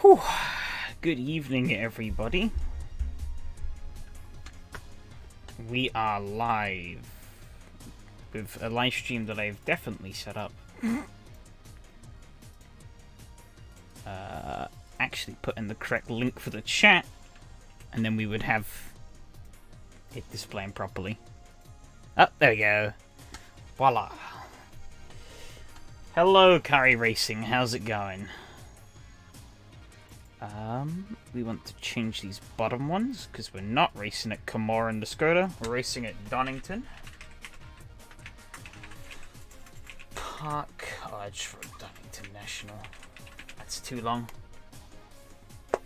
Whew. Good evening, everybody. We are live with a live stream that I've definitely set up. Actually put in the correct link for the chat, and then we would have it displaying properly. Oh, there we go. Voila. Hello, Curry Racing. How's it going? We want to change these bottom ones because we're not racing at Camorra and the Skoda. We're racing at Donington. Park. Oh, I just wrote Donington National. That's too long.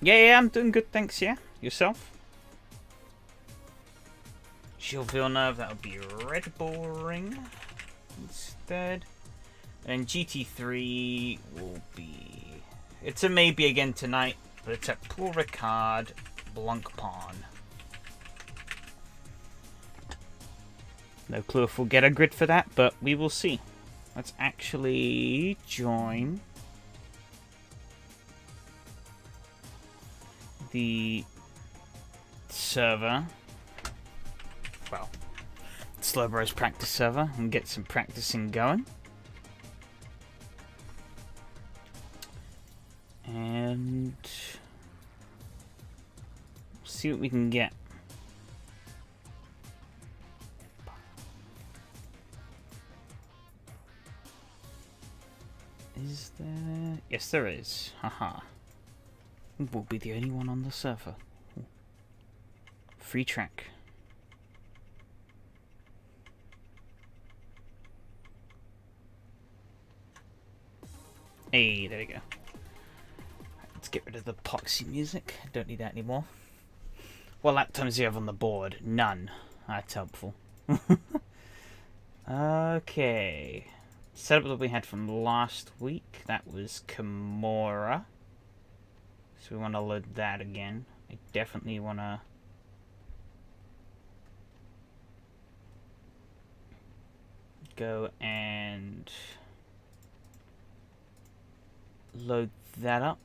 Yeah, I'm doing good, thanks. Yeah, yourself? Gilles Villeneuve. That would be Red Bull Ring instead. And GT3 will be. It's a maybe again tonight. But it's at Paul Ricard, Blancpain. No clue if we'll get a grid for that, but we will see. Let's actually join the server. Well, Slowbros practice server and get some practicing going. And see what we can get. Is there? Yes, there is. Haha. We'll be the only one on the server. Free track. Hey, there we go. Let's get rid of the poxy music. Don't need that anymore. What lap times do you have on the board? None. That's helpful. Okay. Setup that we had from last week. That was Camorra. So we want to load that again. I definitely want to go and load that up.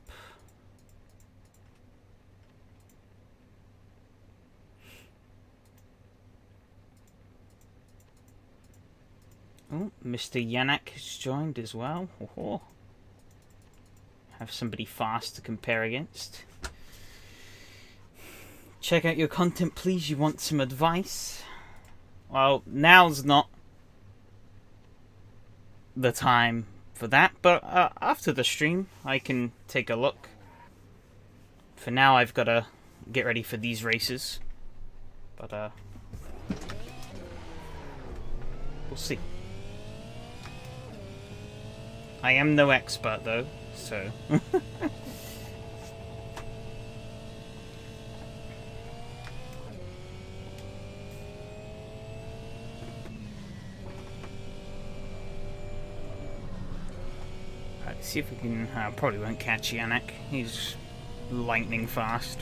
Oh, Mr. Yannick has joined as well. Oh, have somebody fast to compare against. Check out your content, please. You want some advice? Well, now's not the time for that, but after the stream, I can take a look. For now, I've got to get ready for these races, but we'll see. I am no expert, though, so... Alright, see if we can... probably won't catch Yannick. He's lightning fast.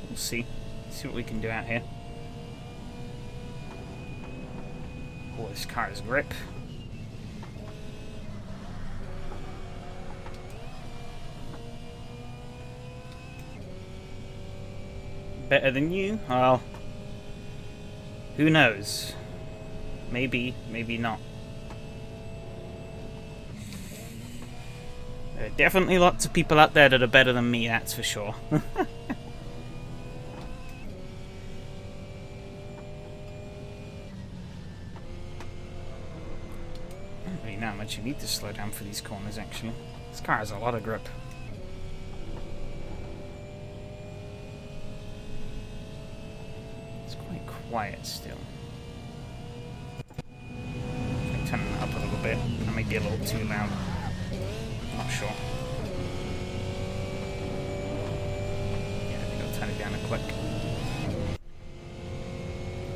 We'll see. See what we can do out here. Oh, this car's grip. Better than you? Well, who knows? Maybe, maybe not. There are definitely lots of people out there that are better than me, that's for sure. Not much you need to slow down for these corners, actually. This car has a lot of grip. It's quite quiet still. I'm turning it up a little bit. That might be a little too loud. Not sure. Yeah, I think I'll turn it down a click.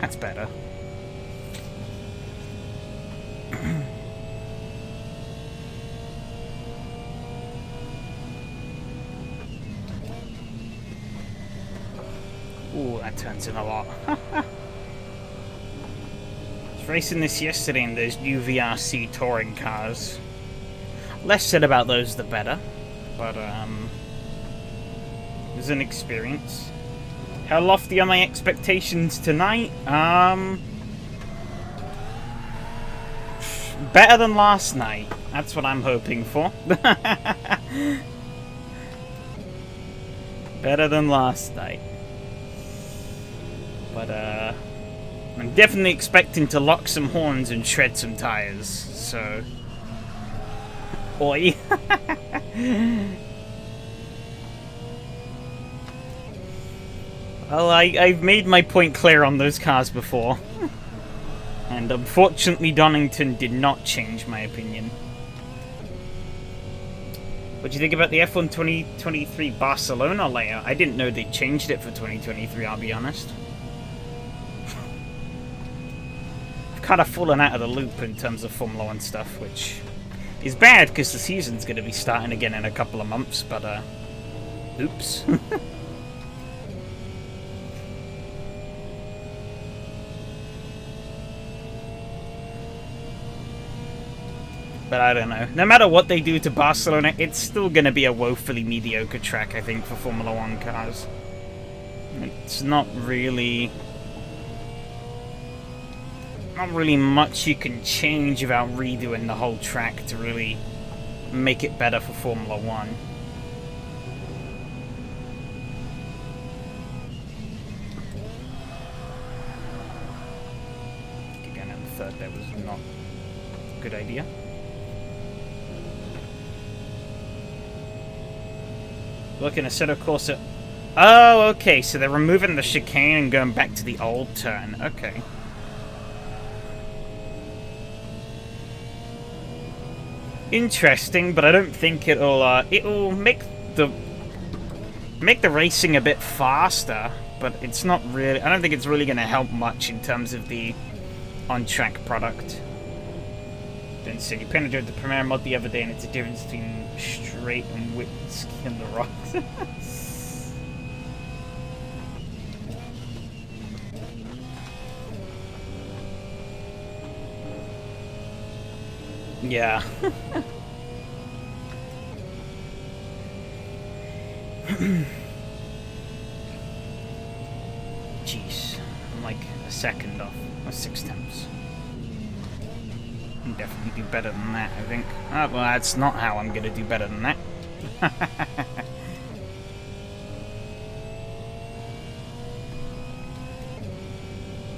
That's better. Ooh, that turns in a lot. I was racing this yesterday in those new VRC touring cars. Less said about those, the better. But, it was an experience. How lofty are my expectations tonight? Better than last night. That's what I'm hoping for. Better than last night. But, I'm definitely expecting to lock some horns and shred some tires, so... Oi. Well, I've made my point clear on those cars before. And unfortunately, Donington did not change my opinion. What do you think about the F1 2023 Barcelona layout? I didn't know they changed it for 2023, I'll be honest. I've kind of fallen out of the loop in terms of Formula 1 stuff, which is bad because the season's going to be starting again in a couple of months, but, oops. But I don't know. No matter what they do to Barcelona, it's still going to be a woefully mediocre track, I think, for Formula 1 cars. It's not really much you can change without redoing the whole track to really make it better for Formula 1. Again, in the third, that was not a good idea. Looking at Assetto Corsa. Oh, okay, so they're removing the chicane and going back to the old turn. Okay. Interesting, but I don't think it'll make the racing a bit faster, but it's not really, I don't think it's really going to help much in terms of the on-track product. Then City penetrated the Premiere mod the other day, and it's a difference between straight and width in the rocks. Yeah. Jeez, I'm like a second off, or 6/10. Can definitely do better than that, I think. Oh, well, that's not how I'm going to do better than that.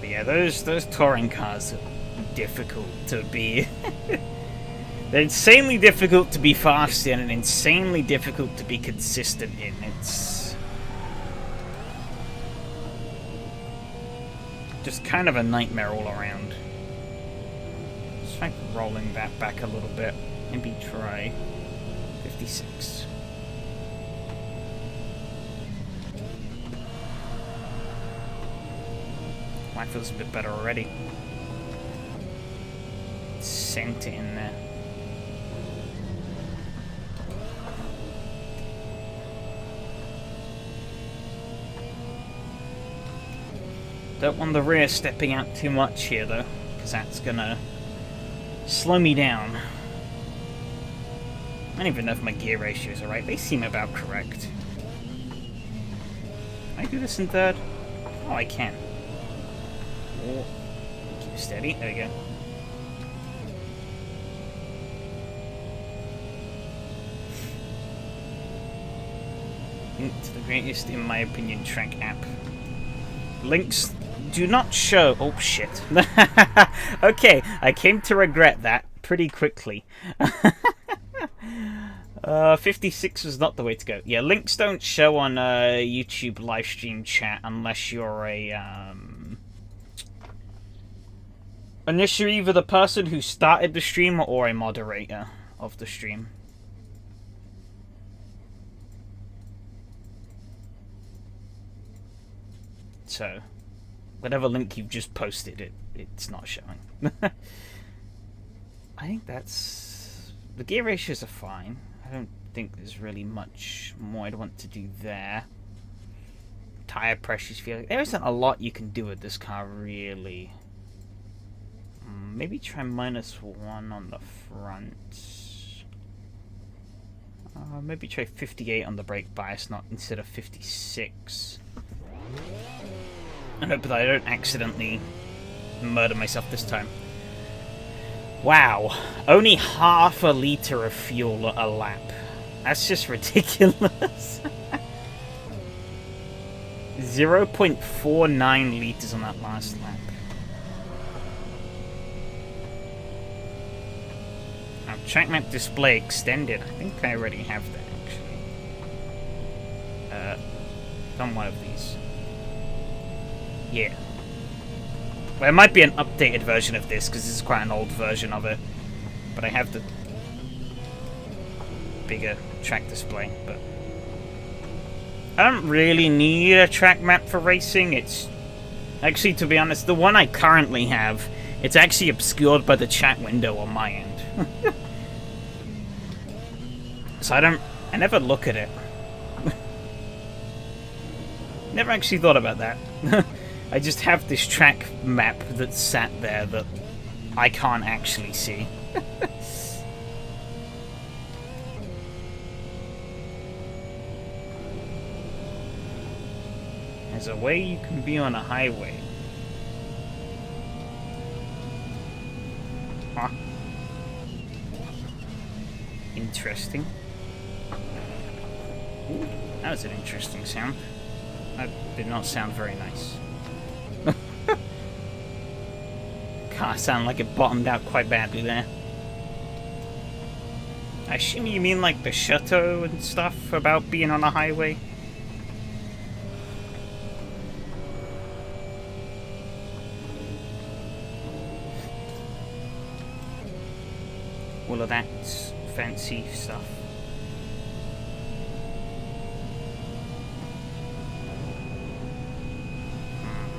But yeah, those touring cars are difficult to be... They're insanely difficult to be fast in and insanely difficult to be consistent in. It's just kind of a nightmare all around. Let's try rolling that back a little bit. Maybe try 56. Mine feels a bit better already. Sent it in there. Don't want the rear stepping out too much here, though, because that's gonna slow me down. I don't even know if my gear ratios are right. They seem about correct. Can I do this in third? Oh, I can. Oh, keep steady. There we go. Link to the greatest, in my opinion, track app. Links do not show... Oh, shit. Okay, I came to regret that pretty quickly. 56 was not the way to go. Yeah, links don't show on YouTube live stream chat unless you're unless you're either the person who started the stream or a moderator of the stream. So, whatever link you've just posted, it's not showing. I think that's... The gear ratios are fine. I don't think there's really much more I'd want to do there. Tire pressures feel... There isn't a lot you can do with this car, really. Maybe try -1 on the front. Maybe try 58 on the brake bias, not instead of 56. I hope that I don't accidentally murder myself this time. Wow, only half a liter of fuel a lap. That's just ridiculous. 0.49 liters on that last lap. Now, track map display extended. I think I already have that, actually. On one of these. Yeah. Well, it might be an updated version of this, because this is quite an old version of it. But I have the bigger track display, but I don't really need a track map for racing. It's actually, to be honest, the one I currently have, it's actually obscured by the chat window on my end. So I never look at it. Never actually thought about that. I just have this track map that's sat there that I can't actually see. There's a way you can be on a highway. Huh. Interesting. Ooh, that was an interesting sound. That did not sound very nice. Car sounded like it bottomed out quite badly there. I assume you mean like the chateau and stuff about being on a highway? All of that fancy stuff.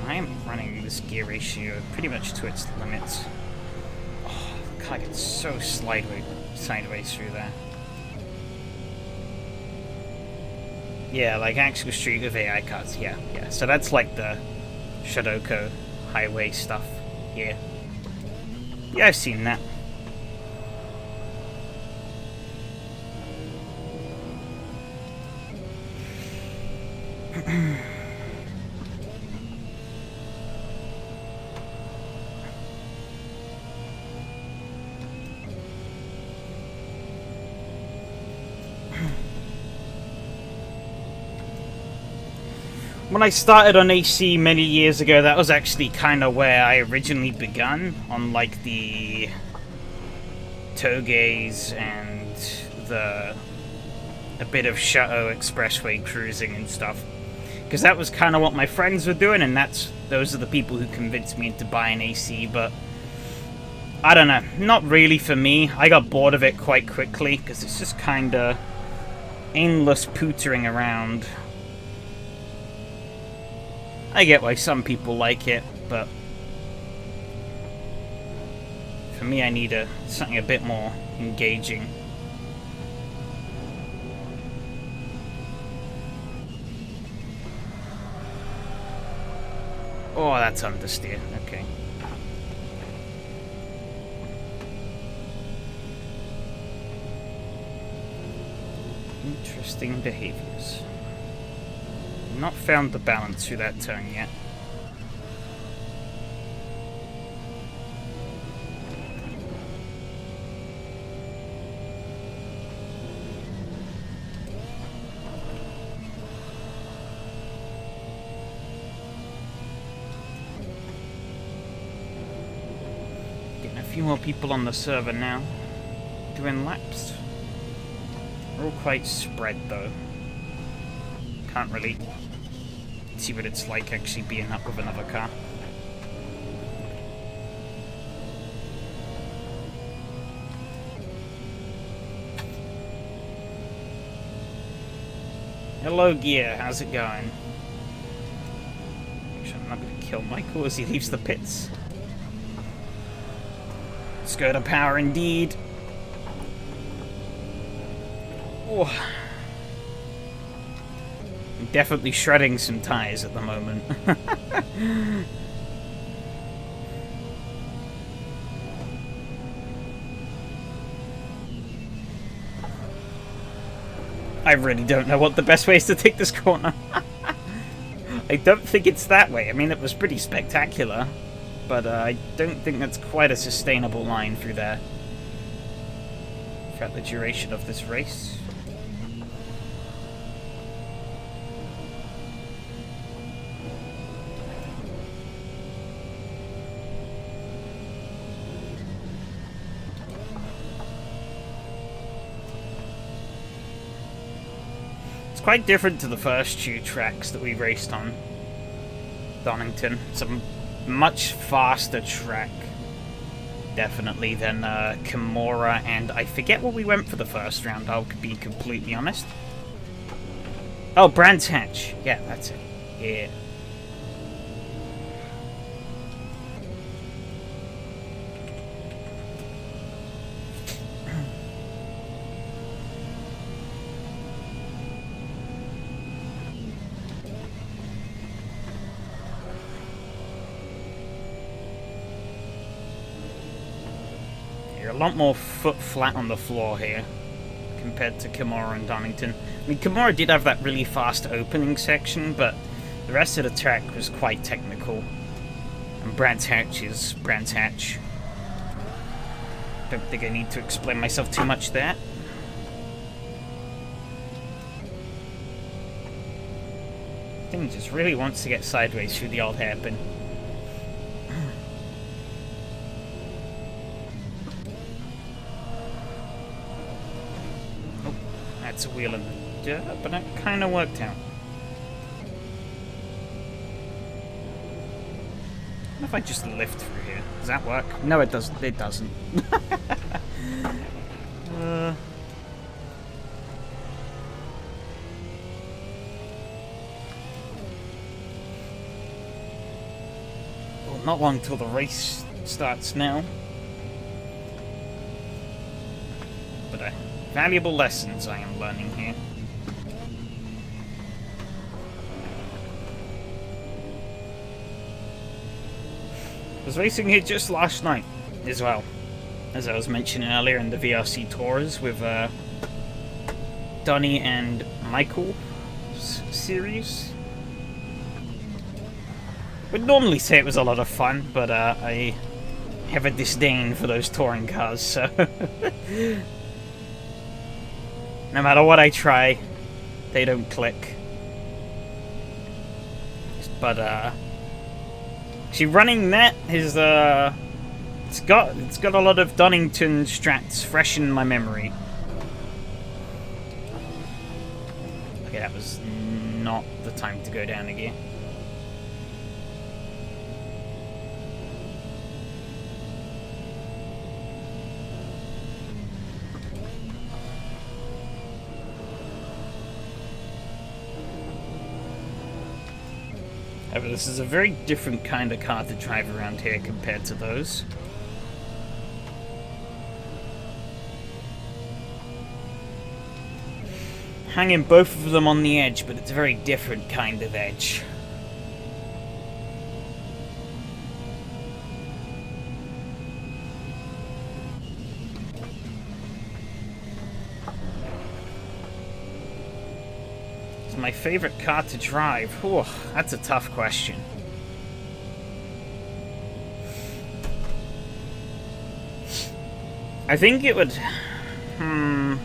I am running this gear ratio pretty much to its limits. Oh, the car gets so sideways through there. Yeah, like actual Street with AI cars. Yeah. So that's like the Sudoku highway stuff here. Yeah, I've seen that. When I started on AC many years ago, that was actually kind of where I originally begun, on like the Togeys and a bit of Chateau Expressway cruising and stuff. Because that was kind of what my friends were doing, and those are the people who convinced me into buying AC, but I don't know, not really for me. I got bored of it quite quickly, because it's just kind of aimless pootering around. I get why some people like it, but for me I need something a bit more engaging. Oh, that's understeer. Okay. Interesting behaviors. Not found the balance through that turn yet. Getting a few more people on the server now, doing laps. They're all quite spread though. Can't really see what it's like actually being up with another car. Hello, Gear. How's it going? Actually, I'm not going to kill Michael as he leaves the pits. Skoda power indeed. Oh. Definitely shredding some tires at the moment. I really don't know what the best way is to take this corner. I don't think it's that way. I mean, it was pretty spectacular, but I don't think that's quite a sustainable line through there throughout the duration of this race. Quite different to the first two tracks that we raced on Donington. It's a much faster track, definitely, than Kimura, and I forget what we went for the first round, I'll be completely honest. Oh, Brands Hatch. Yeah, that's it. Yeah. A lot more foot flat on the floor here compared to Kimura and Donington. I mean, Kimura did have that really fast opening section, but the rest of the track was quite technical. And Brands Hatch is Brands Hatch. Don't think I need to explain myself too much there. Thing just really wants to get sideways through the old hairpin. It's a wheel in the dirt, but it kind of worked out. What if I just lift through here? Does that work? No, it doesn't. It doesn't. Well, not long till the race starts now. But valuable lessons I am learning here. I was racing here just last night as well, as I was mentioning earlier in the VRC Tours with Donny and Michael's series. Would normally say it was a lot of fun, but I have a disdain for those touring cars, so no matter what I try, they don't click. But actually, running that is it's got a lot of Donington strats fresh in my memory. Okay, that was not the time to go down again. However, this is a very different kind of car to drive around here compared to those. Hanging both of them on the edge, but it's a very different kind of edge. My favorite car to drive? Oh, that's a tough question. I think it would... I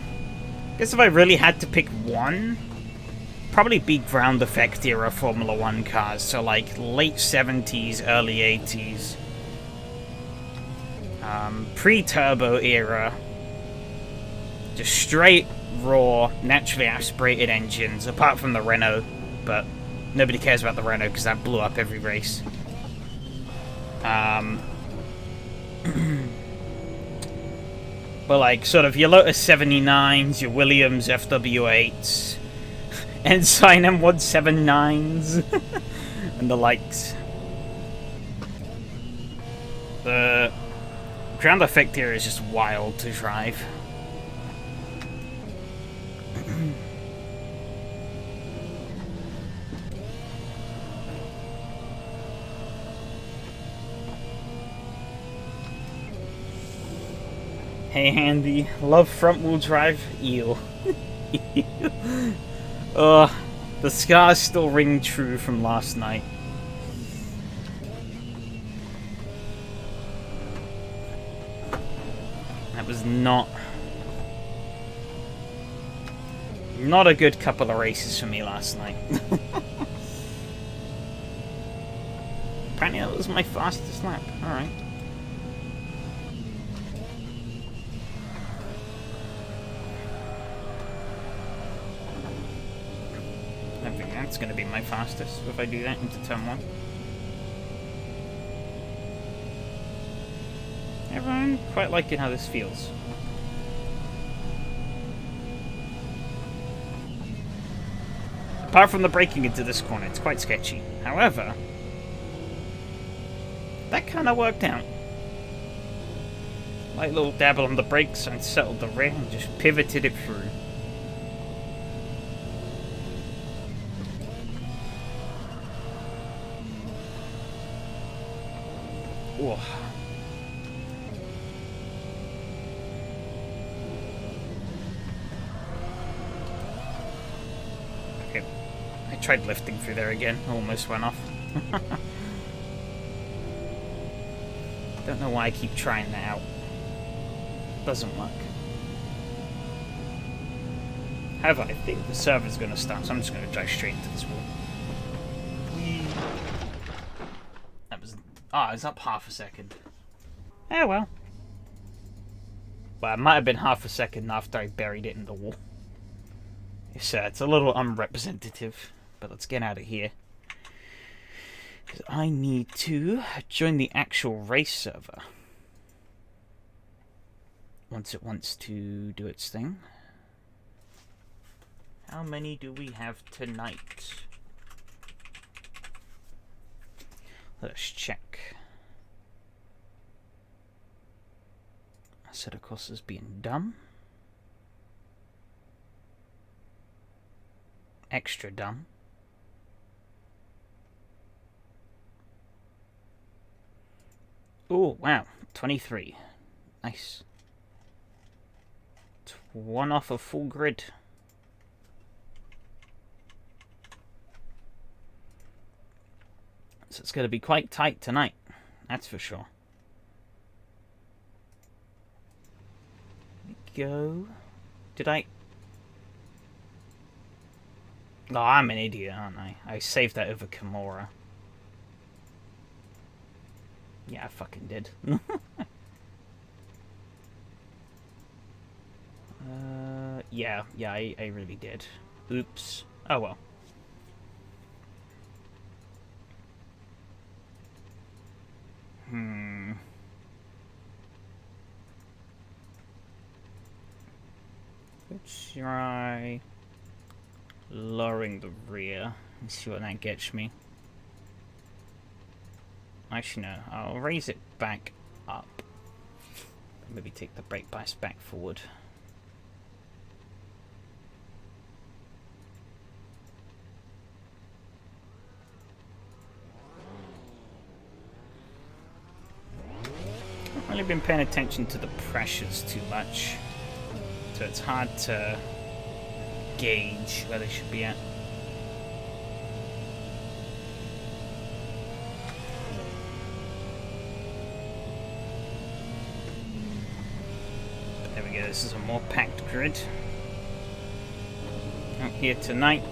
guess if I really had to pick one, probably be ground effect era Formula 1 cars. So like late 70s, early 80s. Pre-turbo era. Just straight raw, naturally aspirated engines, apart from the Renault, but nobody cares about the Renault because that blew up every race. But like, sort of your Lotus 79s, your Williams FW8s, Ensign M179s, and the likes. The ground effect here is just wild to drive. Hey Handy, love front wheel drive? Ew. The scars still ring true from last night. That was not a good couple of races for me last night. Apparently that was my fastest lap. Alright. I think that's going to be my fastest if I do that into turn 1. Everyone quite liking how this feels. Apart from the braking into this corner, it's quite sketchy. However, that kind of worked out. Light little dabble on the brakes and settled the rear and just pivoted it through. Whoa. Okay, I tried lifting through there again, almost went off. Don't know why I keep trying that out. Doesn't work. However, I think the server's going to start, so I'm just going to drive straight into this wall. That was... Ah, it's up half a second. Oh well. Well, it might have been half a second after I buried it in the wall. It's a little unrepresentative, but let's get out of here. Because I need to join the actual race server. Once it wants to do its thing. How many do we have tonight? Let's check. I said, of course, as being dumb. Extra dumb. Oh, wow. 23. Nice. It's 1 off of full grid. So it's going to be quite tight tonight. That's for sure. Go. Did I... Oh, I'm an idiot, aren't I? I saved that over Kimura. Yeah, I fucking did. Yeah, I really did. Oops. Oh well. Let's try lowering the rear and see what that gets me. Actually, no. I'll raise it back up. Maybe take the brake bias back forward. I've really been paying attention to the pressures too much, so it's hard to gauge where they should be at. There we go, this is a more packed grid. Out here tonight.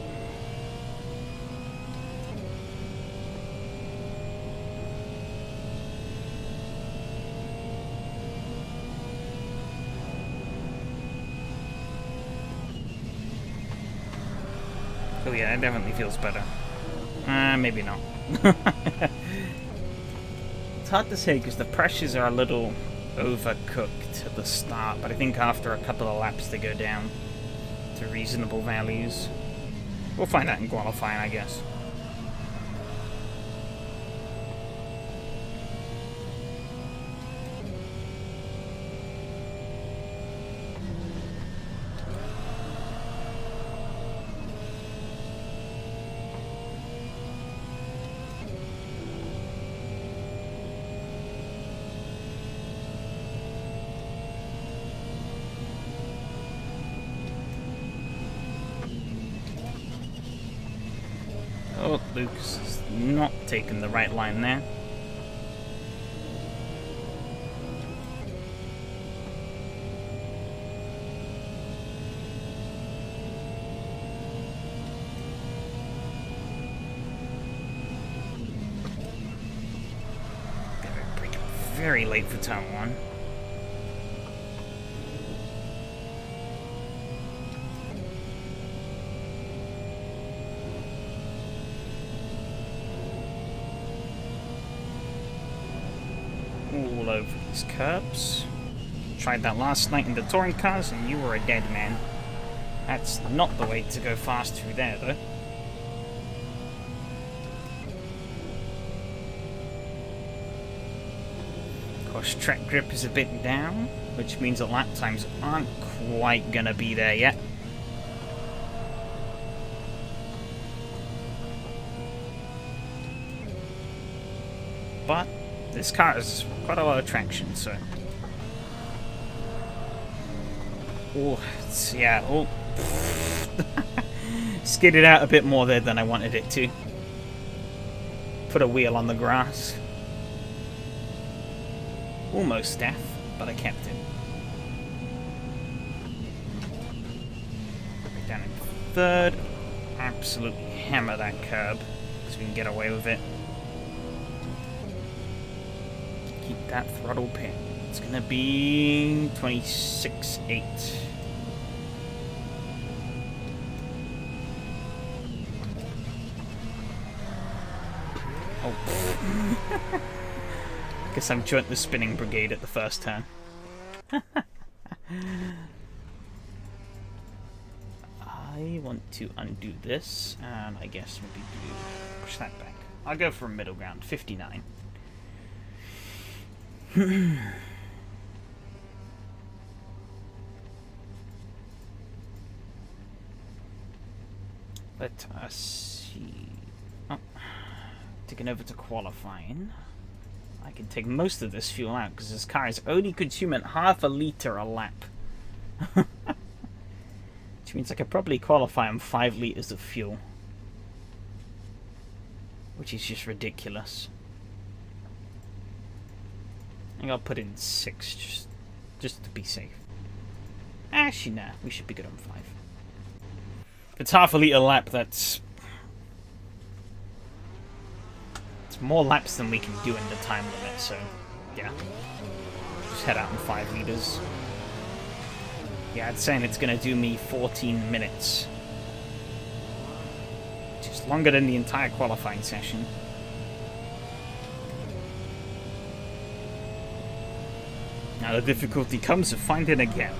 Oh yeah, it definitely feels better. Maybe not. It's hard to say because the pressures are a little overcooked at the start, but I think after a couple of laps they go down to reasonable values. We'll find out in qualifying, I guess. Oh, Lucas has not taken the right line there. Very late for turn 1. All over these curbs. Tried that last night in the touring cars and you were a dead man. That's not the way to go fast through there, though. Of course, track grip is a bit down, which means that lap times aren't quite gonna be there yet. But this car has quite a lot of traction, so... Oh, yeah, oh. Skidded out a bit more there than I wanted it to. Put a wheel on the grass. Almost death, but I kept it. Down in third. Absolutely hammer that curb, because we can get away with it. Keep that throttle pin. It's gonna be 26.8. Oh. Guess I'm joined the spinning brigade at the first turn. I want to undo this, and I guess maybe push that back. I'll go for a middle ground, 59. Let us see. Oh, taking over to qualifying. I can take most of this fuel out because this car is only consuming half a litre a lap. Which means I could probably qualify on 5 litres of fuel. Which is just ridiculous. I think I'll put in 6 just to be safe. Actually, nah, we should be good on 5. If it's half a litre lap, that's... It's more laps than we can do in the time limit, so yeah. Just head out in 5 litres. Yeah, it's saying it's going to do me 14 minutes. Which is longer than the entire qualifying session. Now the difficulty comes of finding a gap.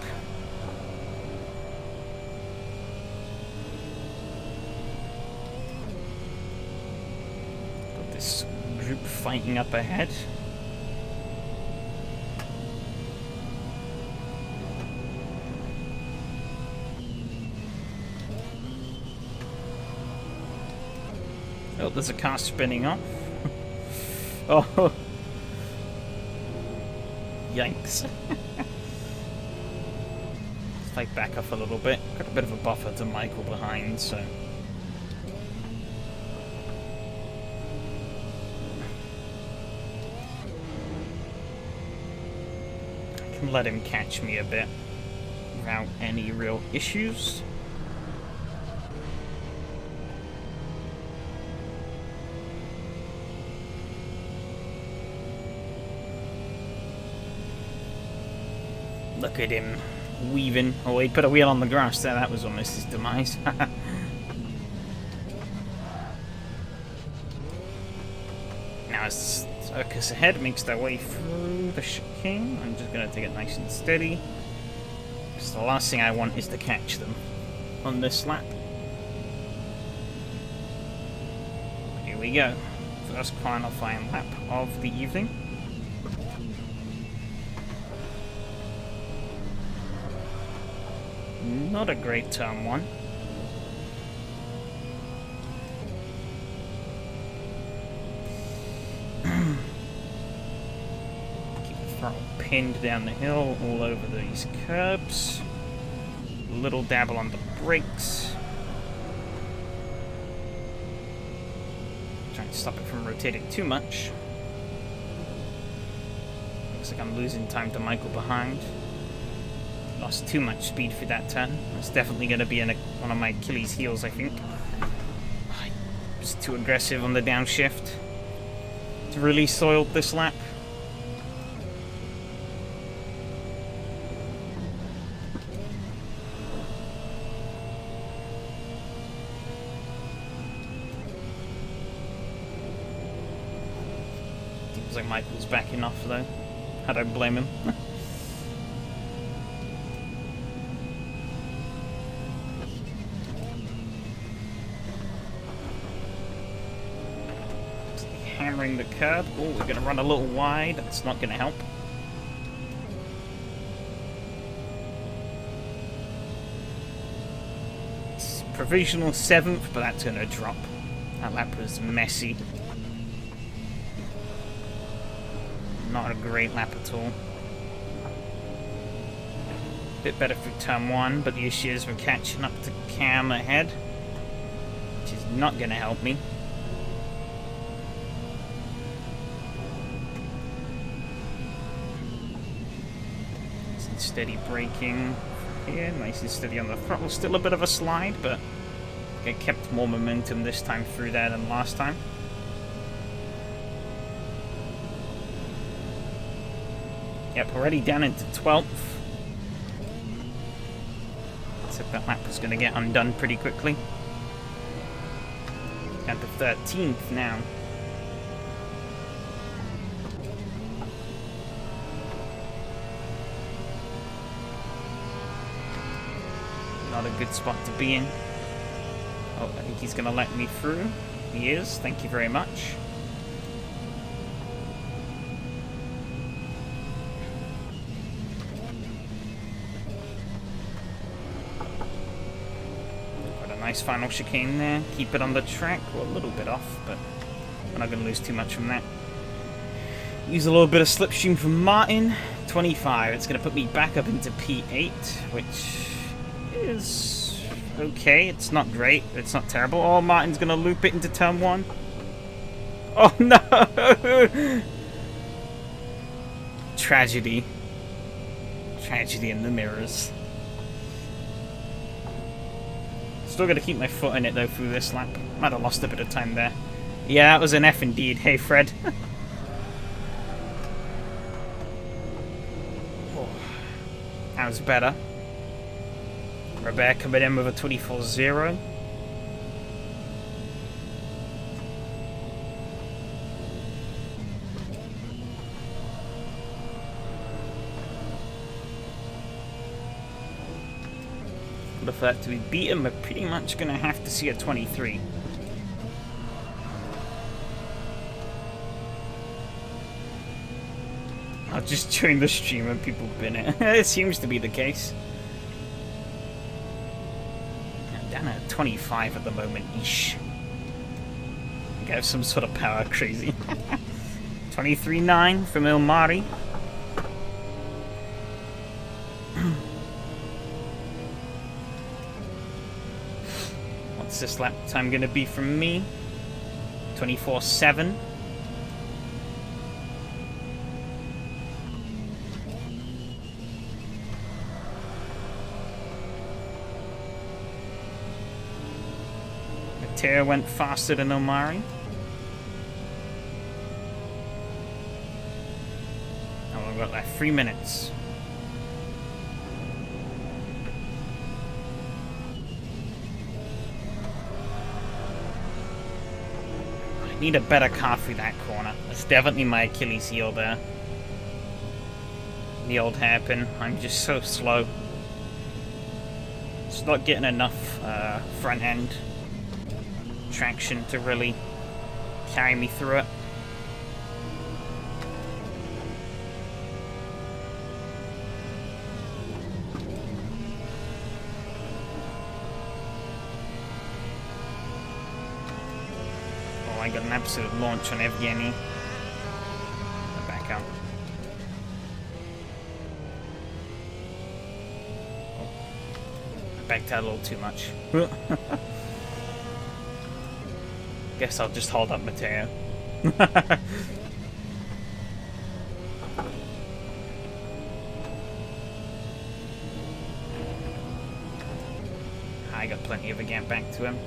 Got this group fighting up ahead. Oh, there's a car spinning off. Oh. Yikes. Let's take back off a little bit. Got a bit of a buffer to Michael behind, so... I can let him catch me a bit without any real issues. Look at him weaving. Oh, he put a wheel on the grass there. That was almost his demise. Now as Circus ahead makes their way through the chicane, I'm just going to take it nice and steady. Because the last thing I want is to catch them on this lap. Here we go. First qualifying lap of the evening. Not a great turn 1. Keep the throttle pinned down the hill all over these curbs. A little dabble on the brakes. Might stop it from rotating too much. Looks like I'm losing time to Michael behind. Lost too much speed for that turn. It's definitely going to be one of my Achilles heels, I think. I was too aggressive on the downshift. It's really soiled this lap. Seems like Michael's backing off though. I don't blame him. Hammering the curb. Oh, we're going to run a little wide. That's not going to help. It's provisional 7th, but that's going to drop. That lap was messy. Not a great lap at all. Bit better for turn 1, but the issue is we're catching up to Cam ahead, which is not going to help me. Steady braking here, nice and steady on the throttle. Still a bit of a slide, but I kept more momentum this time through there than last time. Yep, already down into 12th. So that lap was going to get undone pretty quickly. Down to 13th now. Not a good spot to be in. Oh, I think he's going to let me through. He is. Thank you very much. Got a nice final chicane there. Keep it on the track. We're a little bit off, but we're not going to lose too much from that. Use a little bit of slipstream from Martin. 25. It's going to put me back up into P8, which is okay. It's not great. It's not terrible. Oh, Martin's going to loop it into turn 1. Oh, no! Tragedy. Tragedy in the mirrors. Still got to keep my foot in it, though, through this lap. Might have lost a bit of time there. Yeah, that was an F indeed. Hey, Fred. Oh, that was better. Robert coming in with a 24-0. But for that to be beaten, we're pretty much going to have to see a 23. I'll just join the stream when people bin it. It seems to be the case. Down at 25 at the moment, ish. I have some sort of power crazy. 23.9 from Ilmari. What's this lap time going to be from me? 24.7. Mateo went faster than Omari. Oh, we've got like 3 minutes. I need a better car through that corner. That's definitely my Achilles heel there. The old hairpin. I'm just so slow. Just not getting enough front end traction to really carry me through it. Oh, I got an absolute launch on Evgeny. Back up. Oh, I backed out a little too much. Guess I'll just hold up Matteo. I got plenty of a gap back to him.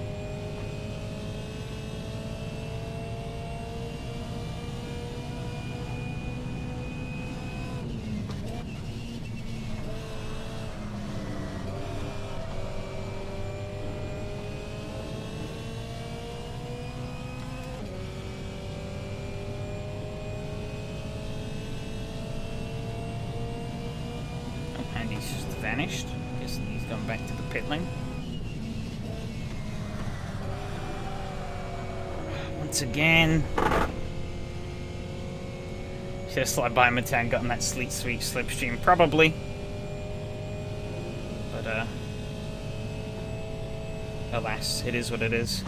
And he's just vanished. Guessing he's gone back to the pit lane. Once again. Should have slid by Matteo and gotten that sweet slipstream, probably. But alas, it is what it is.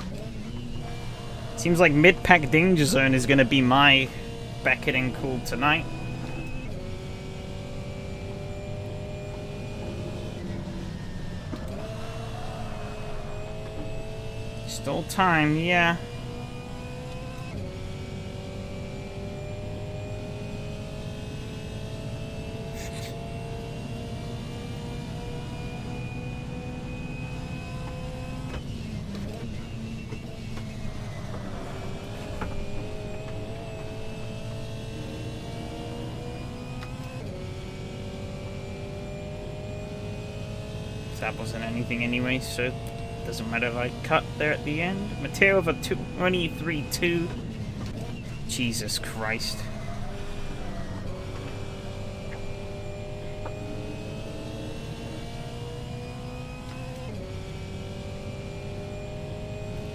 Seems like mid-pack danger zone is going to be my Becketing call tonight. Still time, yeah. That wasn't anything anyway, so doesn't matter if I cut there at the end. Matteo over 23.2. Jesus Christ.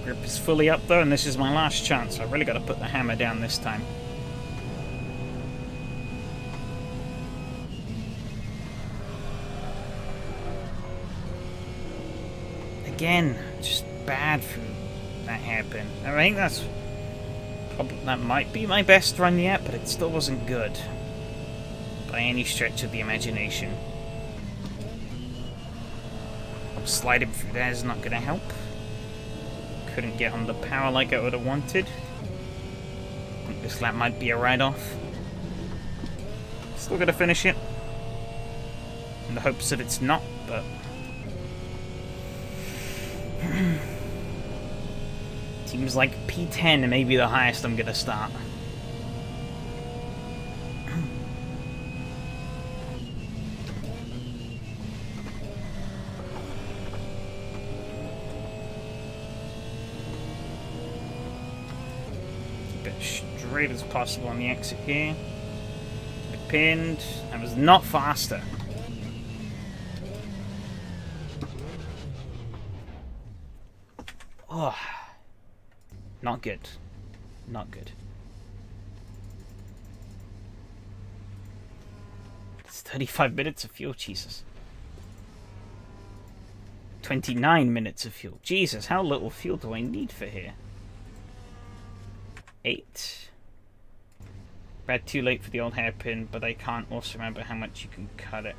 Grip is fully up though, and this is my last chance. I really got to put the hammer down this time. Again, just bad for that hairpin. I think that might be my best run yet, but it still wasn't good by any stretch of the imagination. Sliding through there is not going to help. Couldn't get on the power like I would have wanted. I think this lap might be a write-off. Still got to finish it in the hopes that it's not, but. Seems like P10 may be the highest I'm gonna start. Keep it straight as possible on the exit here. Keep it pinned. I was not faster. Oh, not good. Not good. It's 35 minutes of fuel, Jesus. 29 minutes of fuel. Jesus, how little fuel do I need for here? 8. Bad too late for the old hairpin, but I can't also remember how much you can cut it.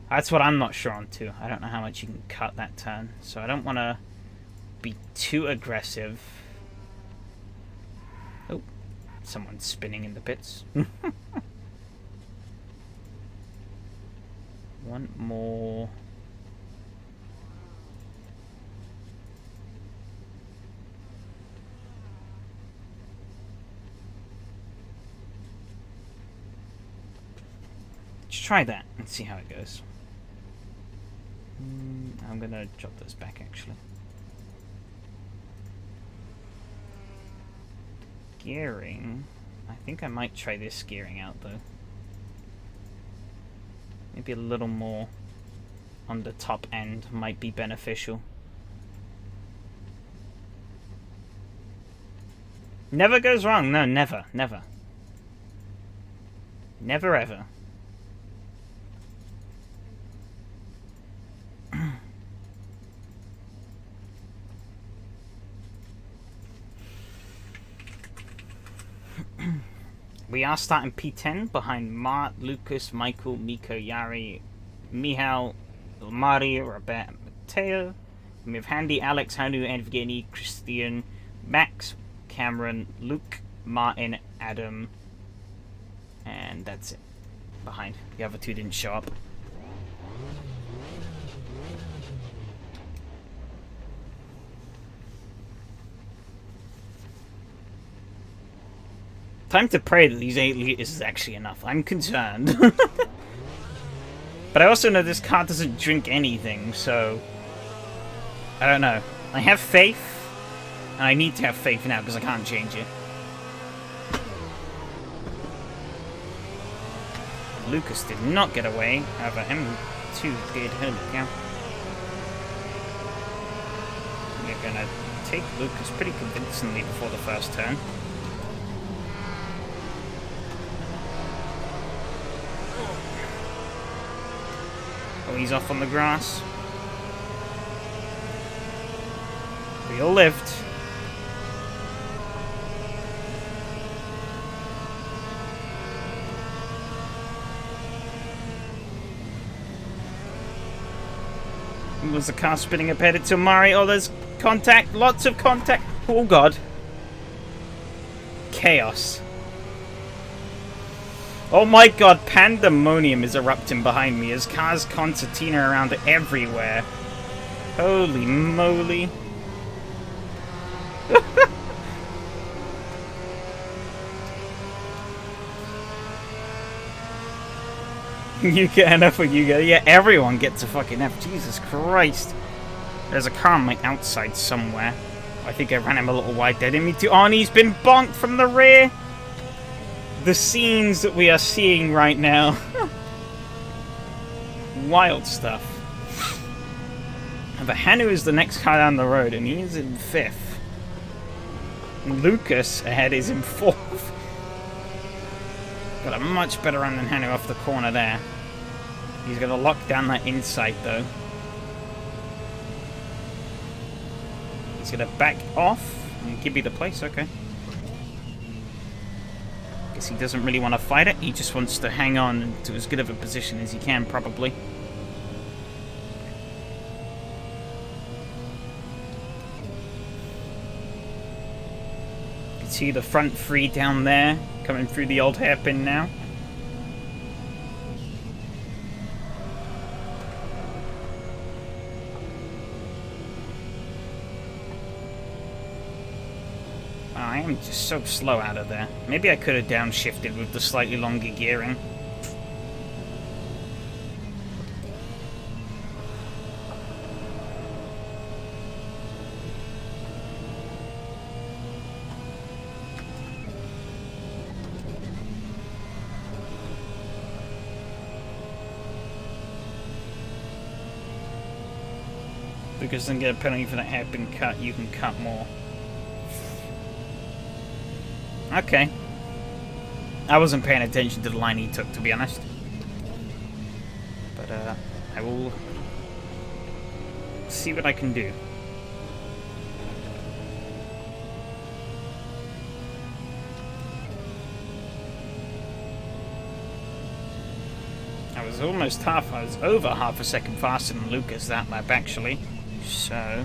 That's what I'm not sure on too. I don't know how much you can cut that turn, so I don't want to be too aggressive. Oh, someone's spinning in the pits. One more. Let's try that and see how it goes. I'm gonna drop this back actually. Gearing. I think I might try this gearing out though. Maybe a little more on the top end might be beneficial. Never goes wrong. No, never. Never. Never ever. We are starting P10 behind Mart, Lucas, Michael, Miko, Yari, Mihal, Mari, Robert, Matteo. We have Handy, Alex, Hanu, Evgeny, Christian, Max, Cameron, Luke, Martin, Adam, and that's it. Behind. The other two didn't show up. Time to pray that these 8 liters is actually enough. I'm concerned. But I also know this car doesn't drink anything, so... I don't know. I have faith, and I need to have faith now because I can't change it. Lucas did not get away. However, M2 did. Holy cow. We're gonna take Lucas pretty convincingly before the first turn. Oh, he's off on the grass. We all lived. Was the car spinning up headed to Mari? Oh, there's contact. Lots of contact. Oh, God. Chaos. Oh, my God. Pandemonium is erupting behind me as cars concertina around everywhere. Holy moly. You get an F or you get... Yeah, everyone gets a fucking F. Jesus Christ. There's a car on my outside somewhere. I think I ran him a little wide there. Didn't mean to. Oh, and he's been bonked from the rear. The scenes that we are seeing right now. Wild stuff. The Hanu is the next car down the road, and he is in 5th. Lucas ahead is in 4th. Got a much better run than Hanu off the corner there. He's going to lock down that inside, though. He's going to back off and give me the place. Okay. Guess he doesn't really want to fight it. He just wants to hang on to as good of a position as he can, probably. You can see the front three down there. Coming through the old hairpin now. Wow, I am just so slow out of there. Maybe I could have downshifted with the slightly longer gearing. Because then get a penalty for that hairpin cut, you can cut more. Okay. I wasn't paying attention to the line he took, to be honest. But, I will see what I can do. I was over half a second faster than Lucas that lap, actually. So...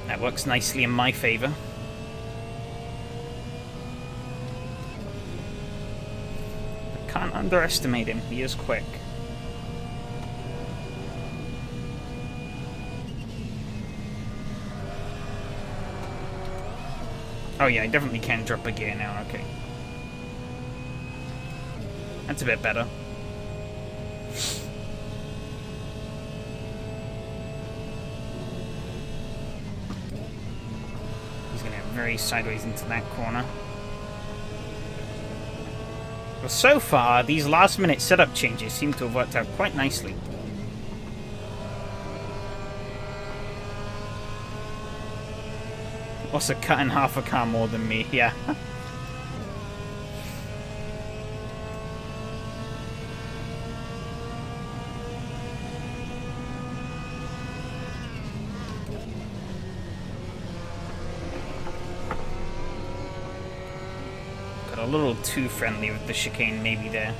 that works nicely in my favour. Can't underestimate him. He is quick. Oh yeah, I definitely can drop a gear now. Okay. That's a bit better. He's going to have very sideways into that corner. Well, so far, these last-minute setup changes seem to have worked out quite nicely. Also cutting half a car more than me, yeah. Got a little too friendly with the chicane maybe there.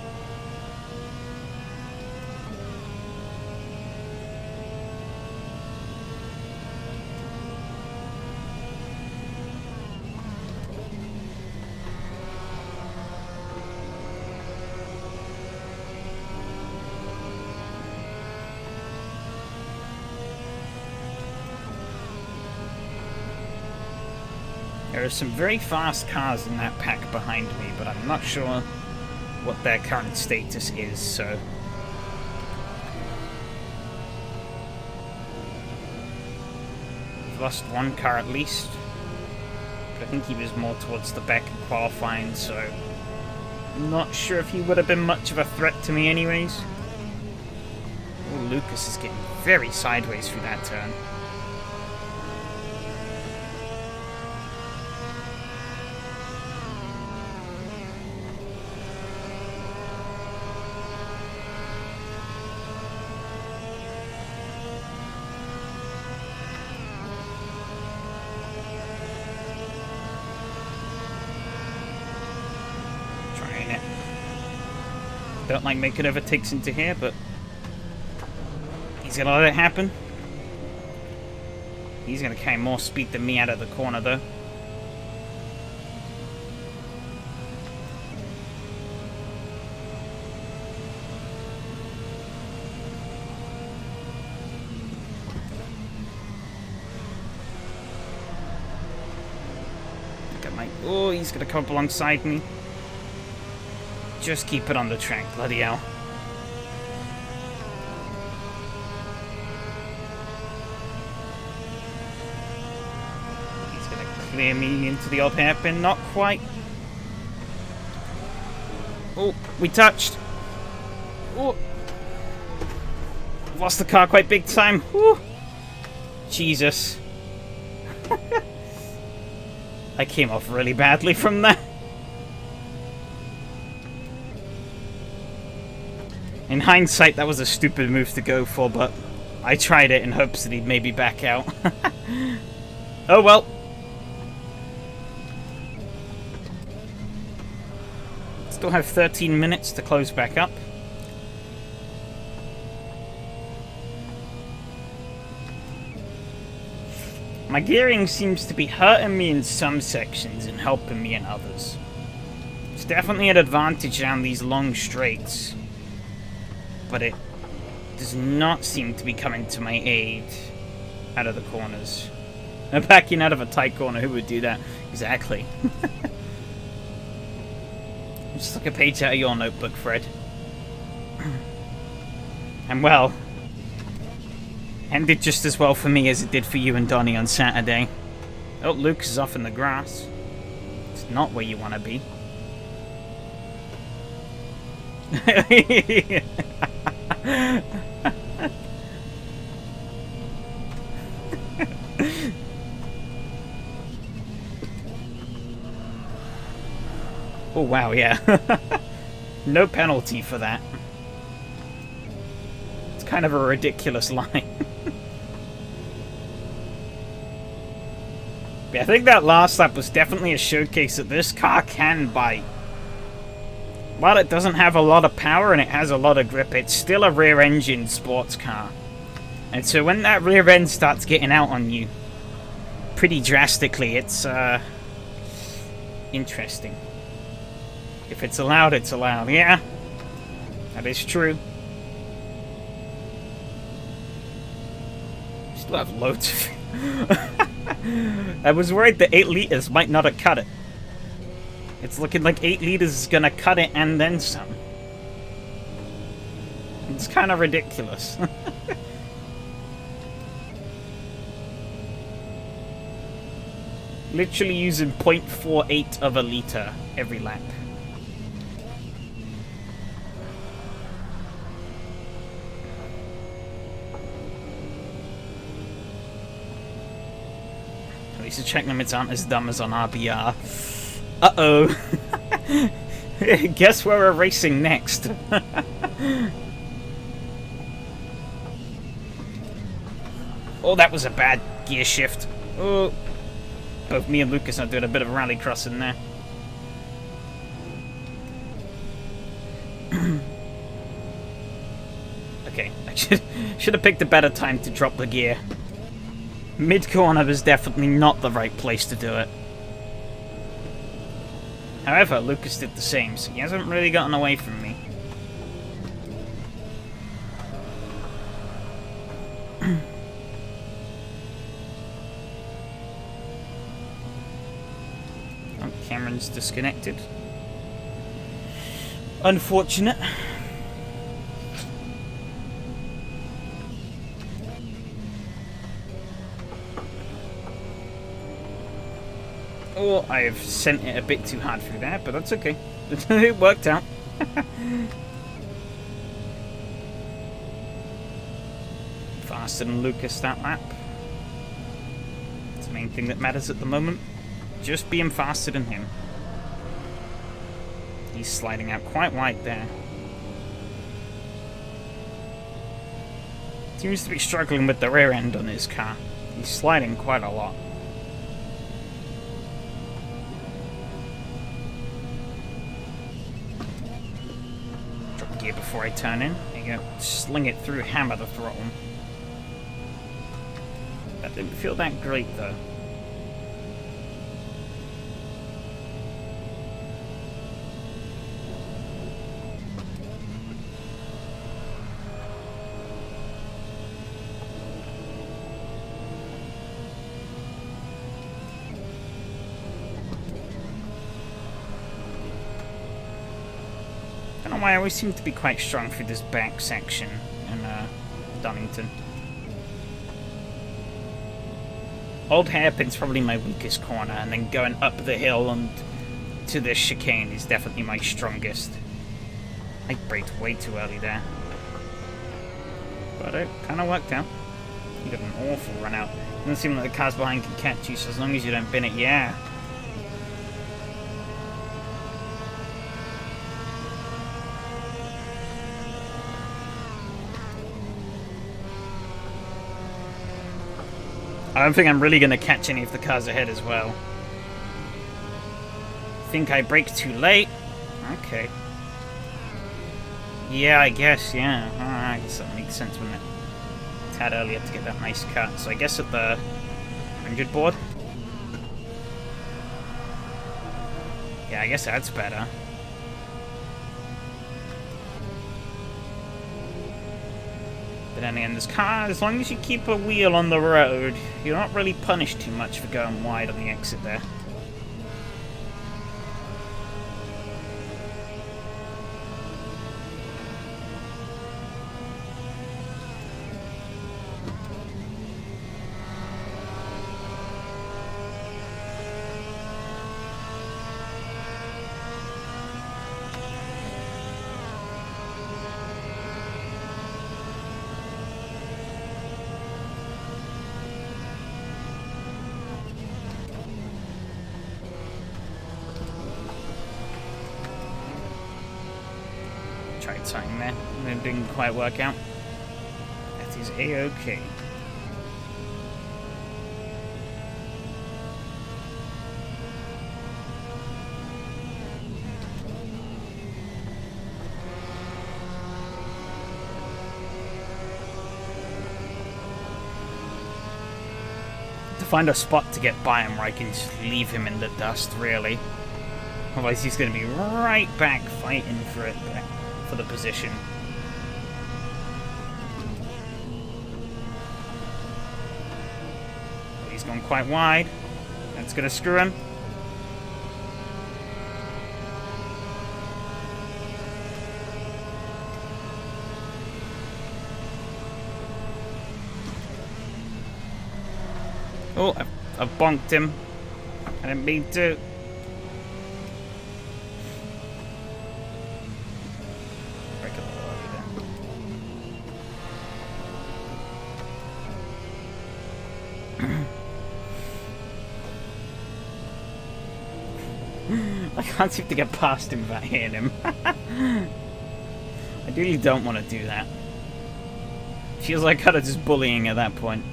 There are some very fast cars in that pack behind me, but I'm not sure what their current status is, so... We've lost one car at least. But I think he was more towards the back in qualifying, so... I'm not sure if he would have been much of a threat to me anyways. Oh, Lucas is getting very sideways through that turn. Don't like making overtakes into here, but he's gonna let it happen. He's gonna carry more speed than me out of the corner, though. Look at my... Oh, he's gonna come up alongside me. Just keep it on the track, bloody hell. He's gonna clear me into the odd hairpin, not quite. Oh, we touched. Oh, lost the car quite big time. Woo. Jesus. I came off really badly from that. In hindsight, that was a stupid move to go for, but I tried it in hopes that he'd maybe back out. Oh well. Still have 13 minutes to close back up. My gearing seems to be hurting me in some sections and helping me in others. It's definitely an advantage down these long straights, but it does not seem to be coming to my aid out of the corners. Backing out of a tight corner, who would do that? Exactly. Just took a page out of your notebook, Fred. And well, ended just as well for me as it did for you and Donnie on Saturday. Oh, Lucas is off in the grass. It's not where you want to be. Oh wow, yeah. No penalty for that. It's kind of a ridiculous line. But I think that last lap was definitely a showcase that this car can bite. While it doesn't have a lot of power and it has a lot of grip, it's still a rear-engine sports car. And so when that rear end starts getting out on you pretty drastically, it's interesting. If it's allowed, it's allowed. Yeah, that is true. Still have loads of it. I was worried that 8 liters might not have cut it. It's looking like 8 liters is gonna cut it and then some. It's kind of ridiculous. Literally using 0.48 of a liter every lap. At least the check limits aren't as dumb as on RBR. Uh-oh. Guess where we're racing next. Oh, that was a bad gear shift. Oh. Both me and Lucas are doing a bit of rally crossing there. Okay, I should have picked a better time to drop the gear. Mid-corner was definitely not the right place to do it. However, Lucas did the same, so he hasn't really gotten away from me. Oh, Cameron's disconnected. Unfortunate. Oh, I've sent it a bit too hard through there, but that's okay. It worked out. Faster than Lucas that lap. It's the main thing that matters at the moment. Just being faster than him. He's sliding out quite wide there. Seems to be struggling with the rear end on his car. He's sliding quite a lot. Drop gear before I turn in. There you go. Sling it through, hammer the throttle. That didn't feel that great though. I don't know why I always seem to be quite strong through this back section in Donington. Old Hairpin's probably my weakest corner, and then going up the hill and to this chicane is definitely my strongest. I braked way too early there. But it kind of worked out. You got an awful run out. Doesn't seem like the cars behind can catch you, so as long as you don't bin it, yeah. I don't think I'm really going to catch any of the cars ahead as well. Think I braked too late? Okay. Yeah, I guess, yeah. I guess that makes sense, wouldn't it? A tad earlier to get that nice cut. So I guess at the 100 board? Yeah, I guess that's better. But then again, this car, as long as you keep a wheel on the road, you're not really punished too much for going wide on the exit there. Tried something there, and it didn't quite work out. That is A-OK. To find a spot to get by him where I can just leave him in the dust, really. Otherwise he's going to be right back fighting for it. For the position. He's gone quite wide. That's going to screw him. Oh, I've bonked him. I didn't mean to. I can't seem to get past him without hitting him. I really don't want to do that. Feels like kind of just bullying at that point.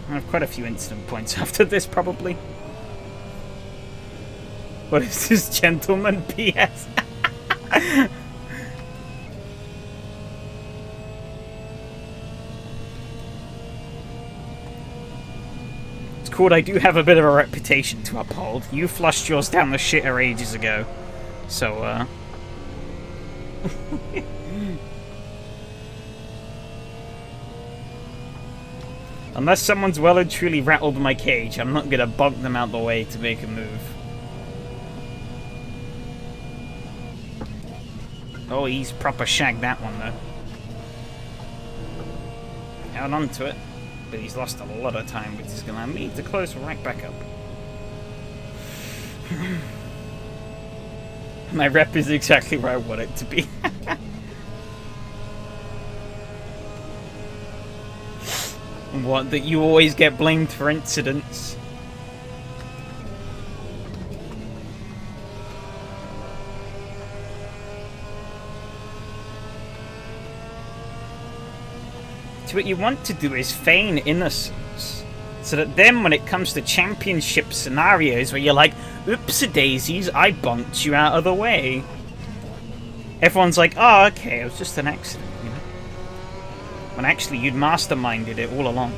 I have quite a few incident points after this, probably. What is this, gentleman? PS. Cool, I do have a bit of a reputation to uphold. You flushed yours down the shitter ages ago. So, Unless someone's well and truly rattled my cage, I'm not gonna bonk them out the way to make a move. Oh, he's proper shagged that one, though. Held on to it, but he's lost a lot of time, which is gonna lead to close right back up. My rep is exactly where I want it to be. What, that you always get blamed for incidents? So what you want to do is feign innocence, so that then when it comes to championship scenarios where you're like, oops-a-daisies, I bonked you out of the way, everyone's like, oh, okay, it was just an accident, you know? When actually you'd masterminded it all along.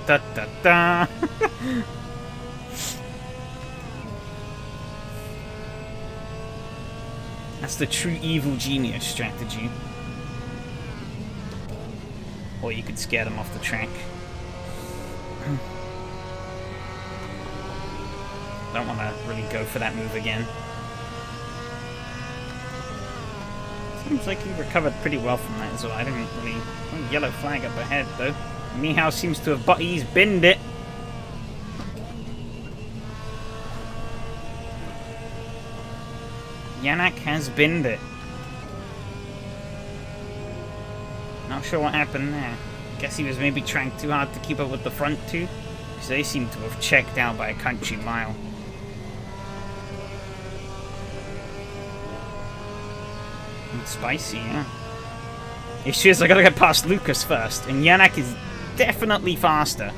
Da-da-da! That's the true evil genius strategy. Or you could scare them off the track. Don't want to really go for that move again. Seems like he recovered pretty well from that as well. I didn't really... Oh, yellow flag up ahead, though. Mihao seems to have... He's binned it. Yannick has binned it. Not sure what happened there. Guess he was maybe trying too hard to keep up with the front two, because they seem to have checked out by a country mile. It's spicy, yeah. Issue is I gotta get past Lucas first, and Yannick is definitely faster.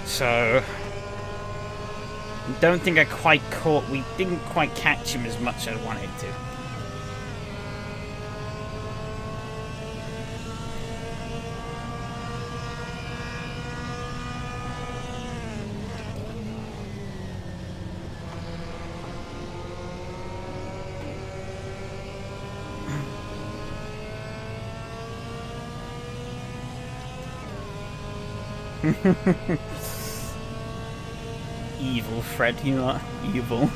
So... don't think I quite caught... We didn't quite catch him as much as I wanted to. Evil, Fred, you are evil.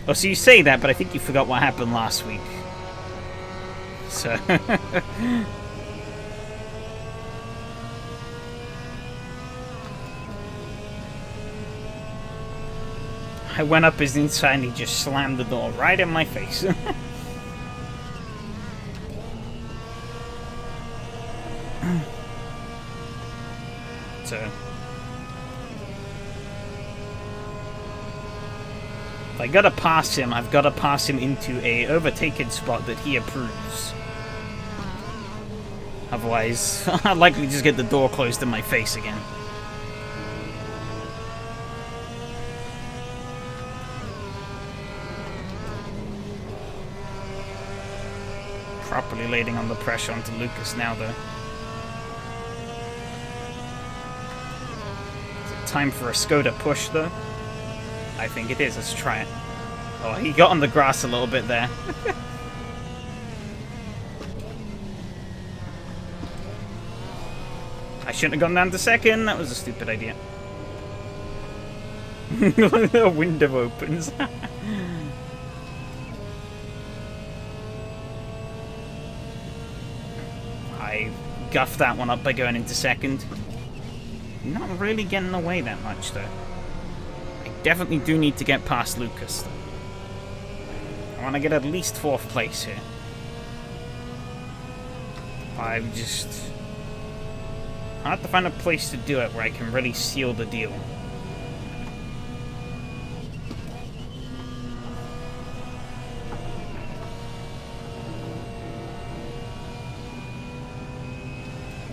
Oh, so you say that, but I think you forgot what happened last week. So... I went up his inside and he just slammed the door right in my face. So, if I gotta pass him, I've gotta pass him into a overtaken spot that he approves. Otherwise, I'd likely just get the door closed in my face again. Properly laying on the pressure onto Lucas now, though. Time for a Skoda push, though. I think it is. Let's try it. Oh, he got on the grass a little bit there. I shouldn't have gone down to second. That was a stupid idea. The window opens. I guffed that one up by going into second. Not really getting away that much, though. I definitely do need to get past Lucas, though. I want to get at least 4th place here. I'm just... I have to find a place to do it where I can really seal the deal.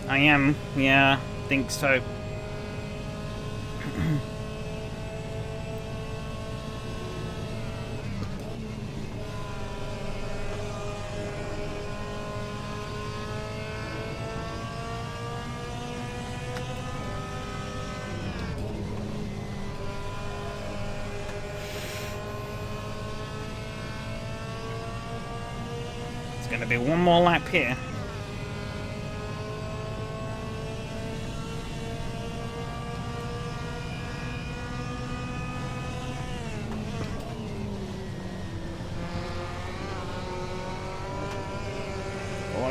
I am, yeah, think so. It's gonna be one more lap here.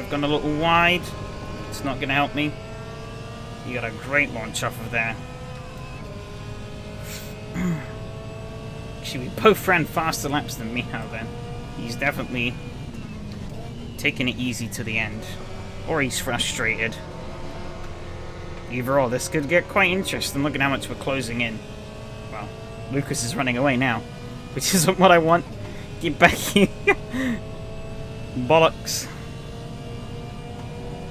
I've gone a little wide. It's not going to help me. You got a great launch off of there. Actually, we both ran faster laps than Michał then. He's definitely taking it easy to the end. Or he's frustrated. Either or, this could get quite interesting. Look at how much we're closing in. Well, Lucas is running away now, which isn't what I want. Get back here. Bollocks.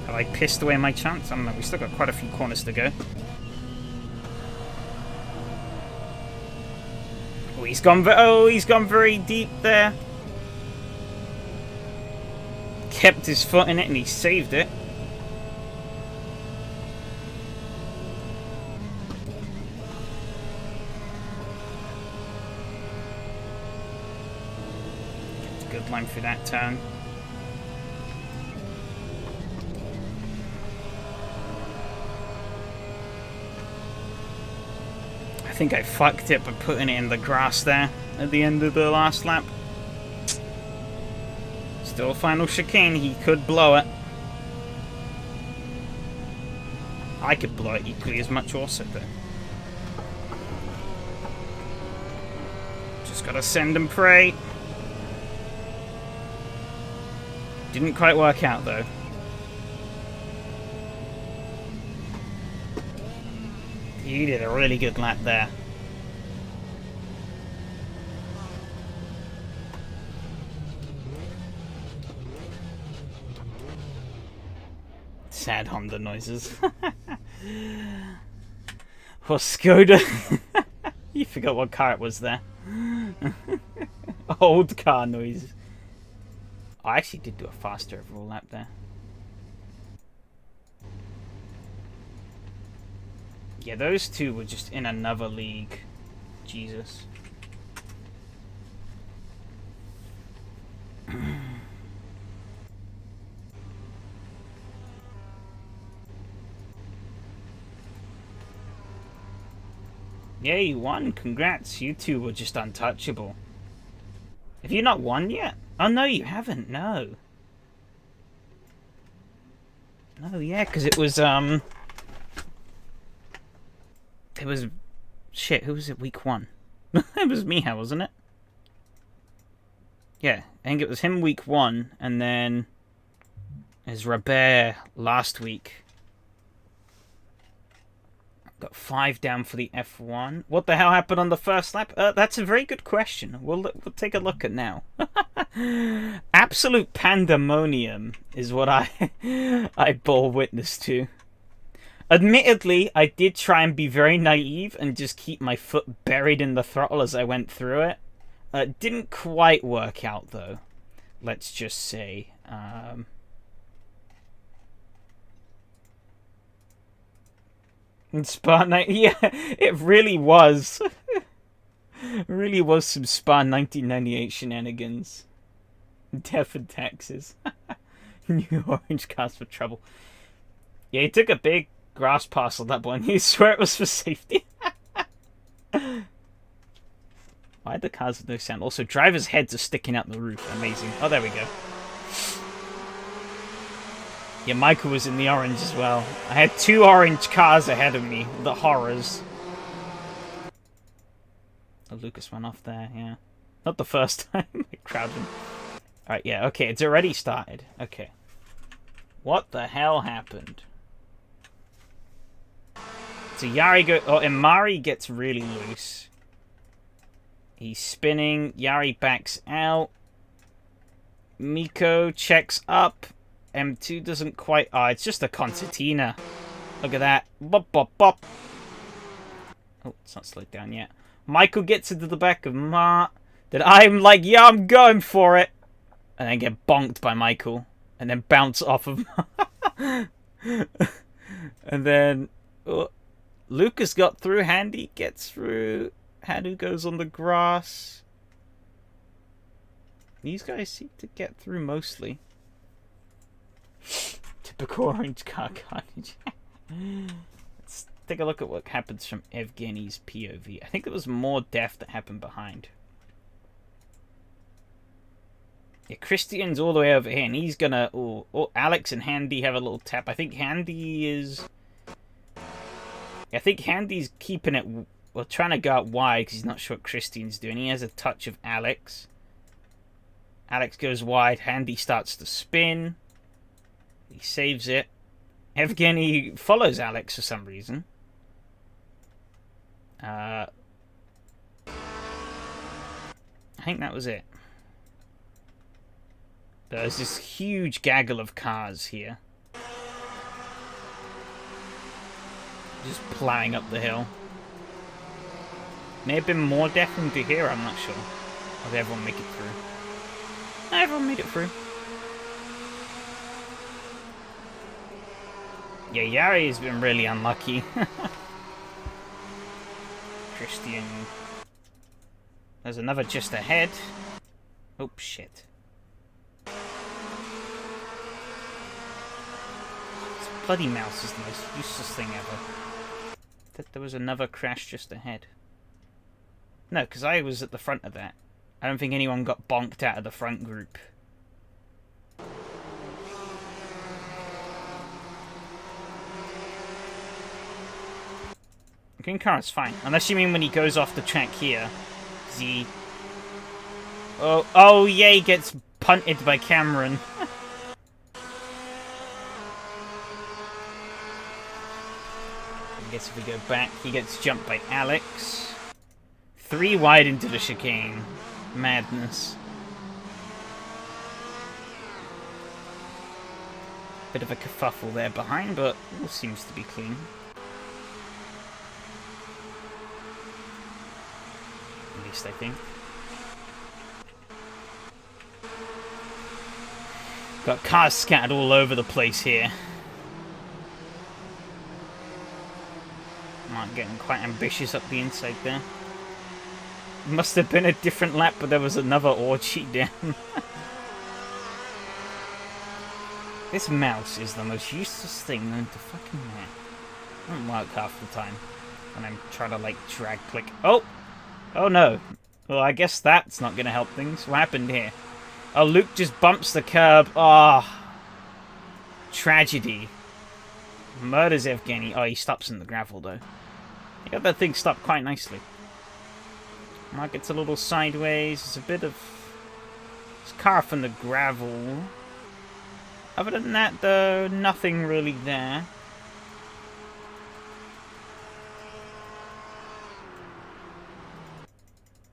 Have I pissed away my chance? I don't know, we still got quite a few corners to go. Oh, he's gone very deep there. Kept his foot in it and he saved it. Gets a good line through that turn. I think I fucked it by putting it in the grass there at the end of the last lap. Still final chicane, he could blow it. I could blow it equally as much also though. Just gotta send and pray. Didn't quite work out though. You did a really good lap there. Sad Honda noises. Or Skoda. You forgot what car it was there. Old car noises. I actually did do a faster overall lap there. Yeah, those two were just in another league. Jesus. Yeah, you won. Congrats. You two were just untouchable. Have you not won yet? Oh, no, you haven't. No. No, yeah, because it was, It was... Shit, who was it week 1? It was Michał, wasn't it? Yeah, I think it was him week 1, and then... There's Robert last week. Got 5 down for the F1. What the hell happened on the first lap? That's a very good question. We'll take a look at now. Absolute pandemonium is what I bore witness to. Admittedly, I did try and be very naive and just keep my foot buried in the throttle as I went through it. Didn't quite work out though. Let's just say. Spa night, yeah, it really was. Really was some Spa 1998 shenanigans. Death in Texas. New orange cars for trouble. Yeah, he took a big grass parcel that one. You swear it was for safety. Why the cars have no sound? Also, drivers' heads are sticking out the roof. Amazing. Oh, there we go. Yeah, Michael was in the orange as well. I had 2 orange cars ahead of me. The horrors. Oh, Lucas went off there, yeah. Not the first time. I crowded him. Alright, yeah, okay, it's already started. Okay. What the hell happened? So Imari gets really loose. He's spinning. Yari backs out. Miko checks up. M2 doesn't quite... Oh, it's just a concertina. Look at that. Bop, bop, bop. Oh, it's not slowed down yet. Michael gets into the back of Mart. Then I'm like, yeah, I'm going for it. And then get bonked by Michael. And then bounce off of Mart. And then... Lucas got through. Handy gets through. Hanu goes on the grass. These guys seem to get through mostly. Typical orange car carnage. Let's take a look at what happens from Evgeny's POV. I think there was more death that happened behind. Yeah, Christian's all the way over here, and he's gonna... Oh, Alex and Handy have a little tap. I think Handy is... I think Handy's keeping it... Well, trying to go out wide, because he's not sure what Christian's doing. He has a touch of Alex. Alex goes wide. Handy starts to spin. He saves it. Evgeny follows Alex for some reason. I think that was it. There's this huge gaggle of cars here. Just plowing up the hill. May have been more deafening to hear, I'm not sure. Or did everyone make it through? No, everyone made it through. Yeah, Yari has been really unlucky. Christian. There's another just ahead. Oh, shit. This bloody mouse is the most useless thing ever. That there was another crash just ahead. No, because I was at the front of that. I don't think anyone got bonked out of the front group. The green car is fine. Unless you mean when he goes off the track here. Z. Oh yeah, he gets punted by Cameron. I guess if we go back, he gets jumped by Alex. 3 wide into the chicane. Madness. Bit of a kerfuffle there behind, but all seems to be clean. At least I think. Got cars scattered all over the place here. Mark getting quite ambitious up the inside there. Must have been a different lap, but there was another orgy down. This mouse is the most useless thing known to fucking man. It doesn't work half the time when I'm trying to, like, drag click. Oh! Oh no. Well, I guess that's not going to help things. What happened here? Oh, Luke just bumps the curb. Oh. Tragedy. Murders Evgeny. Oh, he stops in the gravel, though. He got that thing stopped quite nicely. Mark gets a little sideways. There's a bit of... There's car from the gravel. Other than that, though, nothing really there.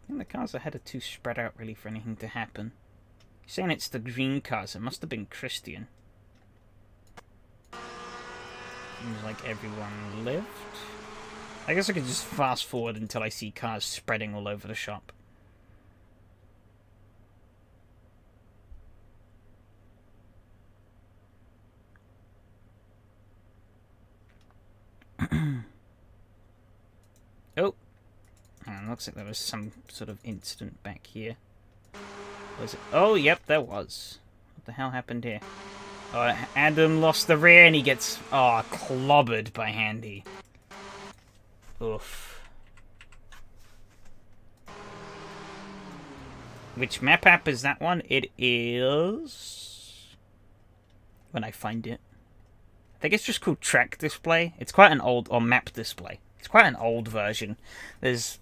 I think the cars ahead are too spread out, really, for anything to happen. You're saying it's the green cars. It must have been Christian. Seems like everyone lived. I guess I could just fast forward until I see cars spreading all over the shop. Oh! Looks like there was some sort of incident back here. Was it? Oh, yep, there was. What the hell happened here? Oh, Adam lost the rear and he gets, clobbered by Handy. Oof. Which map app is that one? It is... When I find it. I think it's just called Track Display. It's quite an old... Or Map Display. It's quite an old version. There's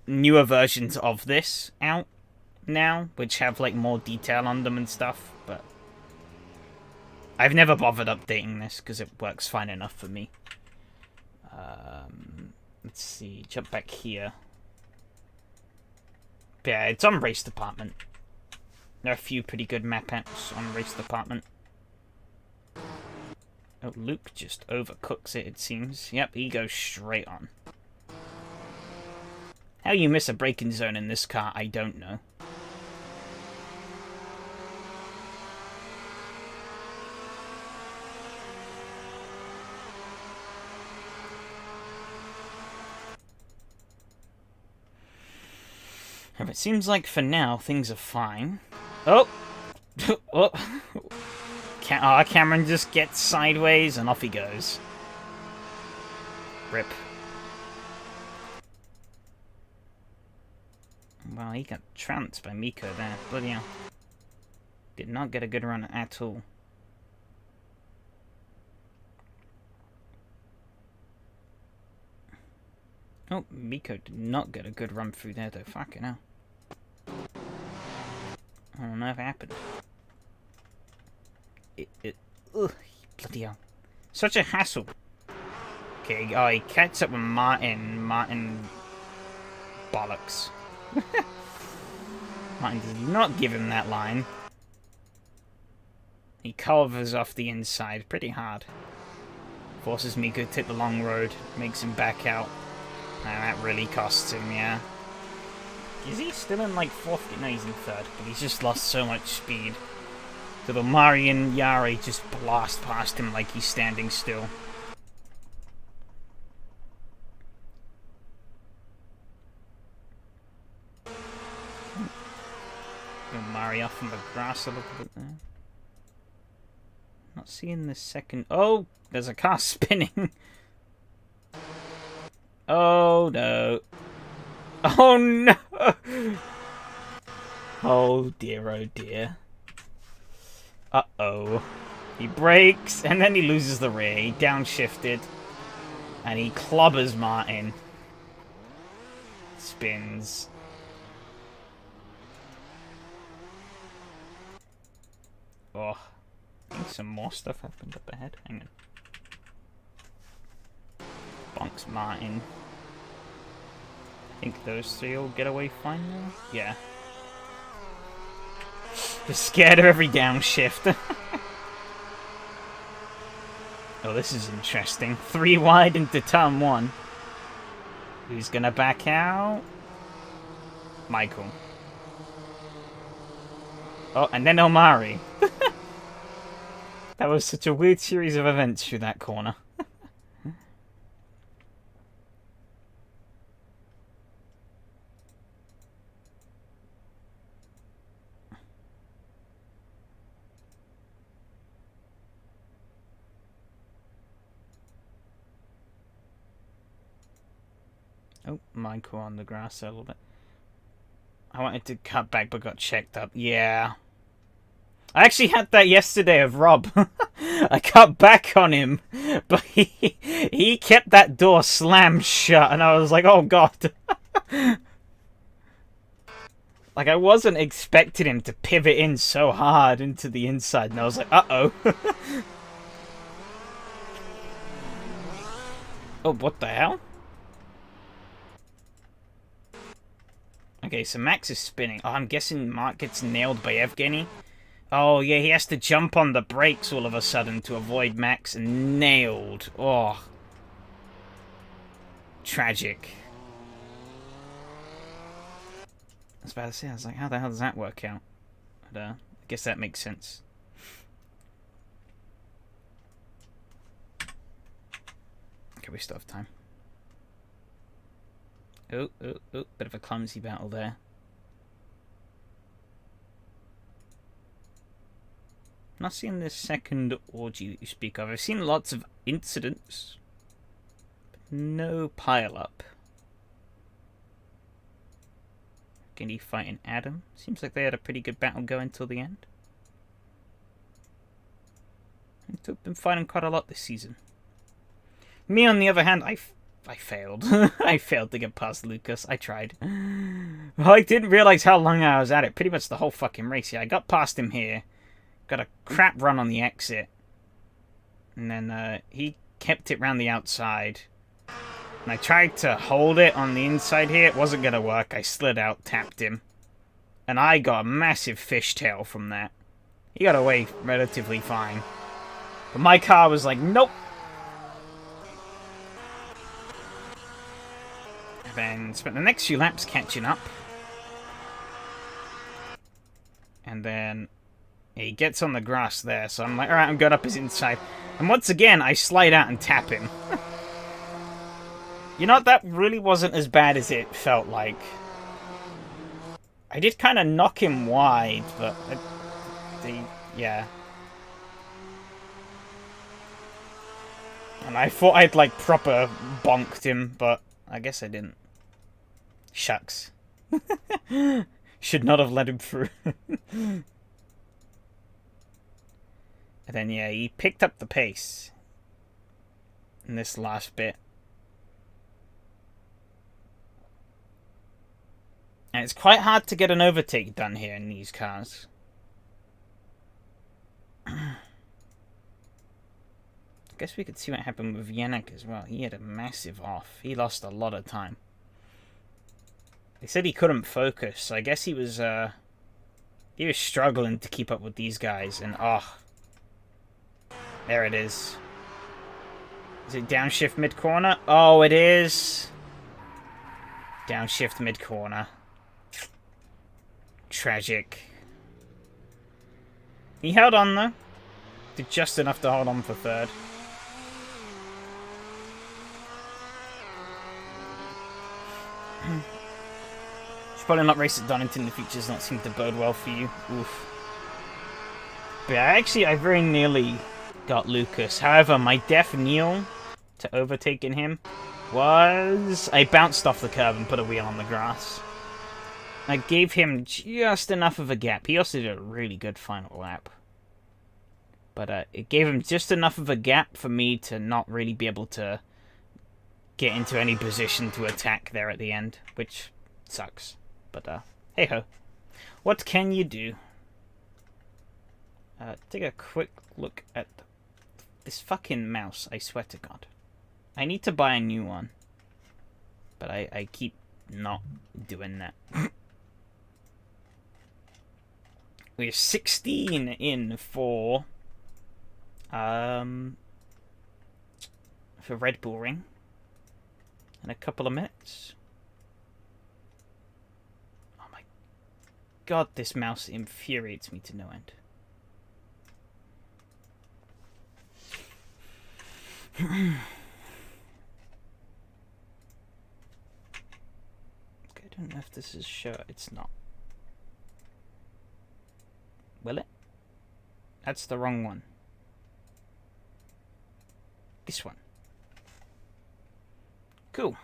newer versions of this out now, which have like more detail on them and stuff, but I've never bothered updating this because it works fine enough for me. Let's see, jump back here. Yeah, it's on Race Department. There are a few pretty good map apps on Race Department. Oh, Luke just overcooks it seems. Yep, he goes straight on. How you miss a braking zone in this car, I don't know. It seems like for now things are fine. Oh! Oh! Cameron just gets sideways and off he goes. Rip. Well, he got trounced by Miko there. Bloody hell. did not get a good run at all. Oh, Miko did not get a good run through there, though. Fucking hell. I don't know if it happened. Ugh, bloody hell. Such a hassle. Okay, oh, he catches up with Martin. Martin bollocks. Martin does not give him that line. He covers off the inside pretty hard. Forces Miko to take the long road. Makes him back out. And that really costs him, yeah. Is he still in, like, fourth? No, he's in third. But he's just lost so much speed. So the Marian Yari just blast past him like he's standing still. Mari off on the grass a little bit there. Not seeing the second. Oh, there's a car spinning. Oh no. Oh no. Oh dear, oh dear. Uh-oh. He brakes and then he loses the rear. He downshifted and he clobbers Martin. Spins. Oh, I think some more stuff happened up ahead. Hang on. Bonks Martin. I think those three will get away fine now. Yeah. Just scared of every downshift. Oh, this is interesting. 3 wide into turn 1. Who's gonna back out? Michael. Oh, and then Omari. That was such a weird series of events through that corner. Oh, Michael on the grass a little bit. I wanted to cut back but got checked up. Yeah. I actually had that yesterday of Rob. I cut back on him, but he kept that door slammed shut, and I was like, oh god. Like, I wasn't expecting him to pivot in so hard into the inside, and I was like, uh-oh. Oh, what the hell? Okay, so Max is spinning. Oh, I'm guessing Mark gets nailed by Evgeny. Oh, yeah, he has to jump on the brakes all of a sudden to avoid Max. Nailed. Oh. Tragic. I was about to say, I was like, how the hell does that work out? But, I guess that makes sense. Okay, we still have time. Oh, bit of a clumsy battle there. Not seeing this second orgy that you speak of. I've seen lots of incidents, but no pile-up. Genny fighting Adam. Seems like they had a pretty good battle going till the end. They've been fighting quite a lot this season. Me, on the other hand, I failed. I failed to get past Lucas. I tried. I didn't realize how long I was at it. Pretty much the whole fucking race. Yeah, I got past him here. Got a crap run on the exit. And then he kept it round the outside. And I tried to hold it on the inside here. It wasn't going to work. I slid out, tapped him. And I got a massive fishtail from that. He got away relatively fine. But my car was like, nope. Then spent the next few laps catching up. And then he gets on the grass there, so I'm like, alright, I'm going up his inside. And once again, I slide out and tap him. You know, that really wasn't as bad as it felt like. I did kind of knock him wide, but yeah. And I thought I'd, like, proper bonked him, but I guess I didn't. Shucks. Should not have let him through. And then, yeah, he picked up the pace in this last bit. And it's quite hard to get an overtake done here in these cars. I guess we could see what happened with Yannick as well. He had a massive off. He lost a lot of time. They said he couldn't focus, so I guess he was struggling to keep up with these guys. And there it is. Is it downshift mid-corner? Oh, it is. Downshift mid-corner. Tragic. He held on, though. Did just enough to hold on for third. Should probably not race at Donington. The future does not seem to bode well for you. Oof. But actually, I very nearly got Lucas. However, my death kneel to overtaking him was... I bounced off the curb and put a wheel on the grass. I gave him just enough of a gap. He also did a really good final lap. But it gave him just enough of a gap for me to not really be able to get into any position to attack there at the end, which sucks. But hey-ho. What can you do? Take a quick look at this fucking mouse, I swear to God. I need to buy a new one. But I keep not doing that. We're 16 in for Red Bull Ring in a couple of minutes. Oh my God, this mouse infuriates me to no end. I don't know if this is sure. It's not. Will it? That's the wrong one. This one. Cool.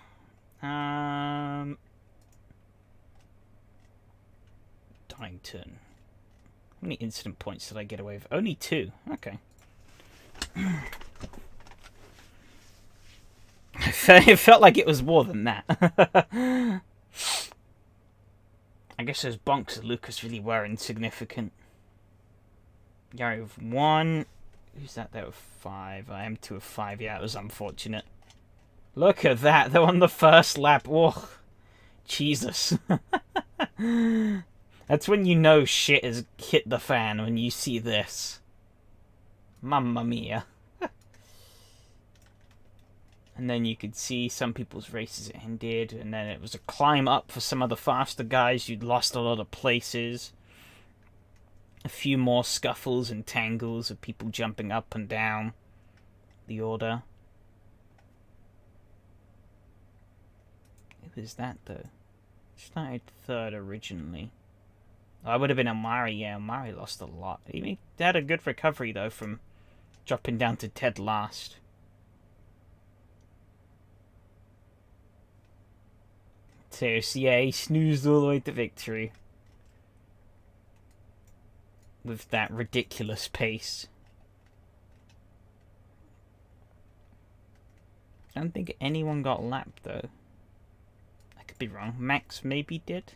Donington. How many incident points did I get away with? Only 2. Okay. It felt like it was more than that. I guess those bonks of Lucas really were insignificant. Yari with 1. Who's that there with 5? I am 2 of 5. Yeah, it was unfortunate. Look at that. They're on the first lap. Oh, Jesus. That's when you know shit has hit the fan, when you see this. Mamma mia. And then you could see some people's races ended, and then it was a climb up for some of the faster guys. You'd lost a lot of places. A few more scuffles and tangles of people jumping up and down the order. Who was that, though? Started 3rd originally. I would have been Amari. Yeah, Amari lost a lot. He had a good recovery, though, from dropping down to Ted last. Seriously, yeah, he snoozed all the way to victory. With that ridiculous pace. I don't think anyone got lapped, though. I could be wrong. Max maybe did.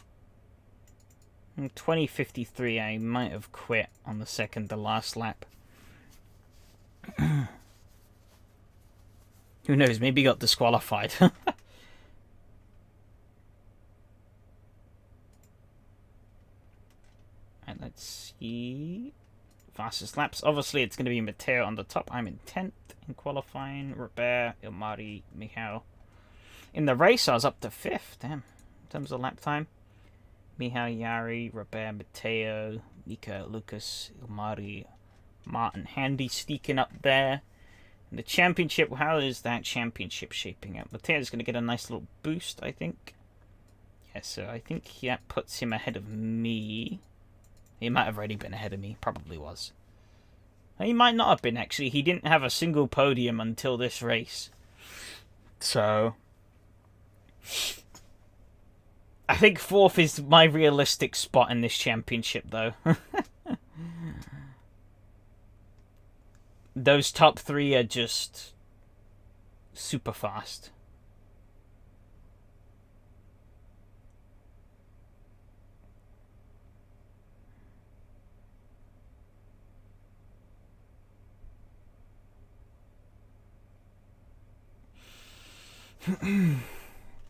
In 2053, I might have quit on the second to last lap. Who knows? Maybe got disqualified. And let's see. Fastest laps. Obviously, it's going to be Matteo on the top. I'm in 10th in qualifying. Robert, Ilmari, Michal. In the race, I was up to 5th. Damn. In terms of lap time. Michal, Yari, Robert, Matteo, Mika, Lucas, Ilmari, Martin, Handy sneaking up there. And the championship, how is that championship shaping up? Matteo's going to get a nice little boost, I think. Yeah, so I think that puts him ahead of me. He might have already been ahead of me. Probably was. He might not have been, actually. He didn't have a single podium until this race. So I think 4th is my realistic spot in this championship, though. those top three are just super fast.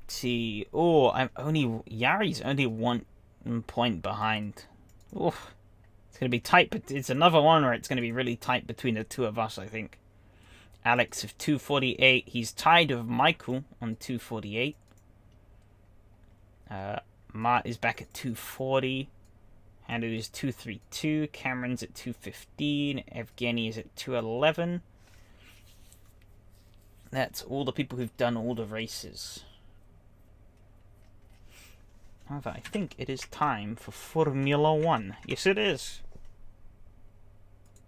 See, oh, Yari's only 1 point behind. Oh, it's gonna be tight, but it's another one where it's gonna be really tight between the two of us, I think. Alex with 248. He's tied with Michael on 248. Mart is back at 240. Andrew is 232. Cameron's at 215. Evgeny is at 211. That's all the people who've done all the races. However, I think it is time for Formula 1. Yes, it is.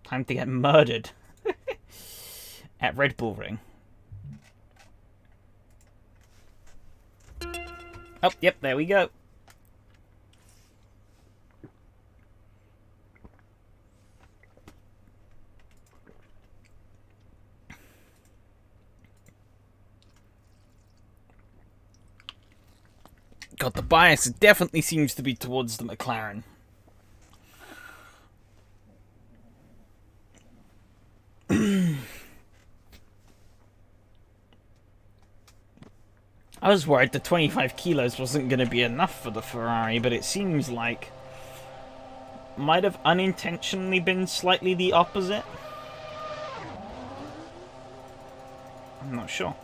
Time to get murdered at Red Bull Ring. Oh, yep, there we go. God, the bias definitely seems to be towards the McLaren. I was worried the 25 kilos wasn't going to be enough for the Ferrari, but it seems like might have unintentionally been slightly the opposite. I'm not sure.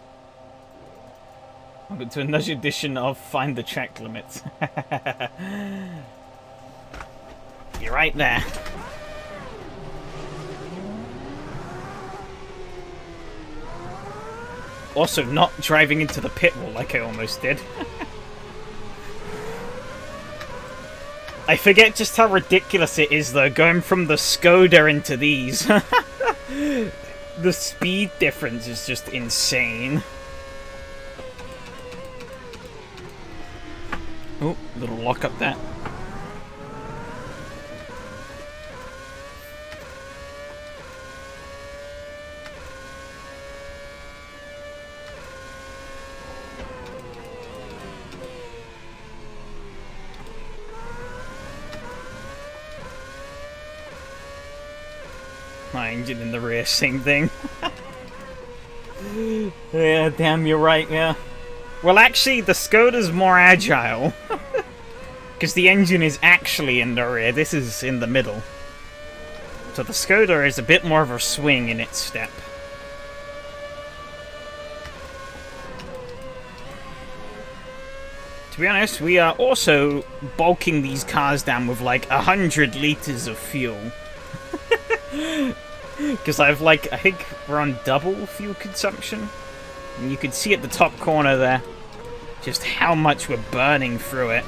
Welcome to another edition of Find the Track Limits. You're right there. Also, not driving into the pit wall like I almost did. I forget just how ridiculous it is, though, going from the Skoda into these. The speed difference is just insane. Oh, little lock up there. My engine in the rear, same thing. Yeah, damn, you're right, yeah. Well, actually, the Skoda's more agile. Because the engine is actually in the rear, this is in the middle. So the Skoda is a bit more of a swing in its step. To be honest, we are also bulking these cars down with like 100 liters of fuel. Because I think we're on double fuel consumption. And you can see at the top corner there just how much we're burning through it.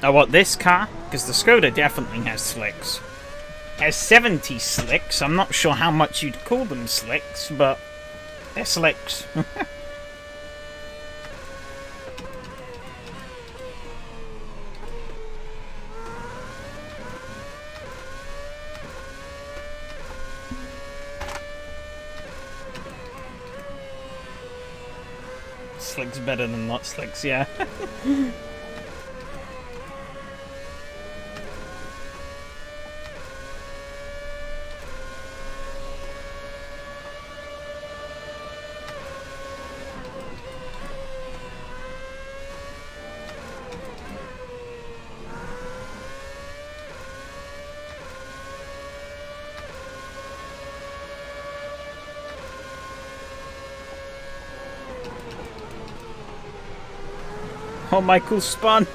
Oh, what, this car? Because the Skoda definitely has slicks. Has 70 slicks. I'm not sure how much you'd call them slicks, but they're slicks. Slicks better than not slicks, yeah. Oh, Michael spun.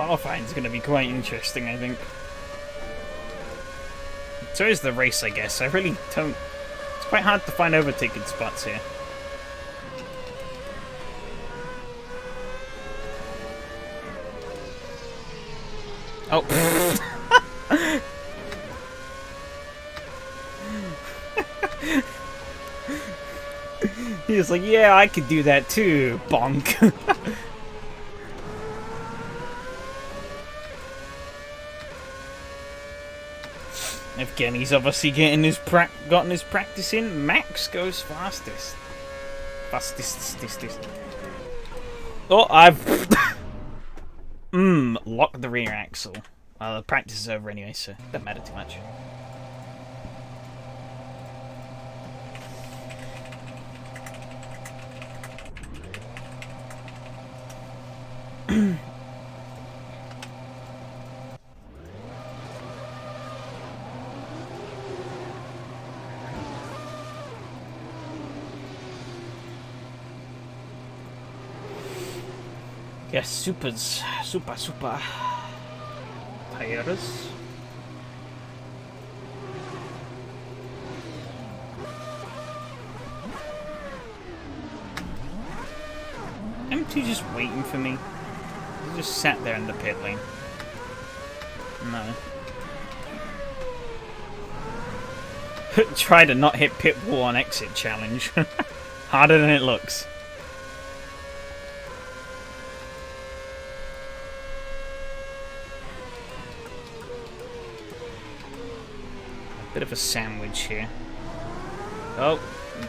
qualifying is going to be quite interesting, I think. So is the race, I guess. I really don't... It's quite hard to find overtaking spots here. Oh. He was like, yeah, I could do that too, bonk. Again, he's obviously gotten his practice in. Max goes fastest. Fastest. Oh, I've... locked the rear axle. Well, the practice is over anyway, so it doesn't matter too much. Yes, super Tyres. M2 just waiting for me. He just sat there in the pit lane. No. Try to not hit pit wall on exit challenge. Harder than it looks. Bit of a sandwich here. Oh,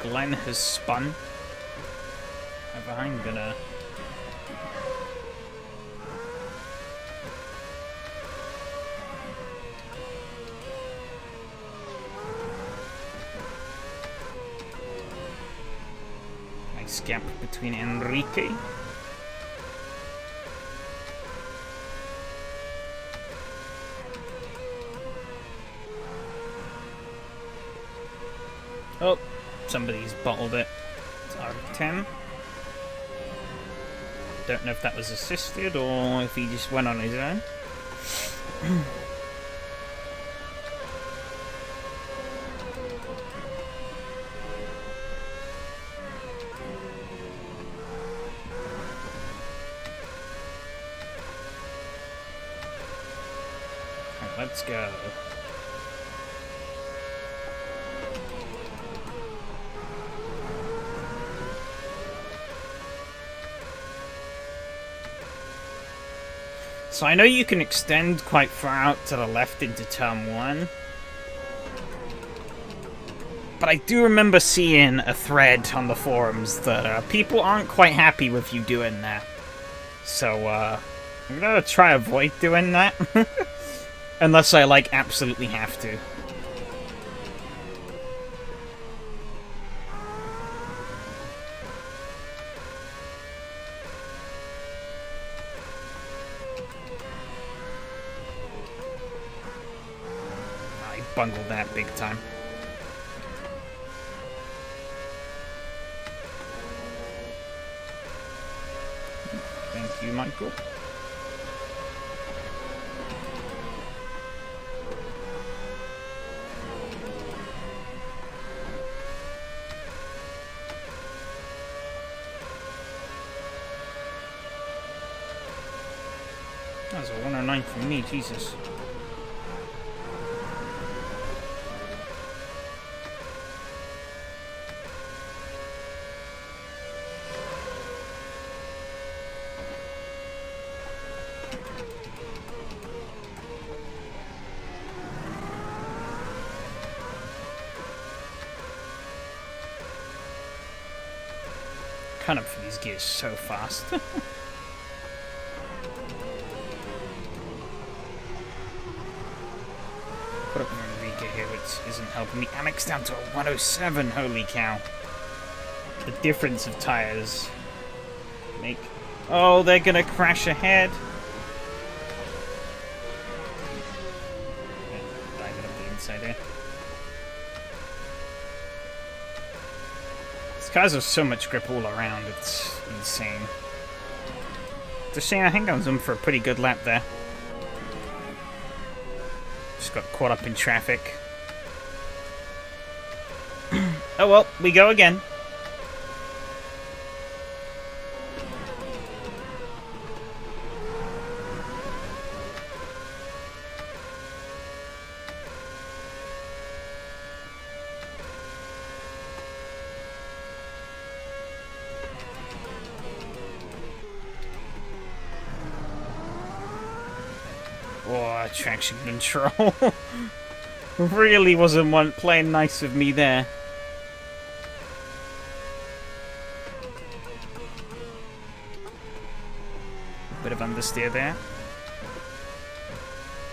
Glenn has spun. I'm gonna... Nice gap between Enrique. Oh, somebody's bottled it. It's R10. Don't know if that was assisted or if he just went on his own. Right, let's go. So I know you can extend quite far out to the left into turn 1. But I do remember seeing a thread on the forums that people aren't quite happy with you doing that. So I'm gonna try avoid doing that. Unless I, like, absolutely have to. Bungled that big time. Thank you, Michael. That was a 109 from me, Jesus. Cut up for these gears so fast. Put up Enrique here, which isn't helping me. Alex down to a 107, holy cow. The difference of tires make... Oh, they're gonna crash ahead. Yeah, diving up the inside here. These cars have so much grip all around, it's insane. It's a shame. I think I was in for a pretty good lap there. Just got caught up in traffic. Oh well, we go again. Oh, traction control. Really wasn't playing nice with me there. Bit of understeer there.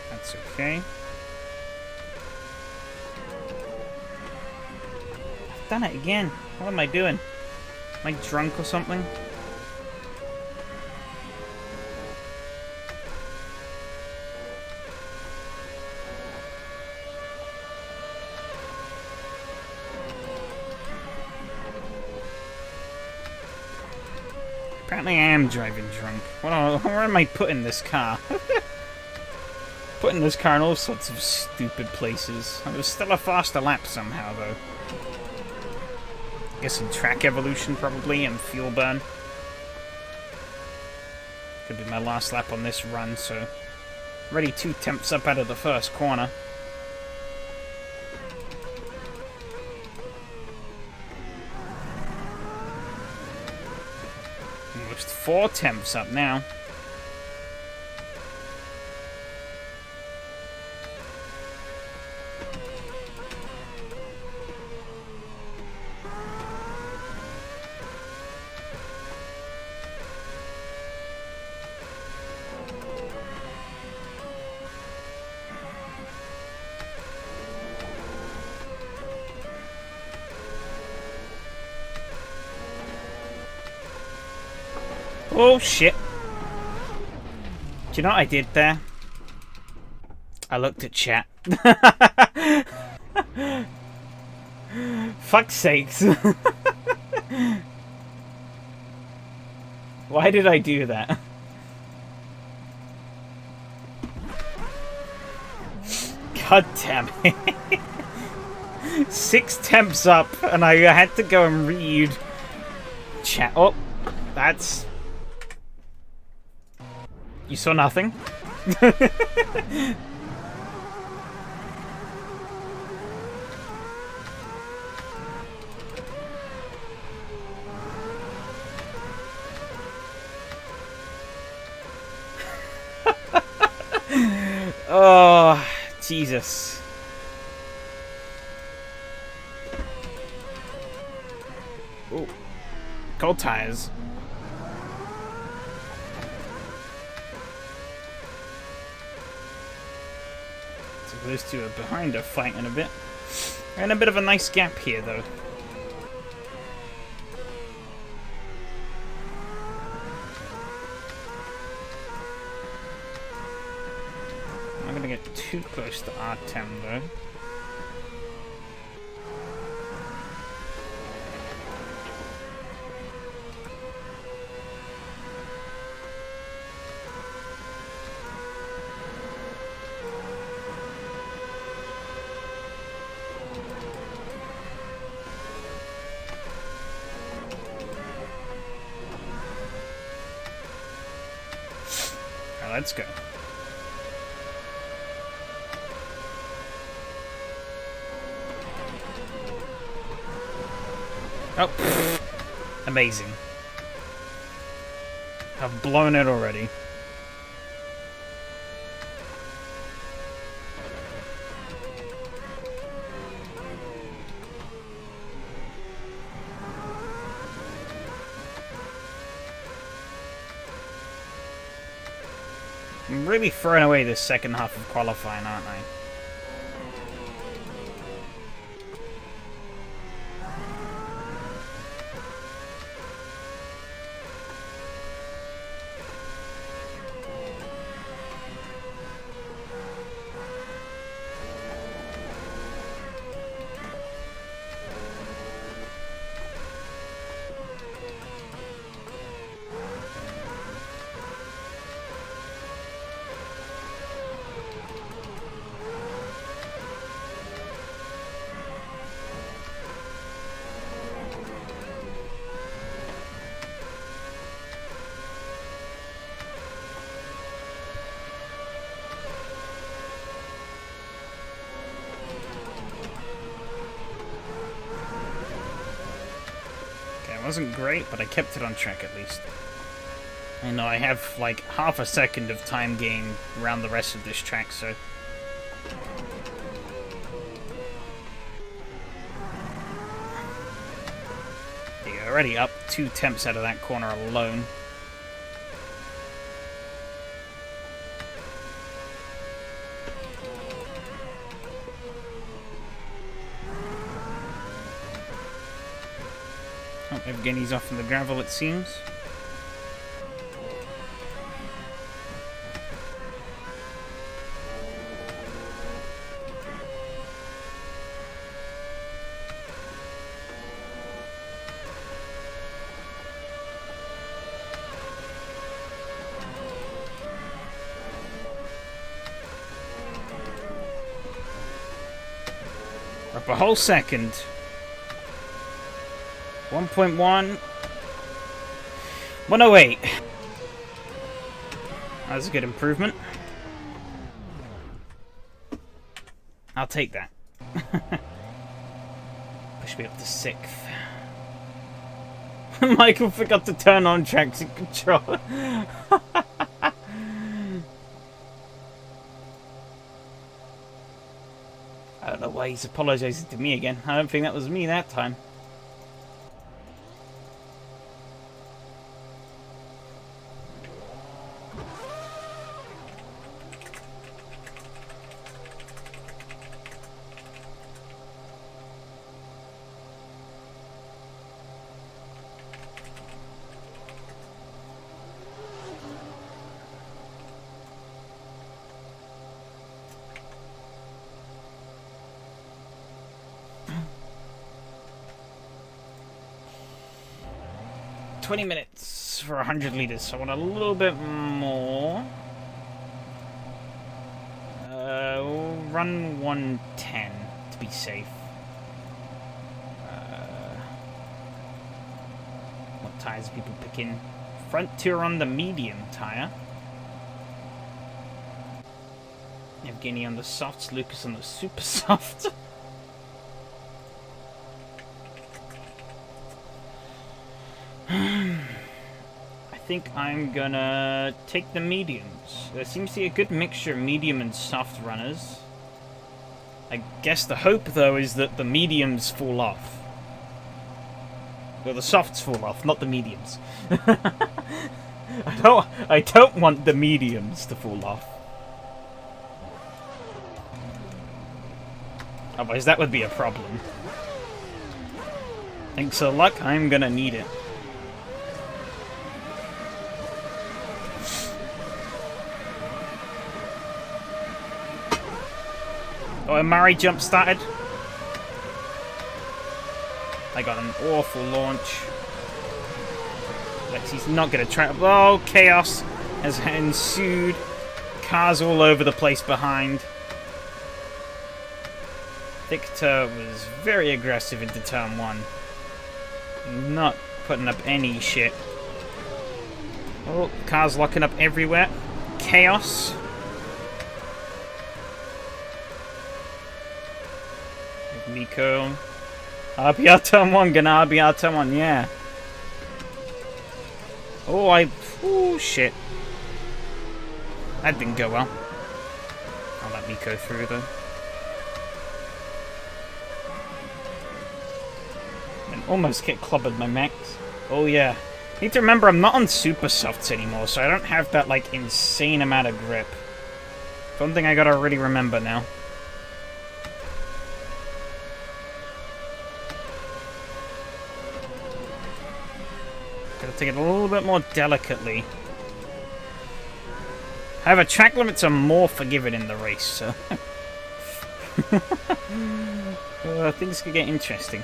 That's okay. I've done it again. What am I doing? Am I drunk or something? Apparently I am driving drunk. Where am I putting this car? Putting this car in all sorts of stupid places. It was still a faster lap somehow, though. Guessing track evolution, probably, and fuel burn. Could be my last lap on this run, so... Already 2 temps up out of the first corner. Almost 4 temps up now. Oh shit. Do you know what I did there? I looked at chat. Fuck's sakes. Why did I do that? God damn it. 6 temps up and I had to go and read chat. Oh, that's... You saw nothing? Oh, Jesus. Oh, cold tires. Those two are behind are fighting a bit. We're in a bit of a nice gap here, though. I'm not going to get too close to R10, though. Let's go. Oh, amazing. I've blown it already. I'm really throwing away this second half of qualifying, aren't I? wasn't great, but I kept it on track at least. I know I have like half a second of time gain around the rest of this track, so... You're already up 2 temps out of that corner alone. Oh, Evgeny's off in the gravel, it seems. Up a whole second. 1.1. 108. That was a good improvement. I'll take that. Push me up to 6th. Michael forgot to turn on traction control. I don't know why he's apologizing to me again. I don't think that was me that time. $20 minutes for 100 liters, so I want a little bit more. We'll run 110 to be safe. What tires are people picking? Frontier on the medium tire. Evgeny on the softs, Lucas on the super soft. I think I'm gonna take the mediums. There seems to be a good mixture of medium and soft runners. I guess the hope, though, is that the mediums fall off. Well, the softs fall off, not the mediums. I don't want the mediums to fall off. Otherwise, that would be a problem. Thanks to luck, I'm gonna need it. Oh, and Murray jump started. I got an awful launch. Lexi's not going to try. Oh, chaos has ensued. Cars all over the place behind. Victor was very aggressive into turn 1. Not putting up any shit. Oh, cars locking up everywhere. Chaos. Miko. RBR turn 1, gonna RBR turn 1, yeah. Oh, shit. That didn't go well. I'll let Miko through, though. And almost get clobbered my max. Oh, yeah. Need to remember, I'm not on super softs anymore, so I don't have that, like, insane amount of grip. Something I gotta really remember now. Take it a little bit more delicately. However, track limits are more forgiving in the race, so... things could get interesting.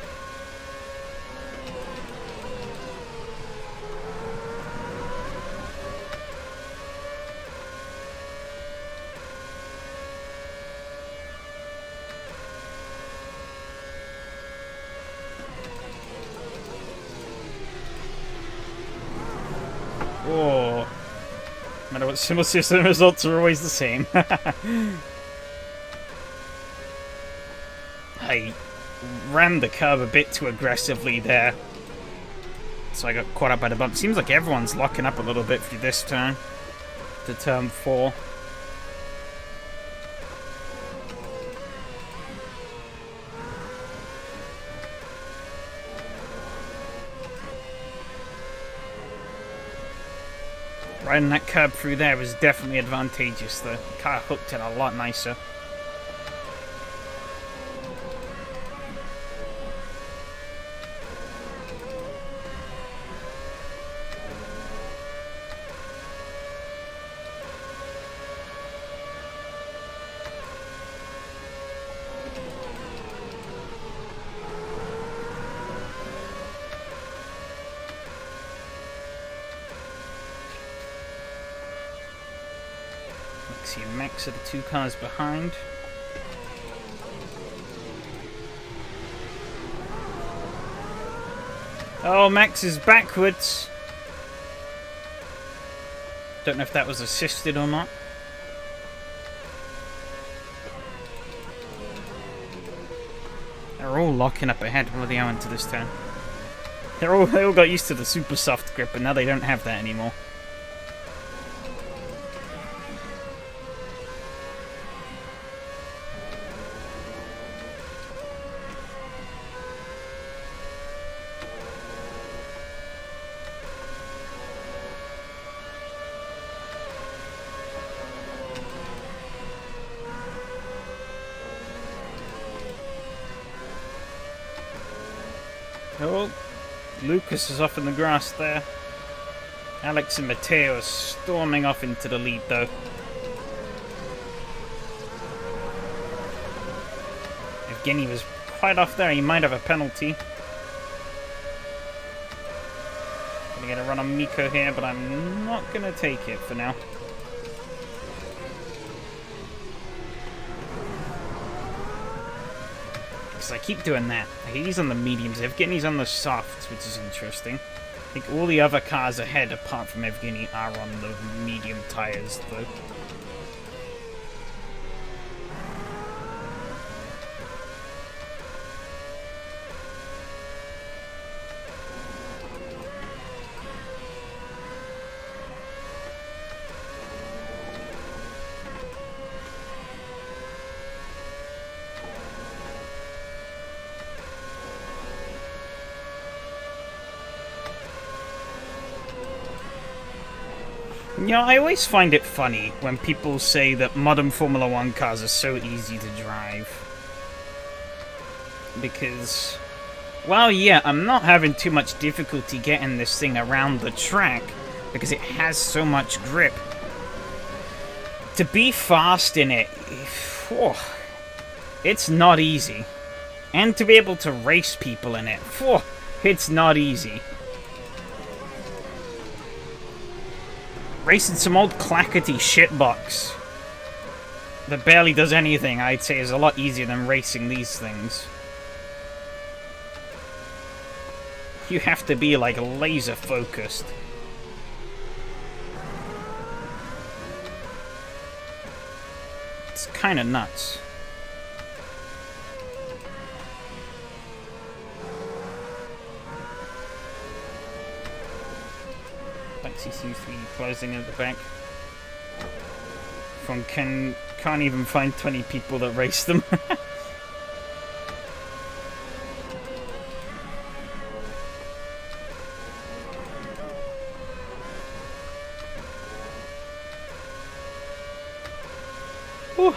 Oh, no matter what, simple system results are always the same. I rammed the curb a bit too aggressively there. so I got caught up by the bump. Seems like everyone's locking up a little bit through this turn to turn 4. Riding that curb through there was definitely advantageous. The car hooked it a lot nicer. Max are the 2 cars behind. Oh, Max is backwards. Don't know if that was assisted or not. They're all locking up ahead. What are they into this turn? They all got used to the super soft grip, and now they don't have that anymore. Oh, Lucas is off in the grass there. Alex and Matteo are storming off into the lead, though. Evgeny was quite off there. He might have a penalty. Gonna get a run on Miko here, but I'm not gonna take it for now. I keep doing that. He's on the mediums, Evgeny's on the softs, which is interesting. I think all the other cars ahead, apart from Evgeny, are on the medium tires, though. You know, I always find it funny when people say that modern Formula 1 cars are so easy to drive. Because, well, yeah, I'm not having too much difficulty getting this thing around the track because it has so much grip. To be fast in it, it's not easy. And to be able to race people in it, it's not easy. Racing some old clackety shitbox that barely does anything, I'd say, is a lot easier than racing these things. You have to be, like, laser focused. It's kind of nuts. Lexi seems to be closing at the back. Can't even find 20 people that race them. Whew.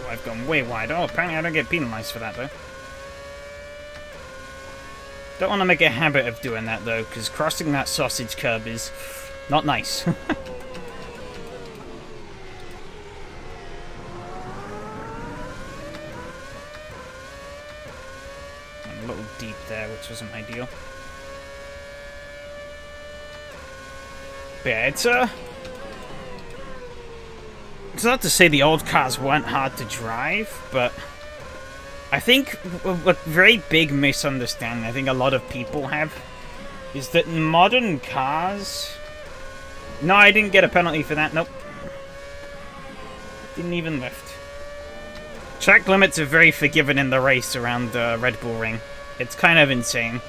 I've gone way wide. Oh, apparently I don't get penalised for that, though. Don't want to make a habit of doing that, though, because crossing that sausage curb is not nice. A little deep there, which wasn't ideal. But yeah, it's not to say the old cars weren't hard to drive, but I think a very big misunderstanding I think a lot of people have is that modern cars... No, I didn't get a penalty for that. Nope. Didn't even lift. Track limits are very forgiving in the race around the Red Bull Ring. It's kind of insane.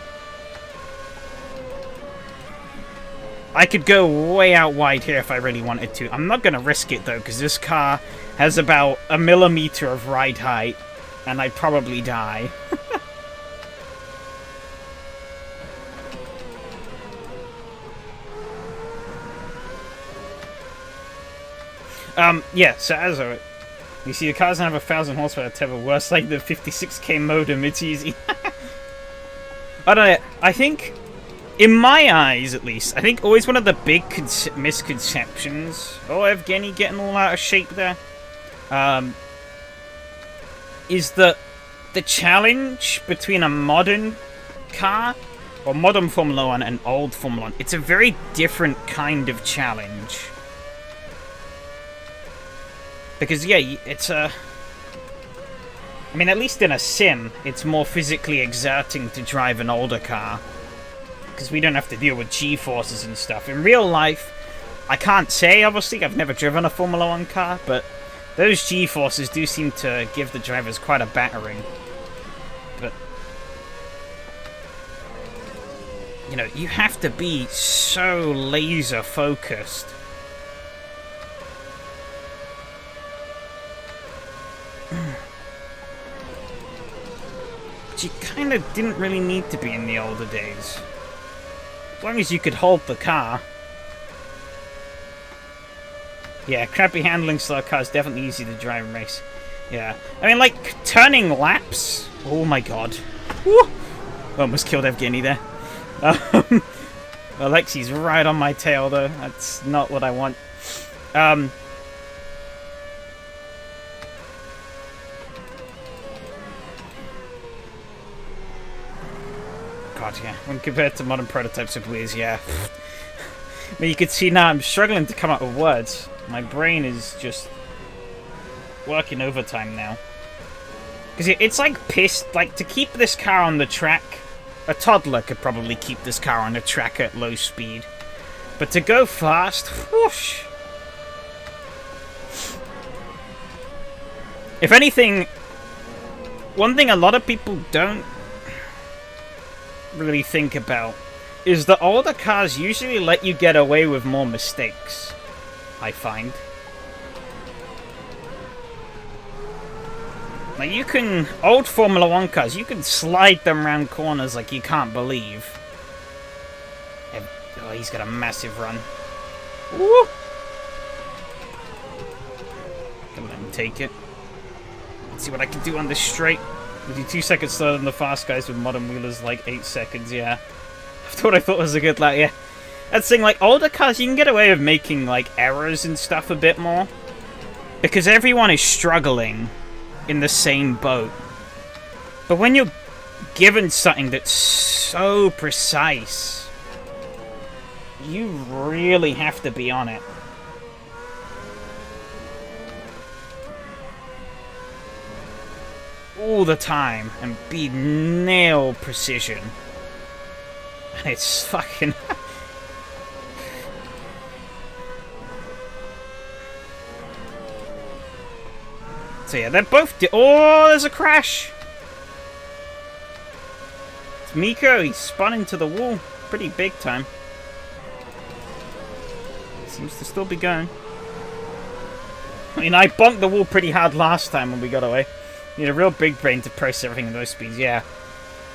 I could go way out wide here if I really wanted to. I'm not going to risk it, though, because this car has about a millimeter of ride height, and I'd probably die. Yeah, so as you see, the cars don't have 1,000 horsepower turbo, worse like the 56k modem, it's easy. I don't know, I think, in my eyes at least, I think always one of the big misconceptions, Evgeny getting all out of shape there, is that the challenge between a modern car, or modern Formula 1 and old Formula 1, it's a very different kind of challenge. Because, yeah, it's a... I mean, at least in a sim, it's more physically exerting to drive an older car. Because we don't have to deal with G-forces and stuff. In real life, I can't say, obviously, I've never driven a Formula 1 car, but those G-forces do seem to give the drivers quite a battering. But, you know, you have to be so laser-focused. But you kind of didn't really need to be in the older days. As long as you could hold the car. Yeah, crappy handling slow cars definitely easy to drive and race. Yeah. I mean, like, turning laps. Oh my god. Woo! Almost killed Evgeny there. Alexi's right on my tail, though. That's not what I want. God, yeah. When compared to modern prototypes of Wiz, yeah. I mean, you can see now I'm struggling to come up with words. My brain is just working overtime now. Because it's like pissed. Like, to keep this car on the track, a toddler could probably keep this car on the track at low speed. But to go fast, whoosh. If anything, one thing a lot of people don't really think about is that older cars usually let you get away with more mistakes, I find. Like, you can... Old Formula 1 cars, you can slide them around corners like you can't believe. Oh, he's got a massive run. Woo! Gonna let him take it. Let's see what I can do on this straight. We'll do 2 seconds slower than the fast guys with modern wheelers, like 8 seconds, yeah. That's what I thought was a good lap, yeah. That's the thing, like, older cars, you can get away with making, like, errors and stuff a bit more. Because everyone is struggling in the same boat. But when you're given something that's so precise, you really have to be on it. All the time and be nail precision. And it's fucking... So yeah, they're both... Oh, there's a crash! It's Miko, he spun into the wall. Pretty big time. Seems to still be going. I mean, I bonked the wall pretty hard last time when we got away. You need a real big brain to process everything at those speeds, yeah.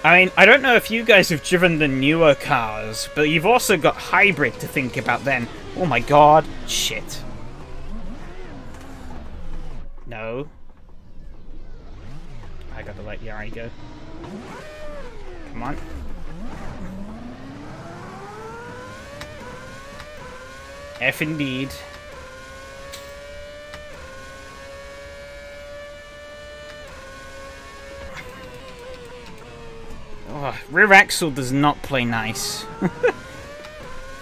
I mean, I don't know if you guys have driven the newer cars, but you've also got hybrid to think about then. Oh my god. Shit. No. I gotta let Yari go. Come on. F indeed. Oh, rear axle does not play nice. I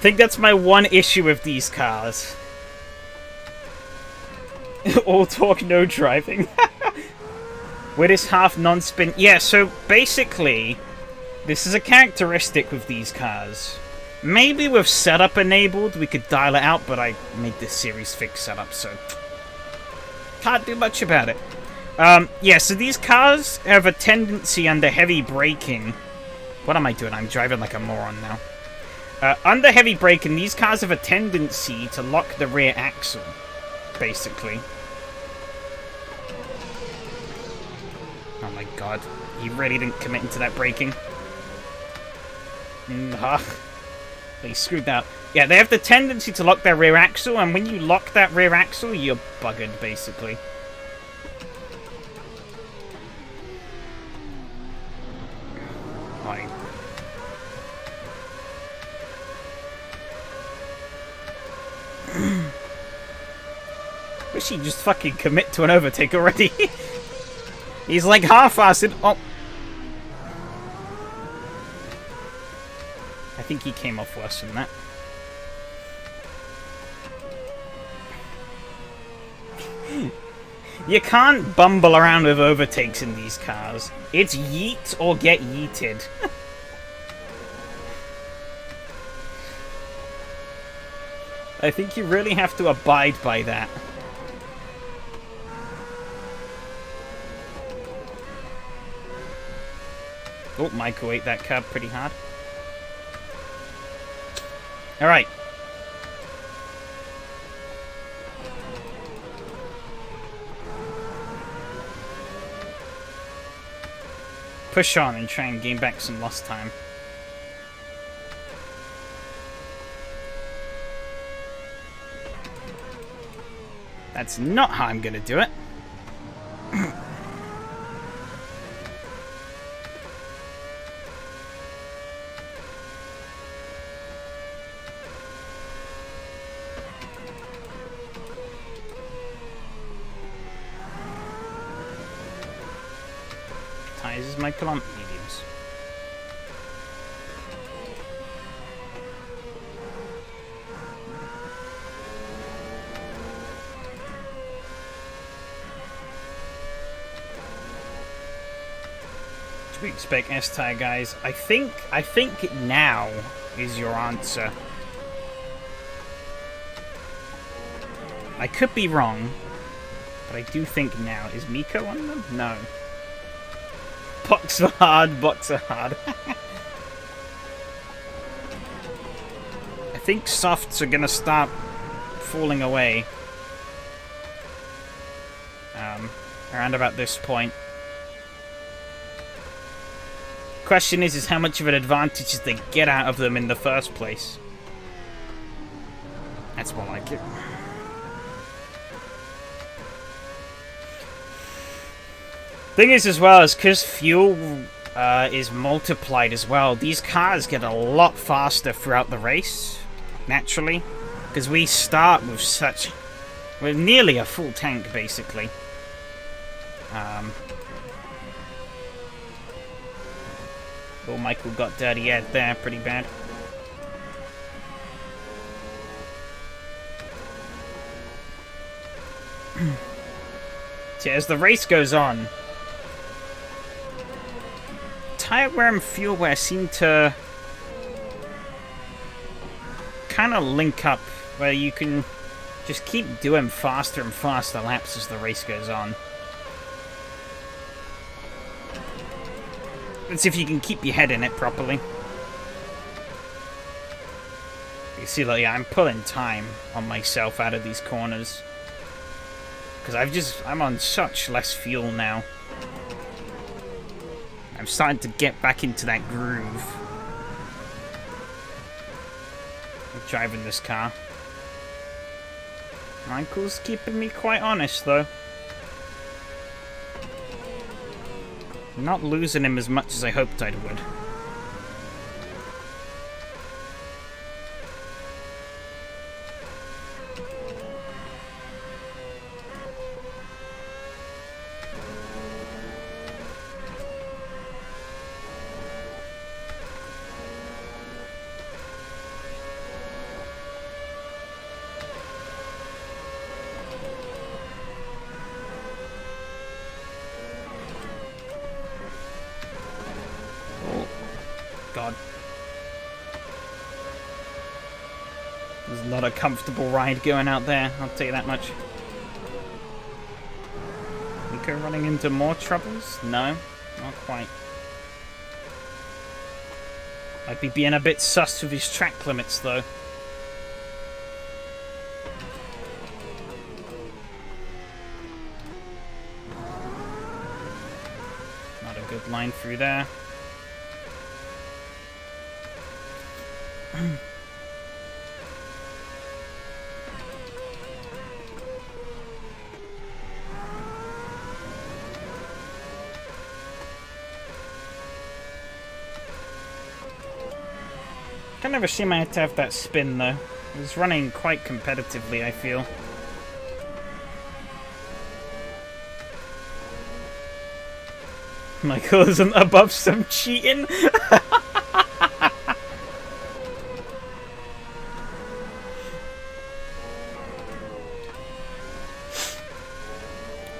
think that's my one issue with these cars. All talk, no driving. With this half non-spin... Yeah, so basically, this is a characteristic with these cars. Maybe with setup enabled, we could dial it out, but I made this series fix setup, so... Can't do much about it. Yeah, so these cars have a tendency under heavy braking. What am I doing? I'm driving like a moron now. Under heavy braking, these cars have a tendency to lock the rear axle, basically. Oh my god. He really didn't commit into that braking. He screwed that up. Yeah, they have the tendency to lock their rear axle, and when you lock that rear axle, you're buggered, basically. Fine. Wish he'd just fucking commit to an overtake already. He's like half-assed. Oh. I think he came off worse than that. You can't bumble around with overtakes in these cars. It's yeet or get yeeted. I think you really have to abide by that. Oh, Michael ate that curb pretty hard. Alright. Push on and try and gain back some lost time. That's not how I'm gonna do it. Tyres is Michael on mediums. Should we expect S-Tire, guys? I think now is your answer. I could be wrong, but I do think now. Is Miko on them? No. Box are hard, box are hard. I think softs are gonna start falling away. Around about this point. Question is how much of an advantage did they get out of them in the first place? That's more like it. Thing is, as well, is because fuel is multiplied as well, these cars get a lot faster throughout the race, naturally, because we start with with nearly a full tank, basically. Oh, Michael got dirty head there, pretty bad. So as the race goes on, tire wear and fuel wear seem to kind of link up, where you can just keep doing faster and faster laps as the race goes on. Let's see if you can keep your head in it properly. You see, like, I'm pulling time on myself out of these corners, because I'm on such less fuel now. I'm starting to get back into that groove. I'm driving this car. Michael's keeping me quite honest, though. Not losing him as much as I hoped I would. God. There's not a comfortable ride going out there, I'll tell you that much. Marco running into more troubles? No, not quite. Might be being a bit sus with his track limits, though. Not a good line through there. Kind of a shame I had to have that spin, though. It was running quite competitively, I feel. Michael isn't above some cheating.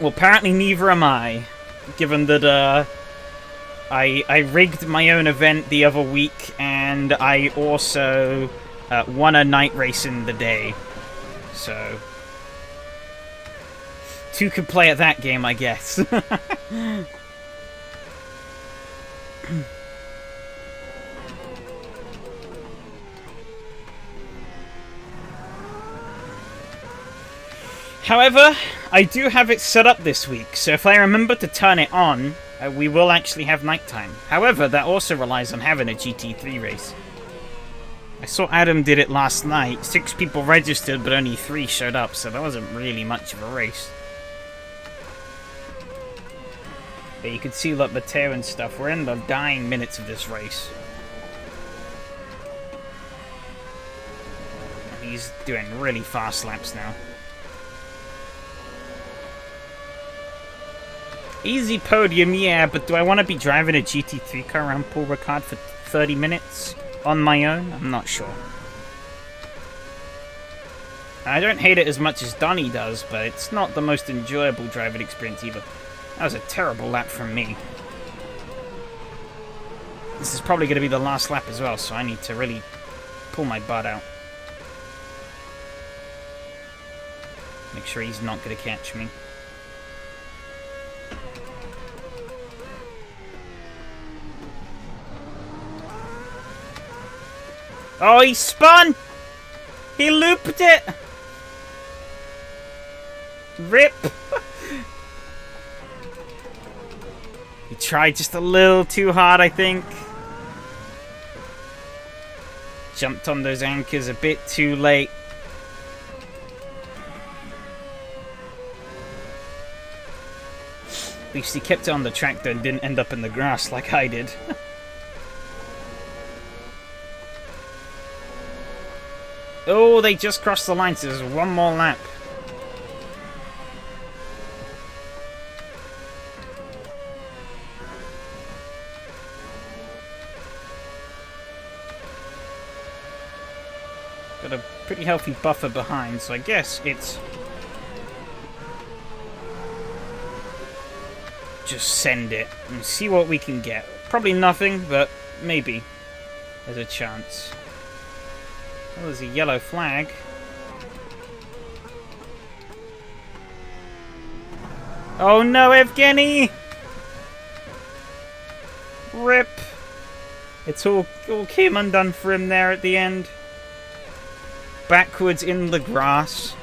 Well, apparently neither am I, given that I rigged my own event the other week, and I also won a night race in the day. So, two could play at that game, I guess. However, I do have it set up this week, so if I remember to turn it on, we will actually have nighttime. However, that also relies on having a GT3 race. I saw Adam did it last night. 6 people registered, but only 3 showed up, so that wasn't really much of a race. But you can see, look, Matteo and stuff. We're in the dying minutes of this race. He's doing really fast laps now. Easy podium, yeah, but do I want to be driving a GT3 car around Paul Ricard for 30 minutes on my own? I'm not sure. I don't hate it as much as Donnie does, but it's not the most enjoyable driving experience either. That was a terrible lap from me. This is probably going to be the last lap as well, so I need to really pull my butt out. Make sure he's not going to catch me. Oh, he spun! He looped it! Rip! He tried just a little too hard, I think. Jumped on those anchors a bit too late. At least he kept it on the track though and didn't end up in the grass like I did. Oh, they just crossed the line, so there's one more lap. Got a pretty healthy buffer behind, so I guess it's... just send it and see what we can get. Probably nothing, but maybe there's a chance. Oh, there's a yellow flag. Oh no, Evgeny! Rip! It's all came undone for him there at the end. Backwards in the grass.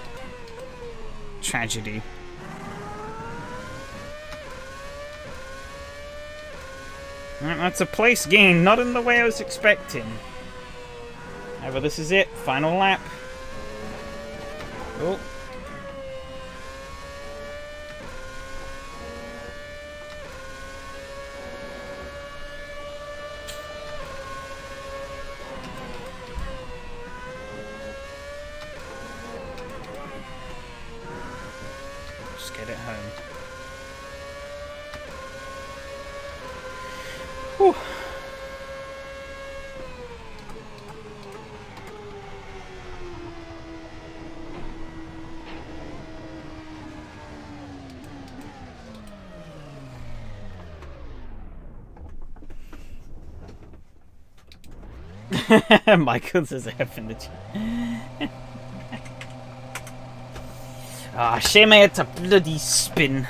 Tragedy. That's a place gain, not in the way I was expecting. However, this is it. Final lap. Oh. Just get it home. Whew. Michael says F in the chat. Ah, shame I had to bloody spin.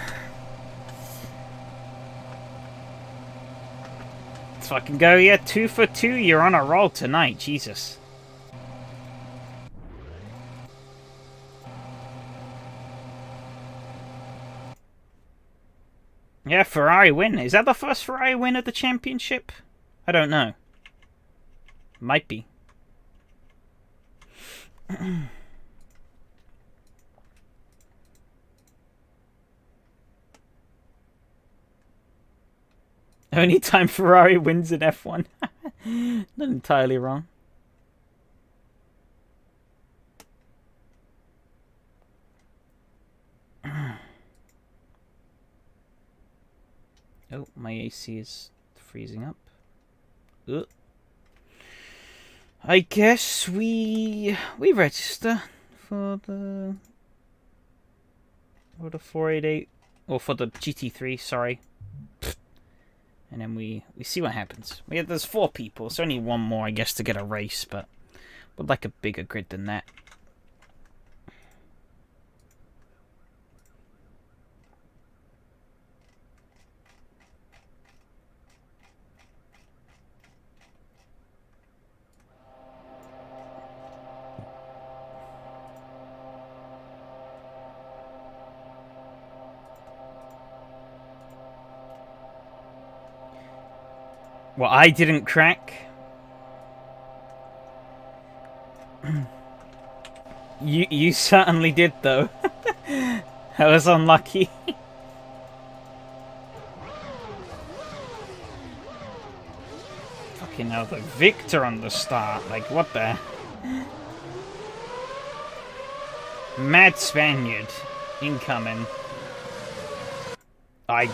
Let's fucking go, yeah. 2 for 2. You're on a roll tonight. Jesus. Yeah, Ferrari win. Is that the first Ferrari win at the championship? I don't know. Might be. Only time Ferrari wins in F1. Not entirely wrong. Oh, my AC is freezing up. Ugh. I guess we register for the 488 or for the GT3, sorry. And then we see what happens. There's 4 people, so only one more I guess to get a race, but would like a bigger grid than that. Well, I didn't crack. You certainly did, though. I was unlucky. Fucking hell, the Victor on the start. Like, what the... Mad Spaniard. Incoming. I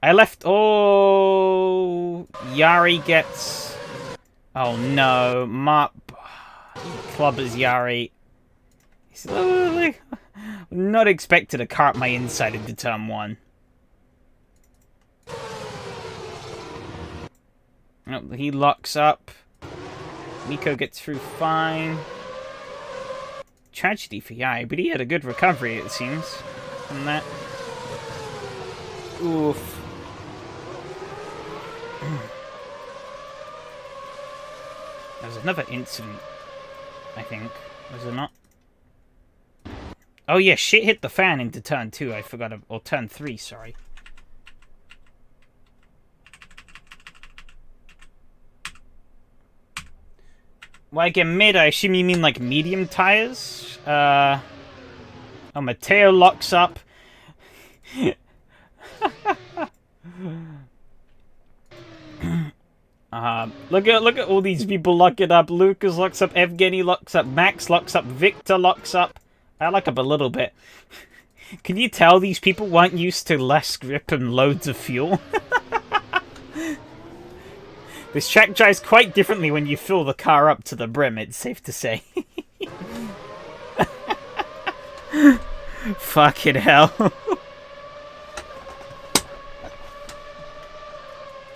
left... Oh... Yari gets... Oh no. Clubbers Yari. Not expected to cart my inside into turn 1. Oh, he locks up. Miko gets through fine. Tragedy for Yari, but he had a good recovery, it seems, from that. Oof. There was another incident, I think. Was there not? Oh yeah, shit hit the fan into turn 2. I forgot. Or turn 3, sorry. Well, again, mid, I assume you mean like medium tires? Oh, Matteo locks up. Look at all these people locking up. Lucas locks up, Evgeny locks up, Max locks up, Victor locks up. I lock up a little bit. Can you tell these people weren't used to less grip and loads of fuel? This track drives quite differently when you fill the car up to the brim, it's safe to say. Fucking hell.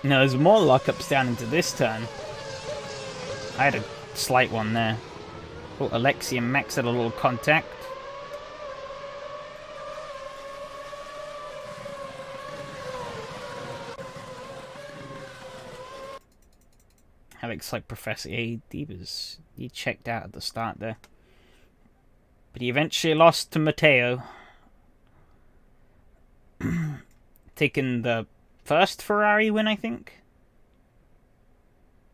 No, there's more lockups down into this turn. I had a slight one there. Oh, Alexi and Max had a little contact. Alex like Professor A. He checked out at the start there. But he eventually lost to Matteo. Taking the first Ferrari win, I think,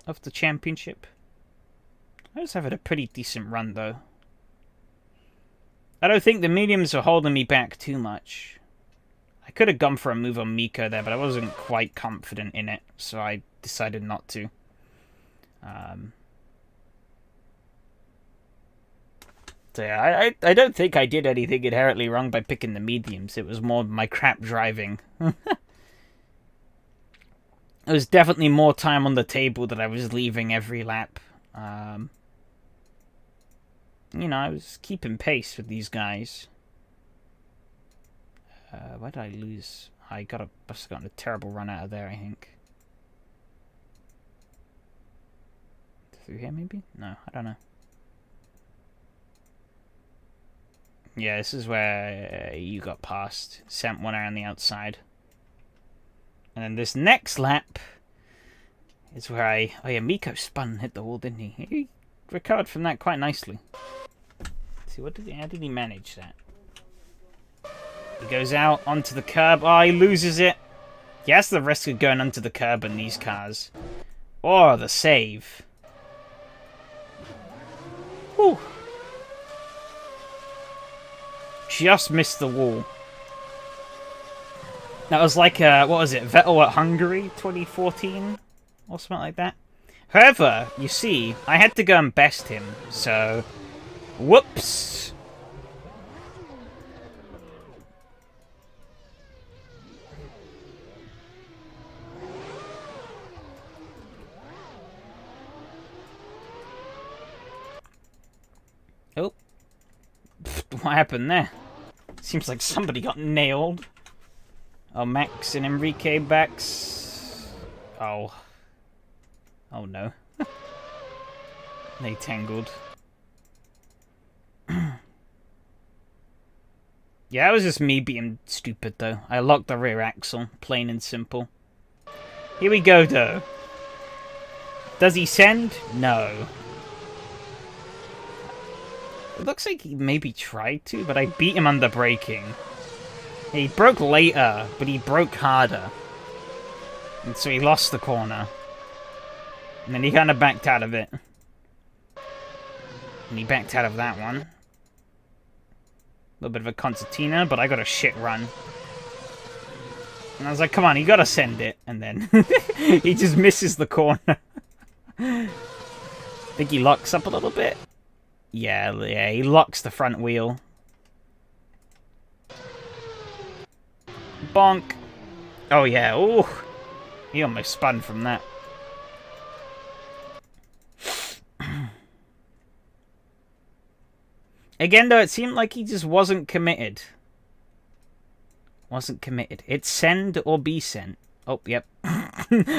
of the championship. I was having a pretty decent run, though. I don't think the mediums are holding me back too much. I could have gone for a move on Miko there, but I wasn't quite confident in it, so I decided not to. So yeah, I don't think I did anything inherently wrong by picking the mediums. It was more my crap driving. There was definitely more time on the table that I was leaving every lap. You know, I was keeping pace with these guys. Why did I lose? I must have gotten a terrible run out of there, I think. Through here, maybe? No, I don't know. Yeah, this is where you got past. Sent one around the outside. And then this next lap, is where I... Oh yeah, Miko spun and hit the wall, didn't he? He recovered from that quite nicely. Let's see, how did he manage that? He goes out onto the curb. Oh, he loses it. He has the risk of going onto the curb in these cars. Oh, the save. Whew. Just missed the wall. That was like, what was it? Vettel at Hungary 2014? Or something like that. However, you see, I had to go and best him, so... Whoops! Oh. What happened there? Seems like somebody got nailed. Oh, Max and Enrique backs. Oh. Oh no. They tangled. Yeah, it was just me being stupid though. I locked the rear axle, plain and simple. Here we go though. Does he send? No. It looks like he maybe tried to, but I beat him under braking. He broke later, but he broke harder. And so he lost the corner. And then he kind of backed out of it. And he backed out of that one. A little bit of a concertina, but I got a shit run. And I was like, come on, you gotta send it. And then he just misses the corner. Think he locks up a little bit? Yeah, he locks the front wheel. Bonk. Oh yeah, ooh. He almost spun from that. Again, though, it seemed like he just wasn't committed. Wasn't committed. It's send or be sent. Oh, yep.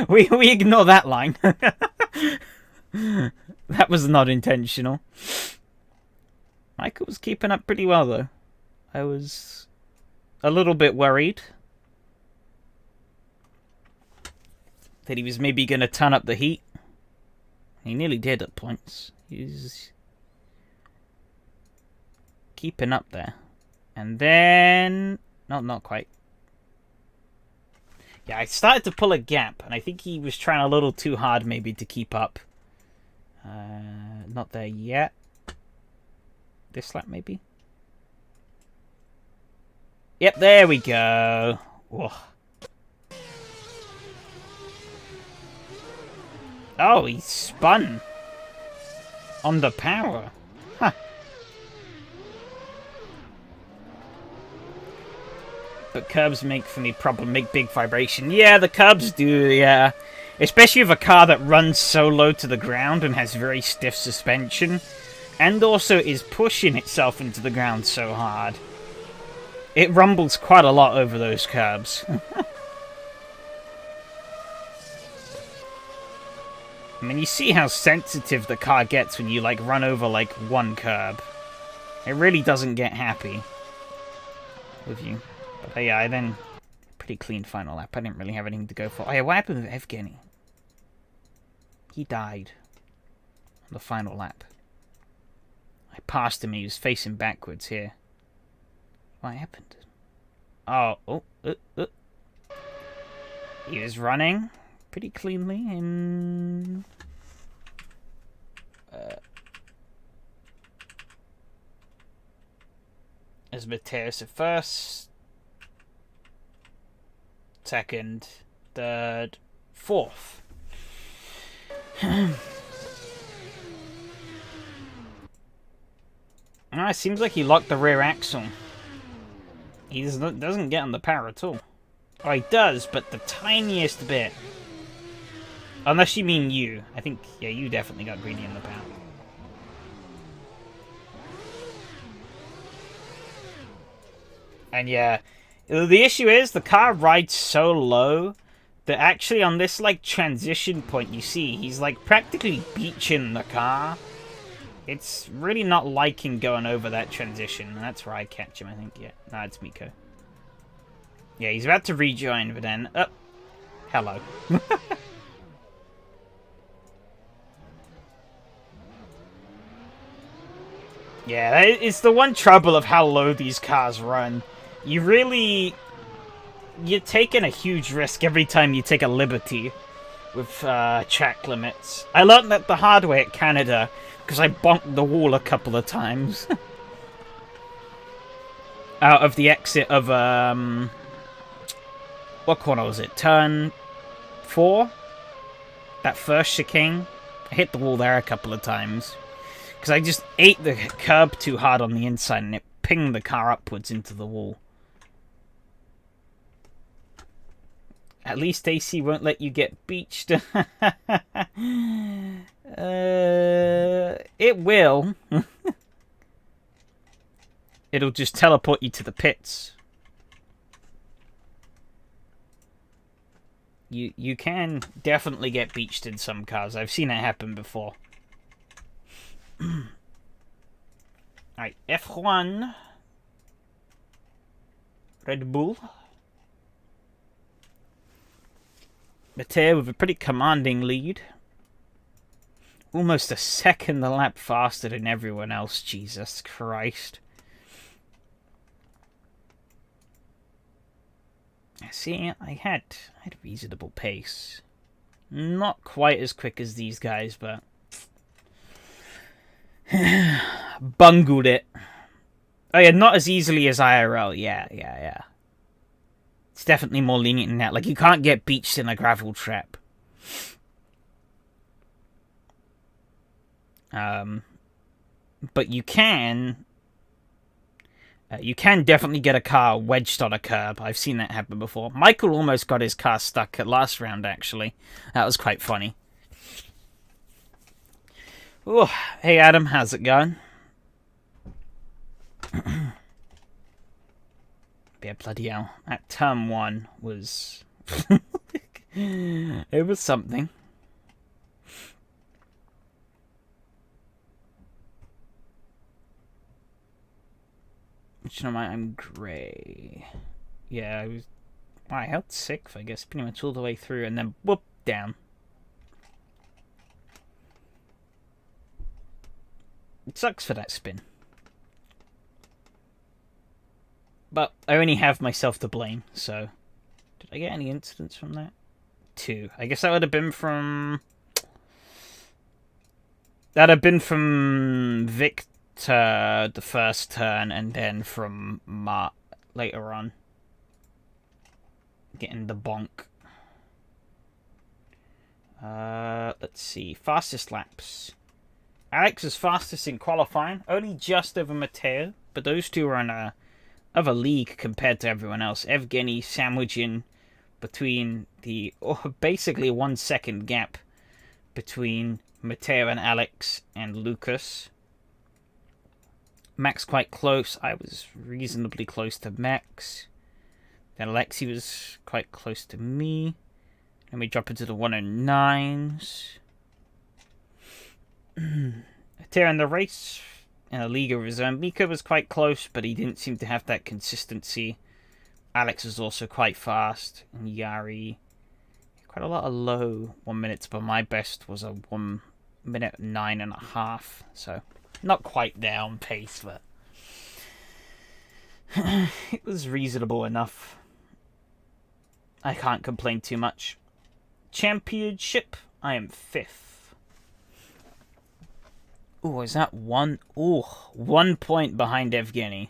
we ignore that line. That was not intentional. Michael was keeping up pretty well, though. I was a little bit worried that he was maybe going to turn up the heat. He nearly did at points. He was keeping up there. And then... No, not quite. Yeah, I started to pull a gap, and I think he was trying a little too hard maybe to keep up. Not there yet. This lap, maybe? Yep, there we go. Whoa. Oh, he spun on the power. Huh. But curbs make for me problem, make big vibration. Yeah, the curbs do, yeah. Especially with a car that runs so low to the ground and has very stiff suspension. And also is pushing itself into the ground so hard. It rumbles quite a lot over those curbs. I mean, you see how sensitive the car gets when you, like, run over, like, one curb. It really doesn't get happy with you. But yeah, I then... Pretty clean final lap. I didn't really have anything to go for. Oh yeah, what happened with Evgeny? He died on the final lap. I passed him, he was facing backwards here. What happened? Oh. He was running pretty cleanly in... As Mateus at first. Second. Third. Fourth. It seems like he locked the rear axle. He doesn't get on the power at all. Oh, he does, but the tiniest bit. Unless you mean you. I think, yeah, you definitely got greedy in the power. And yeah, the issue is the car rides so low that actually on this, like, transition point you see, he's, like, practically beaching the car. It's really not liking going over that transition. And that's where I catch him, I think. Yeah, no, it's Miko. Yeah, he's about to rejoin, but then... Oh, hello. Yeah, it's the one trouble of how low these cars run. You're taking a huge risk every time you take a liberty with track limits. I learned that the hard way at Canada because I bonked the wall a couple of times. Out of the exit of, what corner was it? Turn 4? That first chicane? I hit the wall there a couple of times. Because I just ate the curb too hard on the inside and it pinged the car upwards into the wall. At least AC won't let you get beached. It will. It'll just teleport you to the pits. You can definitely get beached in some cars. I've seen it happen before. Alright, F1. Red Bull. Matteo with a pretty commanding lead. Almost a second a lap faster than everyone else. Jesus Christ. See, I had a reasonable pace. Not quite as quick as these guys, but bungled it. Oh yeah, not as easily as IRL. Yeah. It's definitely more lenient than that. Like, you can't get beached in a gravel trap. But you can... you can definitely get a car wedged on a curb. I've seen that happen before. Michael almost got his car stuck at last round, actually. That was quite funny. Ooh, hey, Adam, how's it going? Yeah, bloody hell. That turn 1 was... it was something. Which am I? I'm grey. Yeah, I held 6th, I guess, pretty much all the way through, and then whoop, down. It sucks for that spin. But I only have myself to blame, so... Did I get any incidents from that? 2. I guess that would have been from... That'd have been from Victor the first turn, and then from Mark later on. Getting the bonk. Let's see. Fastest laps. Alex is fastest in qualifying, only just over Matteo, but those two are in a league compared to everyone else. Evgeny sandwiching between the basically 1 second gap between Matteo and Alex and Lucas. Max quite close. I was reasonably close to Max. Then Alexi was quite close to me. And we drop into the 109s. Matteo in the race in a league of his own. Mika was quite close, but he didn't seem to have that consistency. Alex was also quite fast. And Yari, quite a lot of low 1 minutes, but my best was a 1 minute 9.5. So not quite there on pace, but it was reasonable enough. I can't complain too much. Championship, I am 5th. Oh, is that 1? Oh, 1 point behind Evgeny.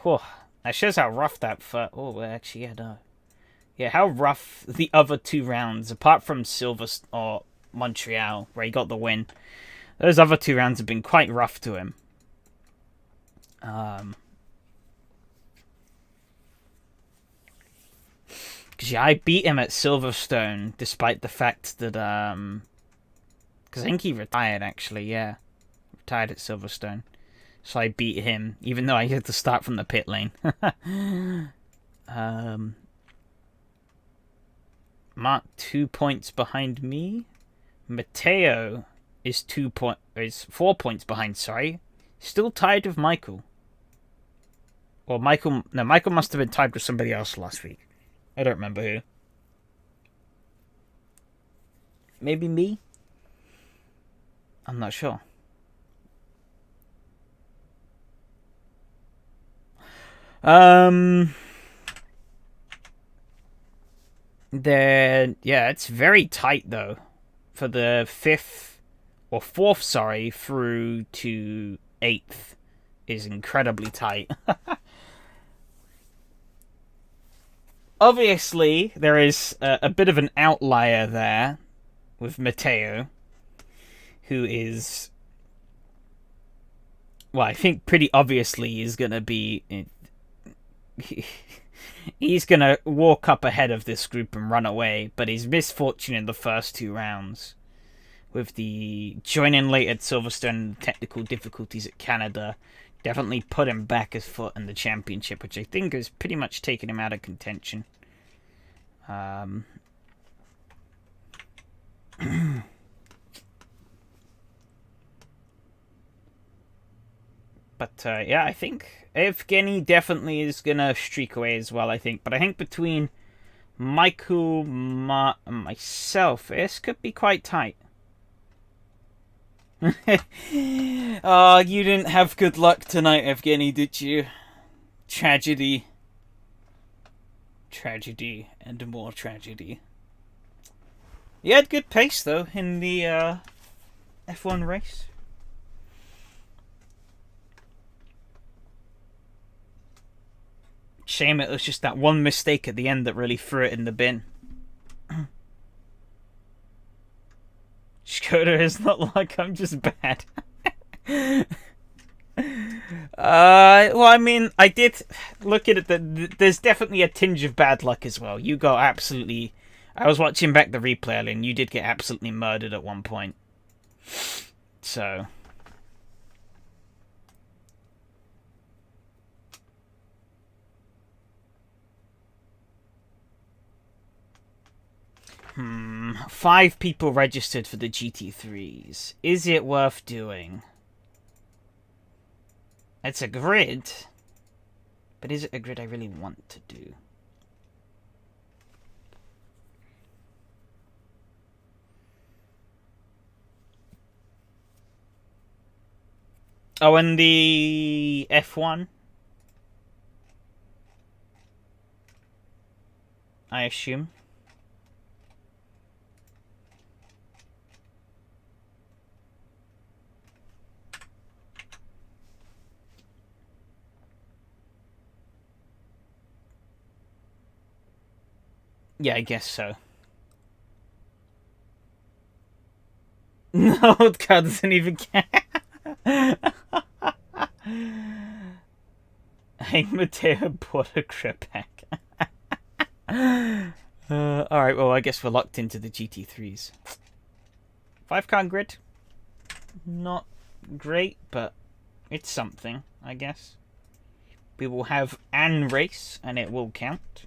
Whew. That shows how rough that oh, actually, yeah, no. Yeah, how rough the other 2 rounds, apart from or Montreal, where he got the win. Those other 2 rounds have been quite rough to him. Because, yeah, I beat him at Silverstone, despite the fact that, because I think he retired, actually, yeah. Retired at Silverstone. So I beat him, even though I had to start from the pit lane. Mark 2 points behind me. Matteo is 4 points behind, sorry. Still tied with Michael. Or Michael must have been tied with somebody else last week. I don't remember who. Maybe me? I'm not sure. Then yeah, it's very tight though. For the fourth, sorry, through to 8th is incredibly tight. Obviously, there is a bit of an outlier there with Matteo, who is, well, I think pretty obviously is going to be. He's going to walk up ahead of this group and run away, but his misfortune in the first 2 rounds, with the joining late at Silverstone, technical difficulties at Canada, definitely put him back his foot in the championship, which I think has pretty much taken him out of contention. But yeah, I think Evgeny definitely is going to streak away as well, I think. But I think between Michael and myself, this could be quite tight. Oh, you didn't have good luck tonight, Evgeny, did you? Tragedy. Tragedy and more tragedy. You had good pace, though, in the F1 race. Shame it was just that one mistake at the end that really threw it in the bin. Skoda is not like I'm just bad. Well, I mean, I did look at it. There's definitely a tinge of bad luck as well. You got absolutely. I was watching back the replay, and you did get absolutely murdered at one point. So. Hmm. 5 people registered for the GT3s. Is it worth doing? It's a grid. But is it a grid I really want to do? Oh, and the F1? I assume. Yeah, I guess so. No, God doesn't even care. Hey, Matteo bought a grip pack. Alright, well, I guess we're locked into the GT3s. 5-car grid. Not great, but it's something, I guess. We will have an race, and it will count.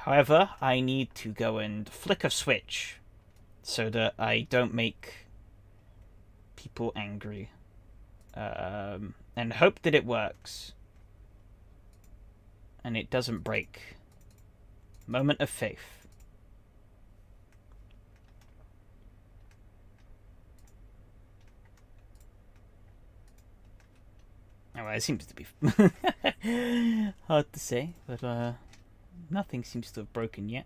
However, I need to go and flick a switch so that I don't make people angry. And hope that it works. And it doesn't break. Moment of faith. Oh, well, it seems to be hard to say, but nothing seems to have broken yet.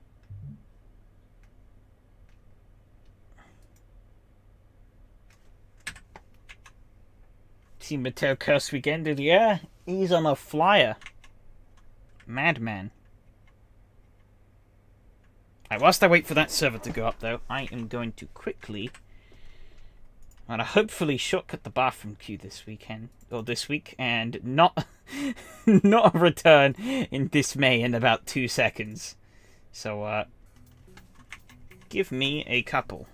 See Matteo curse weekend? Yeah, he's on a flyer. Madman. Right, whilst I wait for that server to go up, though, I am going to quickly and hopefully shortcut the bathroom queue this weekend or this week, and not not return in dismay in about 2 seconds. So give me a couple.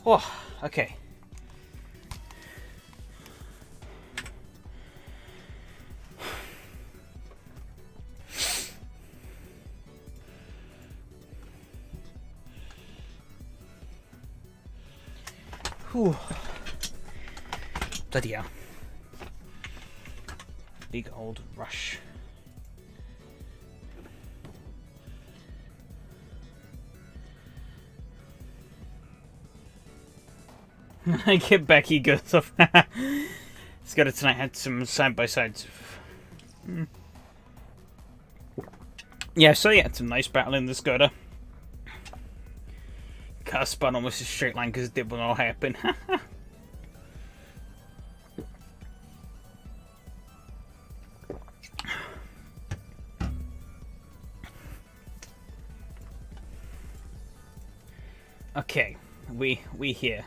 Oh, okay. Whew. Bloody hell. Big old rush. I get Becky goes off. Skoda tonight had some side-by-sides. Yeah, so yeah, some nice battle in the Skoda. Car spun almost a straight line because it didn't all happen. Okay, we here.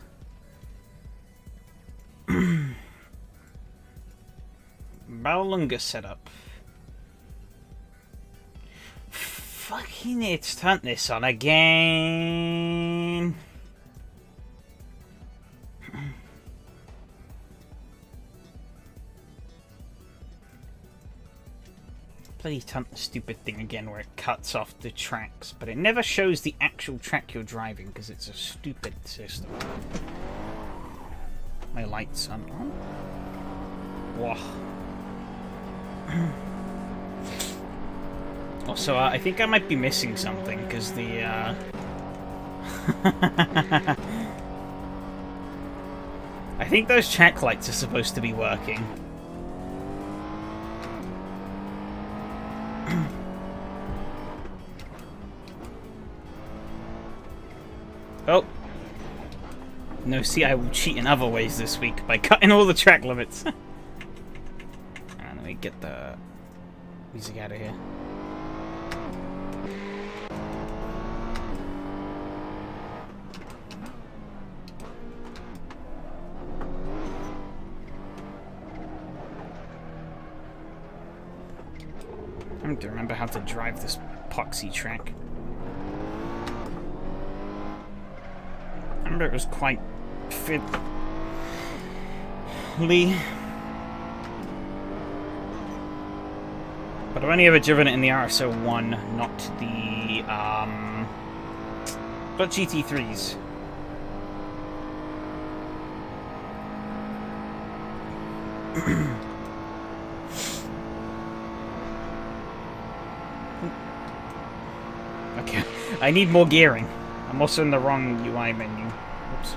Balunga setup. Fucking it's turned this on again. Bloody turn the stupid thing again where it cuts off the tracks, but it never shows the actual track you're driving because it's a stupid system. My lights aren't on. Whoa. Also, I think I might be missing something because the I think those track lights are supposed to be working. Oh. No, see, I will cheat in other ways this week by cutting all the track limits. And let me get the music out of here. I need to remember how to drive this poxy track. I remember it was quite fiddly. But I've only ever driven it in the RSO1, not the but GT3s. Okay, I need more gearing. I'm also in the wrong UI menu. Oops.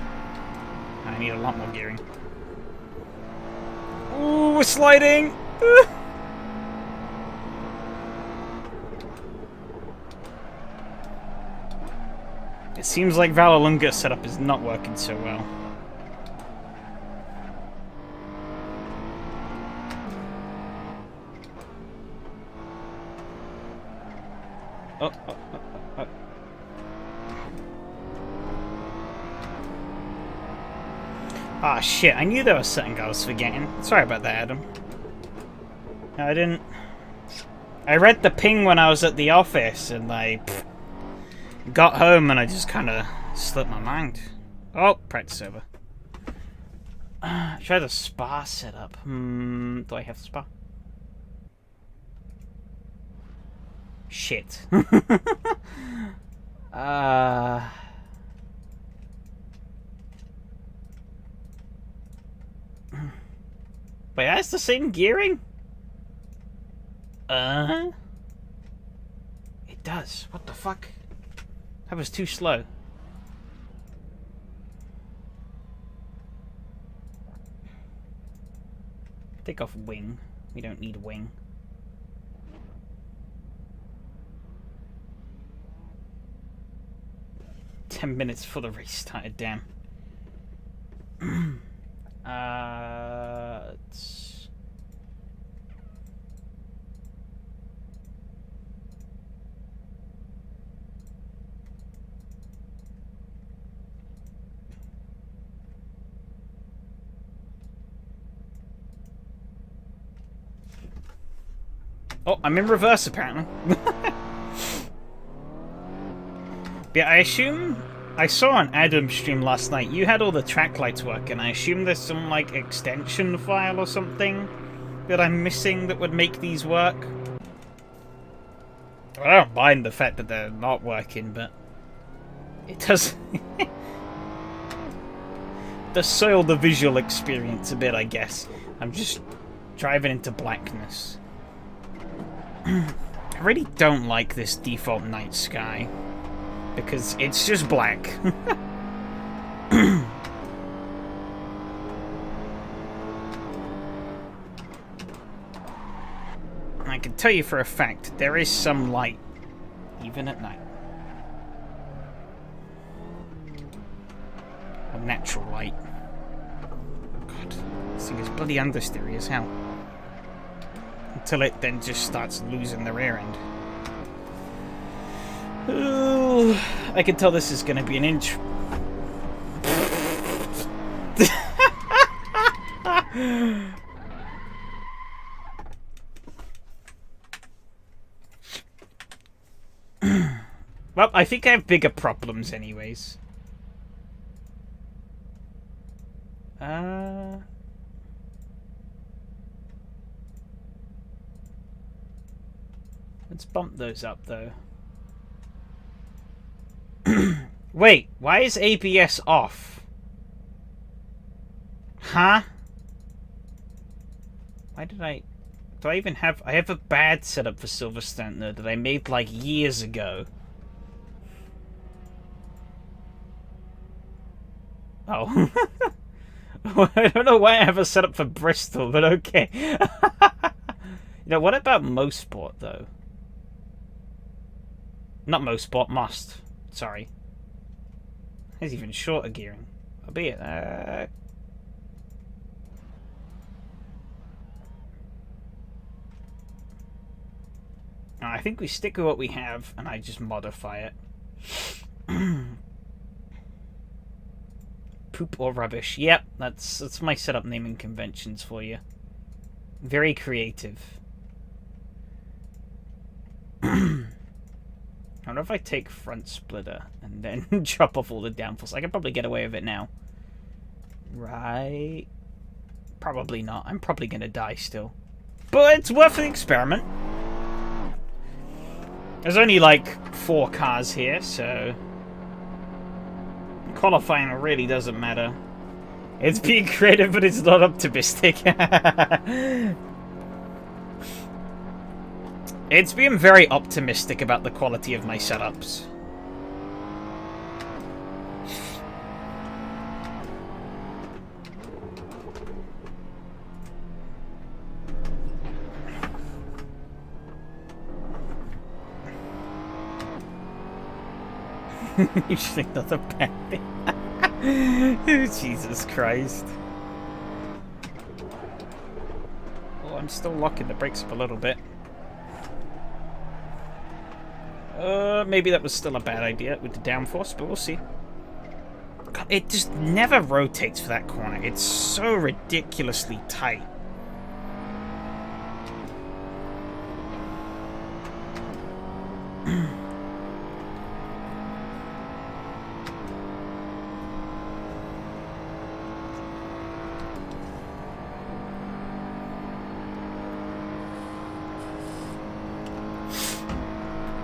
I need a lot more gearing. Ooh, we're sliding! It seems like Valorlunga's setup is not working so well. Oh. Ah, shit, I knew there was something I was forgetting. Sorry about that, Adam. No, I didn't. I read the ping when I was at the office, and I got home and I just kind of slipped my mind. Oh, practice over. Try the spa setup. Do I have spa? Shit. Wait, that's the same gearing? It does. What the fuck? That was too slow. Take off wing. We don't need wing. "10 minutes for the race started, damn." Oh, I'm in reverse apparently. Yeah, I assume I saw on Adam's stream last night, you had all the track lights working. I assume there's some, like, extension file or something that I'm missing that would make these work. I don't mind the fact that they're not working, but it does... does soil the visual experience a bit, I guess. I'm just driving into blackness. I really don't like this default night sky, because it's just black. I can tell you for a fact, there is some light, even at night. A natural light. God, this thing is bloody understeery as hell. Until it then just starts losing the rear end. Ooh, I can tell this is going to be an inch. Well, I think I have bigger problems anyways. Let's bump those up, though. Wait, why is ABS off? Huh? Why did I... Do I even have... I have a bad setup for Silverstone, though, that I made, like, years ago. Oh. I don't know why I have a setup for Bristol, but okay. You know, what about Mosport, though? Not Mosport, Most. Sorry. There's even shorter gearing. Albeit, I think we stick with what we have, and I just modify it. Poop or rubbish. Yep, that's my setup naming conventions for you. Very creative. I wonder if I take front splitter and then chop off all the downforce. I could probably get away with it now. Right. Probably not. I'm probably going to die still. But it's worth the experiment. There's only like 4 cars here, so... Qualifying really doesn't matter. It's being creative, but it's not optimistic. It's being very optimistic about the quality of my setups. Usually not a bad thing. Oh, Jesus Christ. Oh, I'm still locking the brakes up a little bit. Maybe that was still a bad idea with the downforce, but we'll see. God, it just never rotates for that corner. It's so ridiculously tight.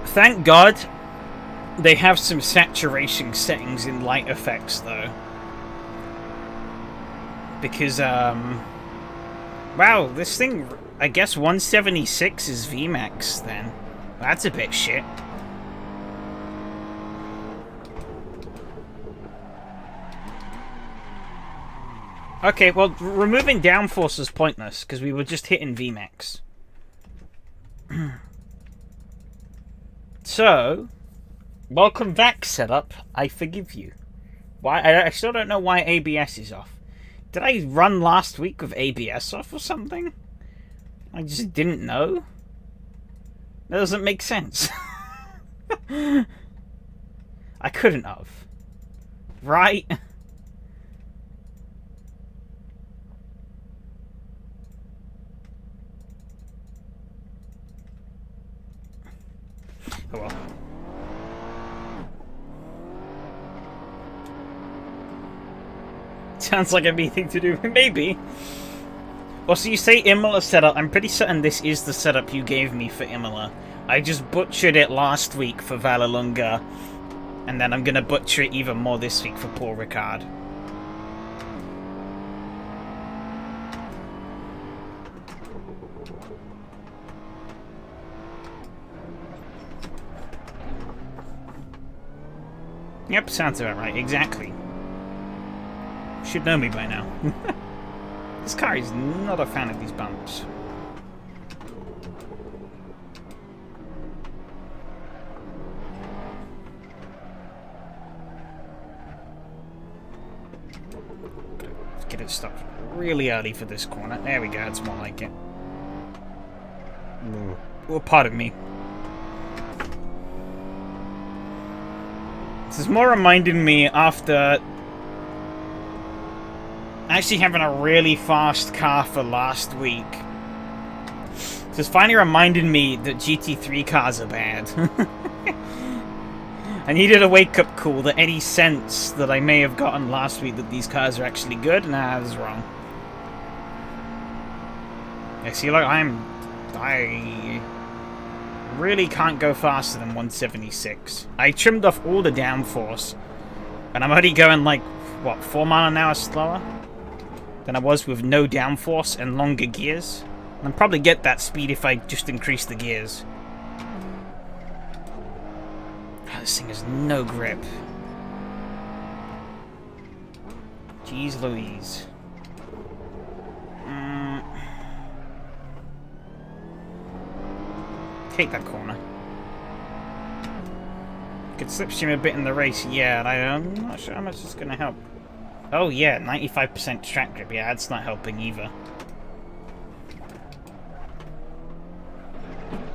Thank God they have some saturation settings in light effects, though. Because, wow, this thing, I guess 176 is VMAX, then. That's a bit shit. Okay, well, removing downforce is pointless, because we were just hitting VMAX. So, welcome back, setup. I forgive you. Why? I still don't know why ABS is off. Did I run last week with ABS off or something? I just didn't know. That doesn't make sense. I couldn't have. Right? Oh well. Sounds like a me thing to do. Maybe. Also, you say Imola setup. I'm pretty certain this is the setup you gave me for Imola. I just butchered it last week for Vallelunga. And then I'm going to butcher it even more this week for Paul Ricard. Yep, sounds about right. Exactly. Should know me by now. This car is not a fan of these bumps. Let's get it stopped really early for this corner. There we go, it's more like it. Oh, pardon me. This is more reminding me after actually having a really fast car for last week. This is finally reminding me that GT3 cars are bad. I needed a wake-up call that any sense that I may have gotten last week that these cars are actually good. Nah, I was wrong. Yeah, see, like, I really can't go faster than 176. I trimmed off all the downforce, and I'm already going like, what, 4 miles an hour slower than I was with no downforce and longer gears. And I'll probably get that speed if I just increase the gears. Oh, this thing has no grip. Jeez Louise. Take that corner. Could slipstream a bit in the race, yeah, and I'm not sure how much it's going to help. Oh yeah, 95% track grip, yeah, that's not helping either.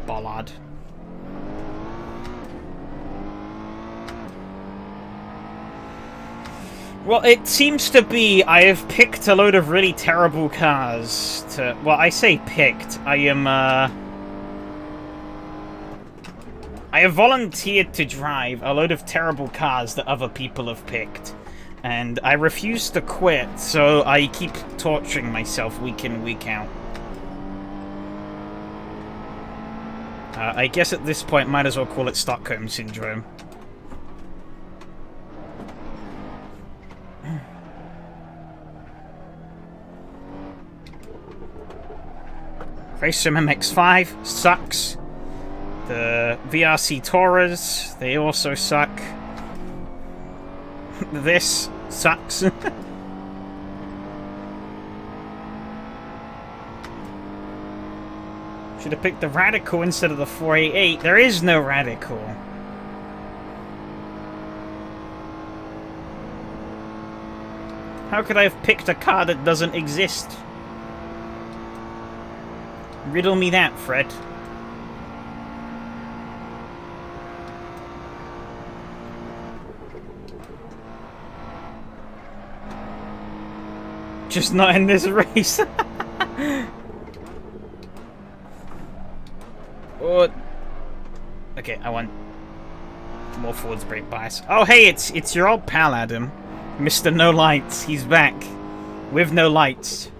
Bollard. Well, it seems to be I have picked a load of really terrible cars to... Well, I say picked. I have volunteered to drive a load of terrible cars that other people have picked. And I refuse to quit, so I keep torturing myself week in, week out. I guess at this point, might as well call it Stockholm Syndrome. Race Sim MX-5 sucks. The VRC Taurus, they also suck. This sucks. Should have picked the Radical instead of the 488. There is no Radical. How could I have picked a car that doesn't exist? Riddle me that, Fred. Just not in this race. Oh. Okay, I want more forwards brake bias. Oh, hey, it's your old pal, Adam. Mr. No Lights. He's back. With no lights.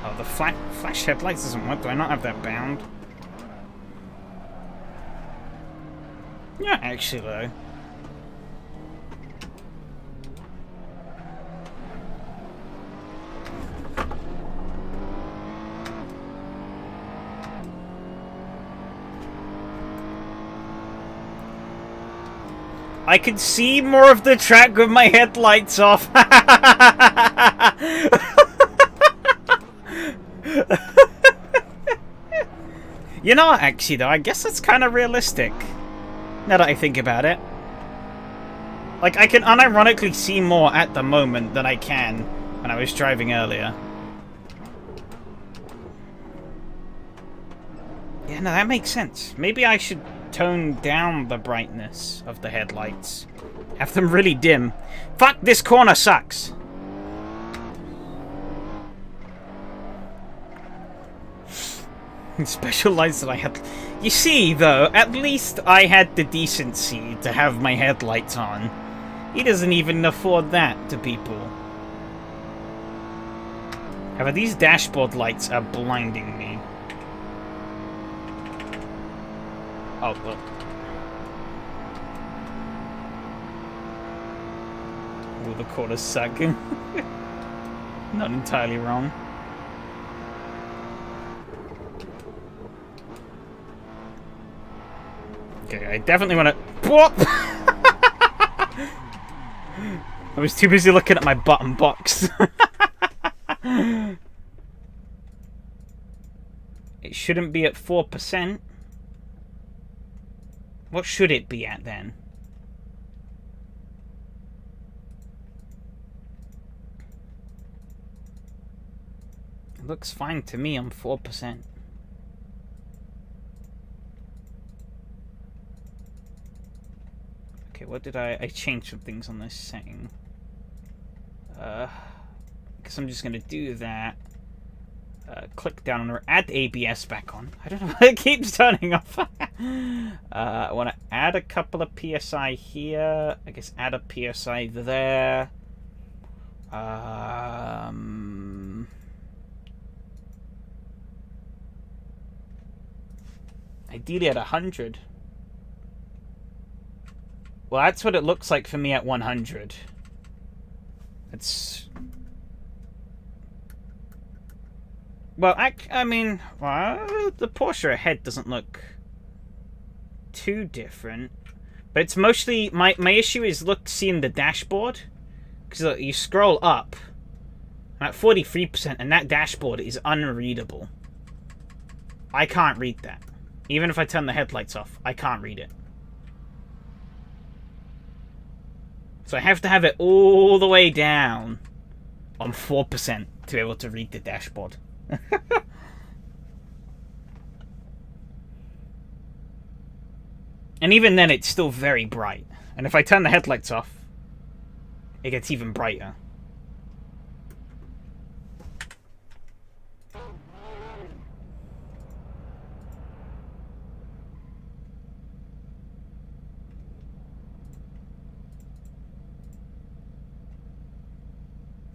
Oh, the flash headlights doesn't work. Do I not have that bound? Yeah, actually, though. I can see more of the track with my headlights off. You know what, actually, though, I guess that's kind of realistic. Now that I think about it. Like, I can unironically see more at the moment than I can when I was driving earlier. Yeah, no, that makes sense. Maybe I should tone down the brightness of the headlights. Have them really dim. Fuck, this corner sucks! Special lights that I had... You see, though, at least I had the decency to have my headlights on. He doesn't even afford that to people. However, these dashboard lights are blinding me. Oh, well. Oh, the corners suck. Not entirely wrong. Okay, I definitely want to... Whoop! I was too busy looking at my bottom box. It shouldn't be at 4%. What should it be at then? It looks fine to me on 4%. Okay, what did I changed some things on this setting. Because I'm just going to do that. Click down and add ABS back on. I don't know why it keeps turning off. I want to add a couple of PSI here. I guess add a PSI there. Ideally at 100. Well, that's what it looks like for me at 100. It's... Well, I mean, well, the Porsche ahead doesn't look too different. But it's mostly... My issue is, seeing the dashboard. Because you scroll up. I'm at 43%, and that dashboard is unreadable. I can't read that. Even if I turn the headlights off, I can't read it. So I have to have it all the way down on 4% to be able to read the dashboard. And even then, it's still very bright. And if I turn the headlights off, it gets even brighter.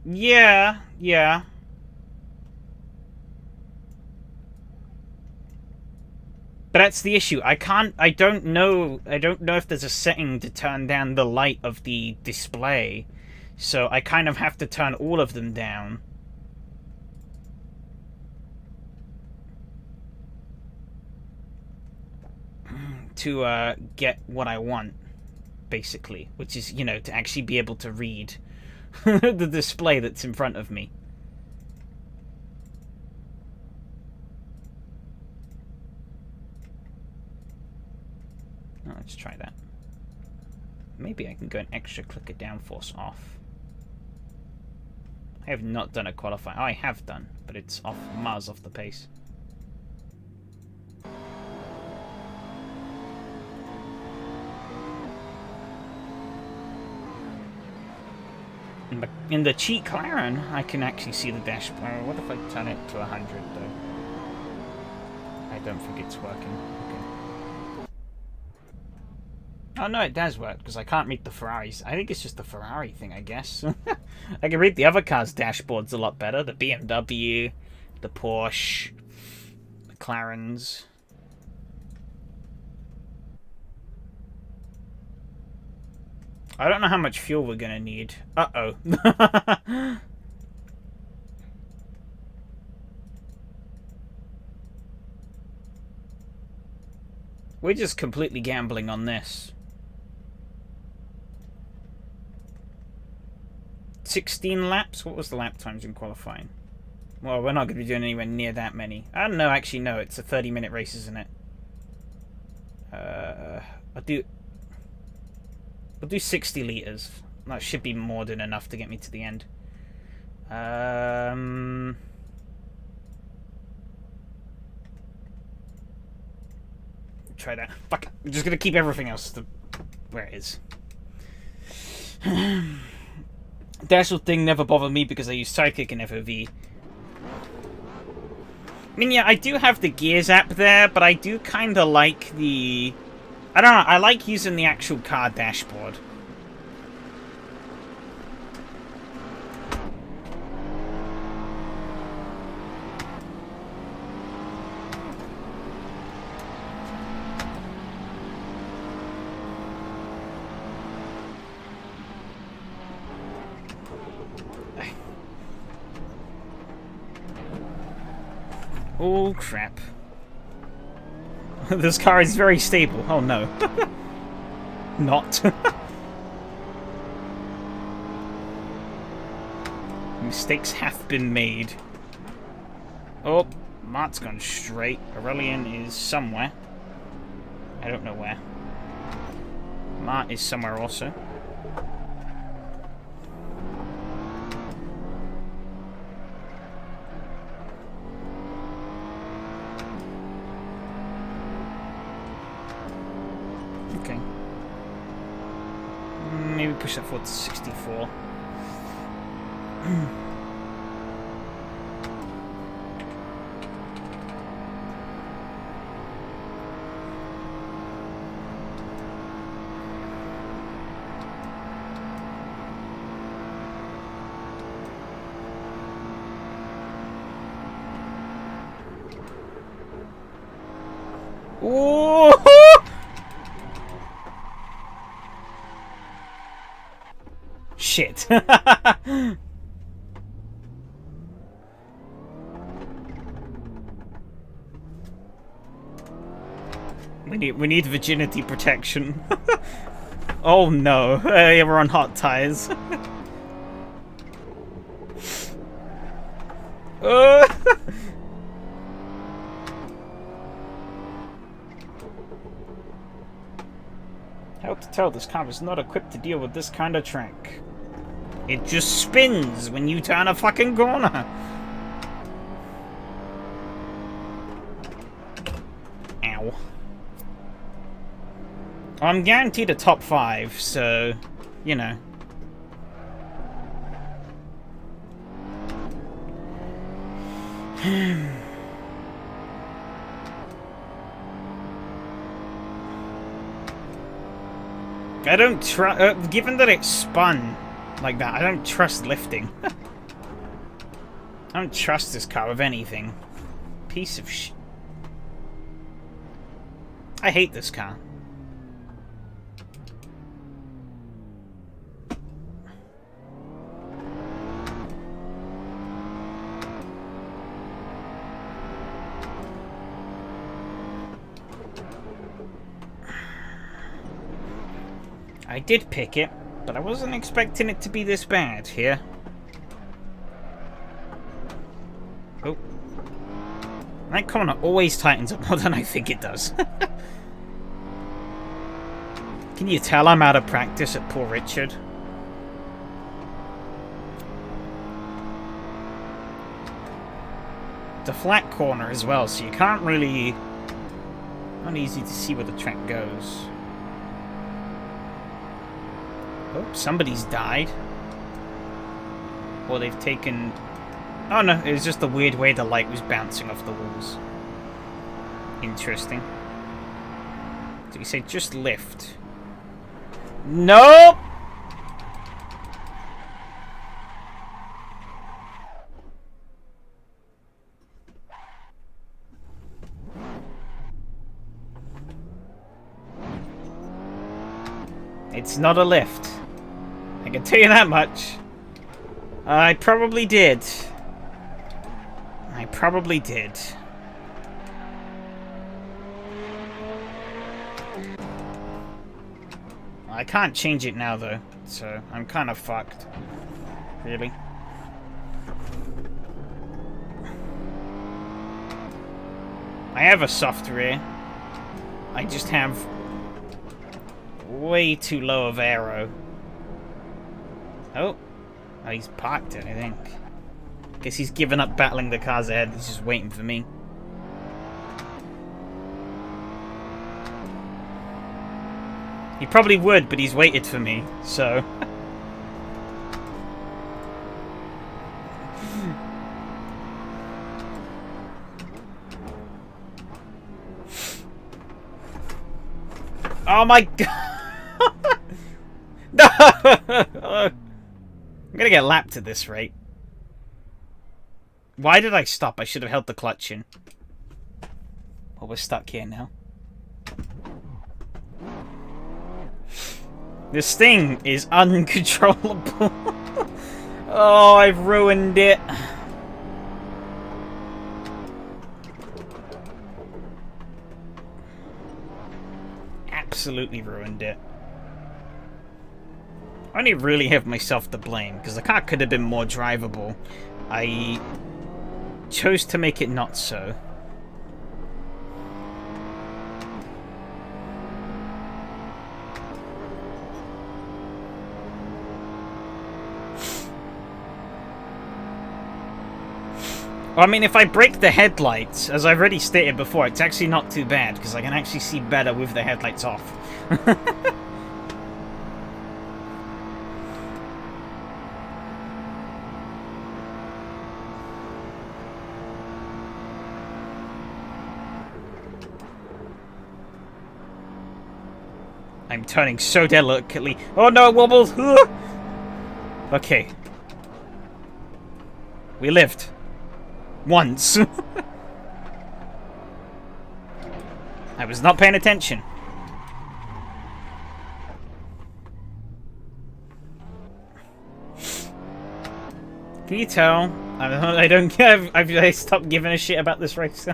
Yeah, yeah. But that's the issue. I don't know if there's a setting to turn down the light of the display. So I kind of have to turn all of them down. To get what I want, basically. Which is, to actually be able to read the display that's in front of me. Oh, let's try that. Maybe I can go an extra clicker downforce off. I have not done a qualifying. Oh, I have done, but it's off miles off the pace. In the cheat McLaren, I can actually see the dashboard. What if I turn it to 100 though? I don't think it's working. Okay. Oh no, it does work because I can't read the Ferraris. I think it's just the Ferrari thing, I guess. I can read the other cars' dashboards a lot better. The BMW, the Porsche, McLarens. I don't know how much fuel we're gonna need. Uh-oh. We're just completely gambling on this. 16 laps? What was the lap times in qualifying? Well, we're not going to be doing anywhere near that many. I don't know, actually, no. It's a 30-minute race, isn't it? I'll do 60 litres. That should be more than enough to get me to the end. Try that. Fuck it. I'm just going to keep everything else where it is. Dashboard thing never bothered me because I use Sidekick and FOV. I mean, yeah, I do have the gears app there, but I do kind of like the... I don't know, I like using the actual car dashboard. Oh, crap. This car is very stable. Oh, no. Not. Mistakes have been made. Oh, Mart's gone straight. Aurelian is somewhere. I don't know where. Mart is somewhere also. Okay. Maybe push that forward to 64. Ooh! Shit. We need virginity protection. Oh no, we're on hot tires. How to tell this car is not equipped to deal with this kind of track. It just spins when you turn a fucking corner. Ow. I'm guaranteed a top 5, so, you know. I don't trust, given that it spun like that, I don't trust lifting. I don't trust this car with anything. Piece of sh... I hate this car. I did pick it, but I wasn't expecting it to be this bad here. Oh. That corner always tightens up more than I think it does. Can you tell I'm out of practice at poor Richard? It's a flat corner as well, so you can't really... Not easy to see where the track goes. Oh, somebody's died. Or they've taken... Oh no, it was just the weird way the light was bouncing off the walls. Interesting. So you say just lift. Nope! It's not a lift. I can tell you that much. I probably did. I probably did. I can't change it now, though, so I'm kind of fucked. Really. I have a soft rear. I just have way too low of aero. Oh, he's parked it, I think. Guess he's given up battling the cars ahead. He's just waiting for me. He probably would, but he's waited for me, so... Oh my god! No! I'm gonna get lapped at this rate. Why did I stop? I should have held the clutch in. Well, we're stuck here now. This thing is uncontrollable. Oh, I've ruined it. Absolutely ruined it. I only really have myself to blame, because the car could have been more drivable. I chose to make it not so. I mean, if I break the headlights, as I've already stated before, it's actually not too bad, because I can actually see better with the headlights off. I'm turning so delicately. Oh no, wobbles! Okay. We lived. Once. I was not paying attention. Can you tell? I don't care. I stopped giving a shit about this race.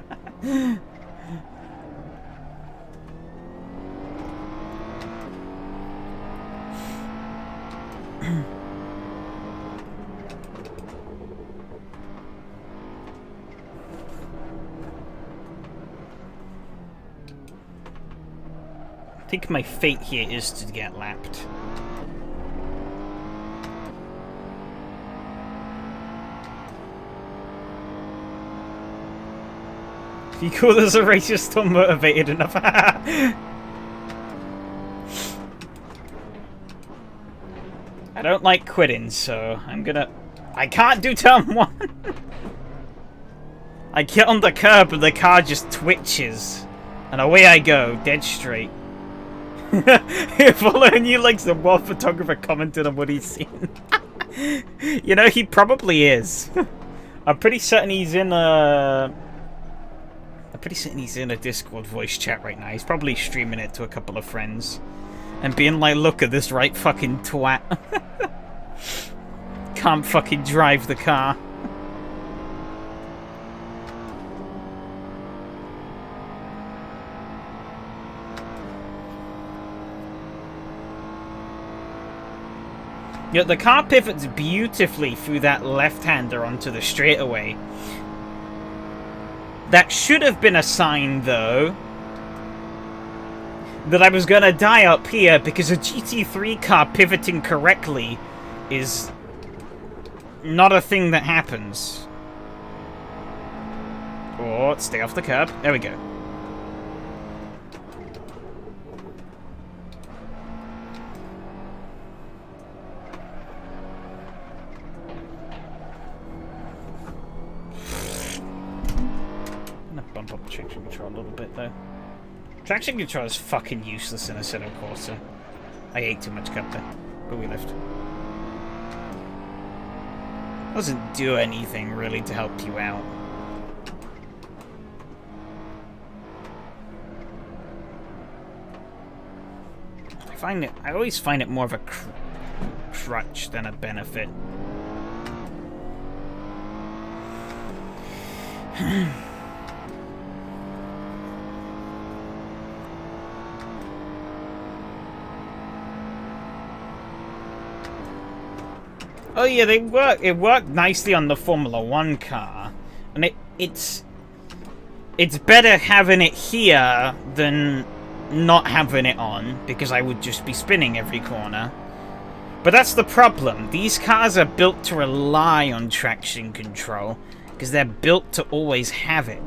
I think my fate here is to get lapped. If you call this a race, you're still motivated enough. I don't like quitting, so I'm gonna... I can't do turn 1! I get on the curb and the car just twitches. And away I go, dead straight. Following you like some wild photographer commented on what he's seen. You know, he probably is. I'm pretty certain he's in a... Discord voice chat right now. He's probably streaming it to a couple of friends. And being like, look at this right fucking twat. Can't fucking drive the car. Yeah, the car pivots beautifully through that left-hander onto the straightaway. That should have been a sign, though, that I was gonna die up here, because a GT3 car pivoting correctly is not a thing that happens. Oh, stay off the curb. There we go. Bump up the traction control a little bit, though. Traction control is fucking useless in a Assetto Corsa. I ate too much cup there, but we lived. Doesn't do anything really to help you out. I always find it more of a crutch than a benefit. Oh yeah, they work. It worked nicely on the Formula 1 car, and it's better having it here than not having it on, because I would just be spinning every corner. But that's the problem. These cars are built to rely on traction control because they're built to always have it.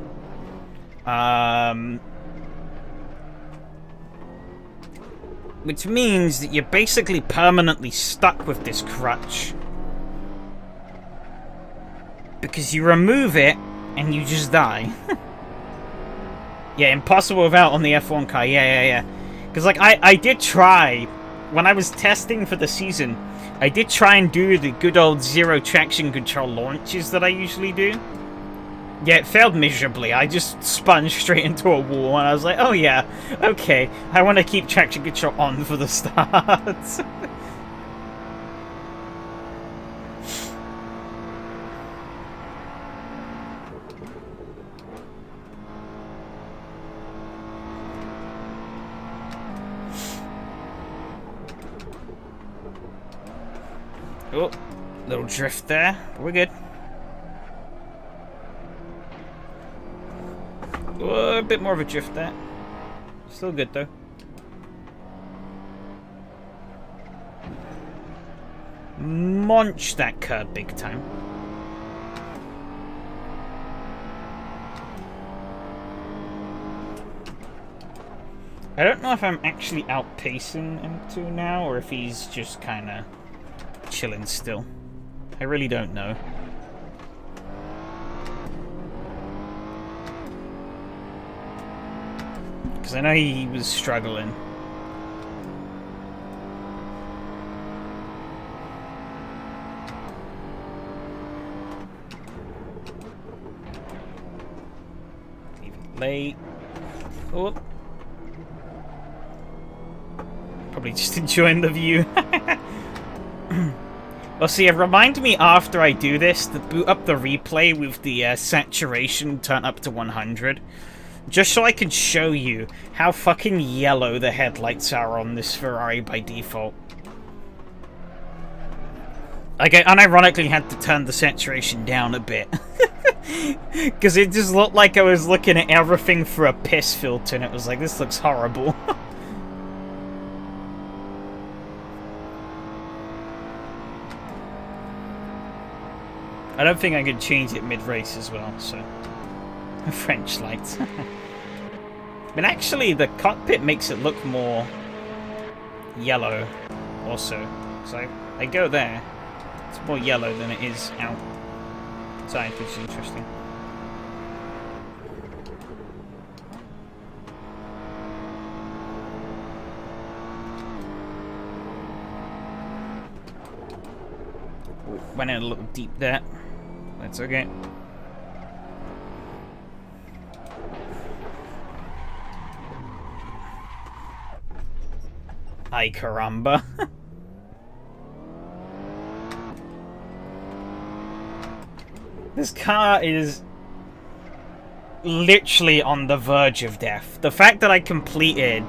Which means that you're basically permanently stuck with this crutch. Because you remove it, and you just die. Yeah, impossible without on the F1 car. Yeah. Because, like, I did try, when I was testing for the season, I did try and do the good old zero traction control launches that I usually do. Yeah, it failed miserably. I just spun straight into a wall, and I was like, oh yeah, okay, I want to keep traction control on for the start. Oh, little drift there. We're good. Oh, a bit more of a drift there. Still good though. Munch that curb big time. I don't know if I'm actually outpacing M2 now, or if he's just kind of chilling still. I really don't know. Because I know he was struggling. Even late. Oh. Probably just enjoying the view. Well, see, remind me after I do this to boot up the replay with the saturation turn up to 100. Just so I can show you how fucking yellow the headlights are on this Ferrari by default. Like, I unironically had to turn the saturation down a bit. Because it just looked like I was looking at everything through a piss filter, and it was like, this looks horrible. I don't think I could change it mid-race as well, so... French lights. But actually, the cockpit makes it look more yellow, also. So I go there. It's more yellow than it is outside, which is interesting. Went in a little deep there. That's okay. Ay caramba. This car is literally on the verge of death. The fact that I completed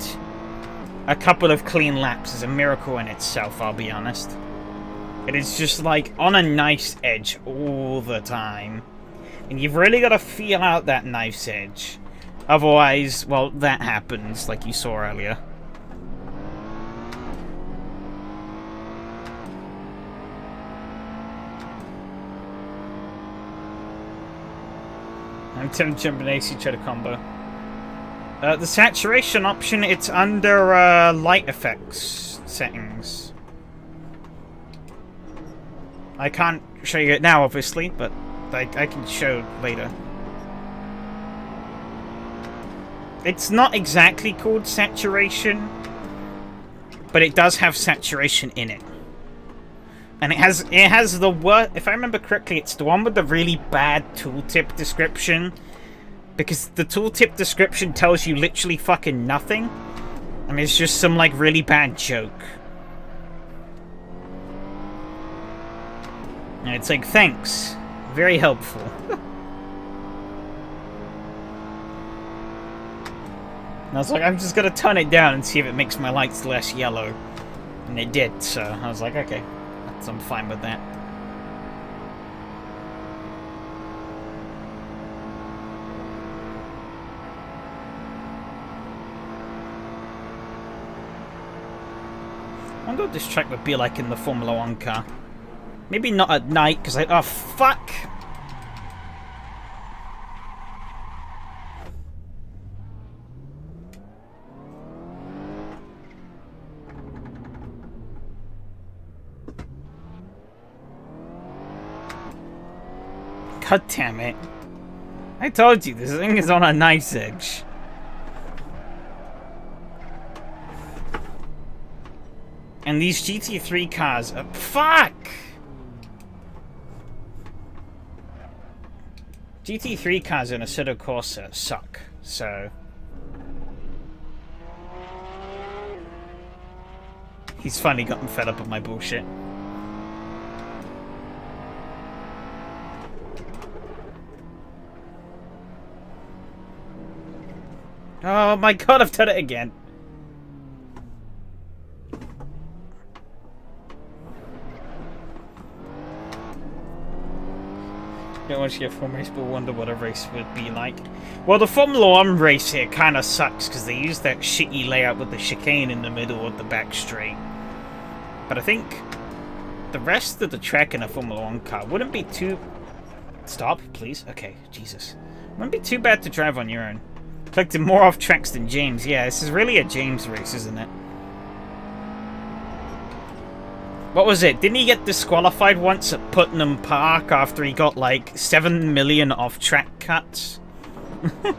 a couple of clean laps is a miracle in itself, I'll be honest. It is just like on a knife's edge all the time. And you've really got to feel out that knife's edge. Otherwise, well, that happens like you saw earlier. I'm jumping AC try to combo. The saturation option, it's under light effects settings. I can't show you it now, obviously, but I can show later. It's not exactly called saturation, but it does have saturation in it. And it has the worst, if I remember correctly, it's the one with the really bad tooltip description. Because the tooltip description tells you literally fucking nothing. I mean, it's just some, like, really bad joke. And it's like, thanks. Very helpful. And I was like, I'm just gonna turn it down and see if it makes my lights less yellow. And it did, so I was like, okay. I'm fine with that. I wonder what this track would be like in the Formula 1 car. Maybe not at night, because oh, fuck! God damn it. I told you, this thing is on a knife's edge. And these GT3 cars are... Fuck! GT3 cars in Assetto Corsa suck, so... He's finally gotten fed up of my bullshit. Oh my god, I've done it again. Don't want to get a Formula race, but wonder what a race would be like. Well, the Formula 1 race here kind of sucks because they use that shitty layout with the chicane in the middle of the back straight. But I think the rest of the track in a Formula 1 car wouldn't be too... Stop, please. Okay, Jesus. Wouldn't be too bad to drive on your own. Collected more off tracks than James. Yeah, this is really a James race, isn't it? What was it? Didn't he get disqualified once at Putnam Park after he got like 7 million off-track cuts? I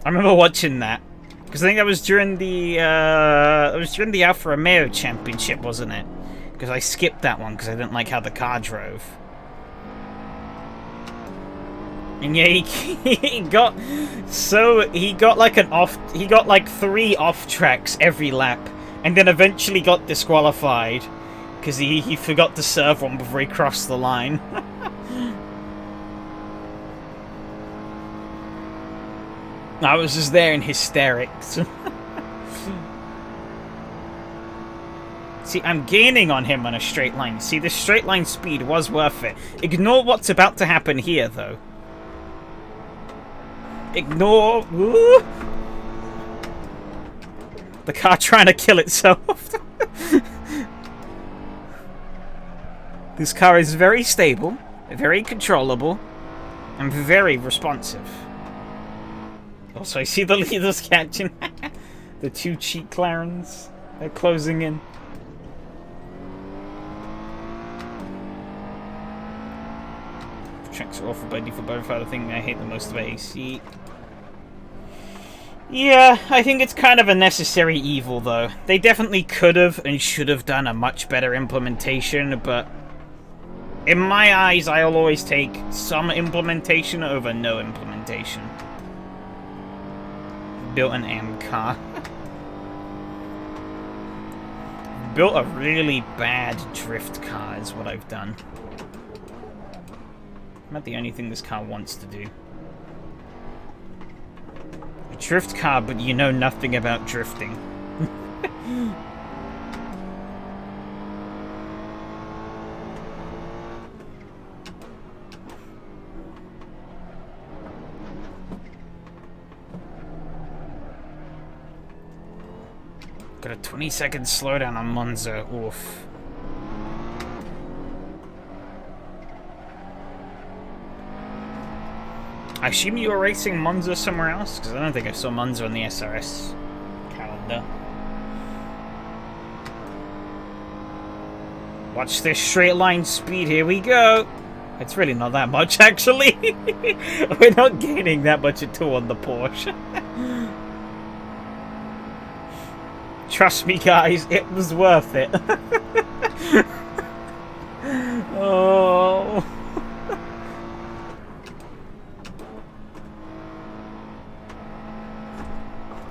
remember watching that because I think that was during the Alfa Romeo Championship, wasn't it? Because I skipped that one because I didn't like how the car drove. And yeah, he got like 3 off tracks every lap. And then eventually got disqualified because he forgot to serve one before he crossed the line. I was just there in hysterics. See, I'm gaining on him on a straight line. See, the straight line speed was worth it. Ignore what's about to happen here, though. Ignore... Ooh. The car trying to kill itself. This car is very stable, very controllable, and very responsive. Also, I see the leaders catching the 2 cheat Clarens. They're closing in. Tracks are awful by default by far. The thing I hate the most about AC. Yeah, I think it's kind of a necessary evil, though. They definitely could have and should have done a much better implementation, but in my eyes, I'll always take some implementation over no implementation. Built an M car. Built a really bad drift car is what I've done. Not the only thing this car wants to do. A drift car, but you know nothing about drifting. Got a 20-second slowdown on Monza. Oof. I assume you were racing Monza somewhere else? Because I don't think I saw Monza on the SRS calendar. Watch this straight line speed. Here we go. It's really not that much, actually. We're not gaining that much at all on the Porsche. Trust me, guys. It was worth it. Oh...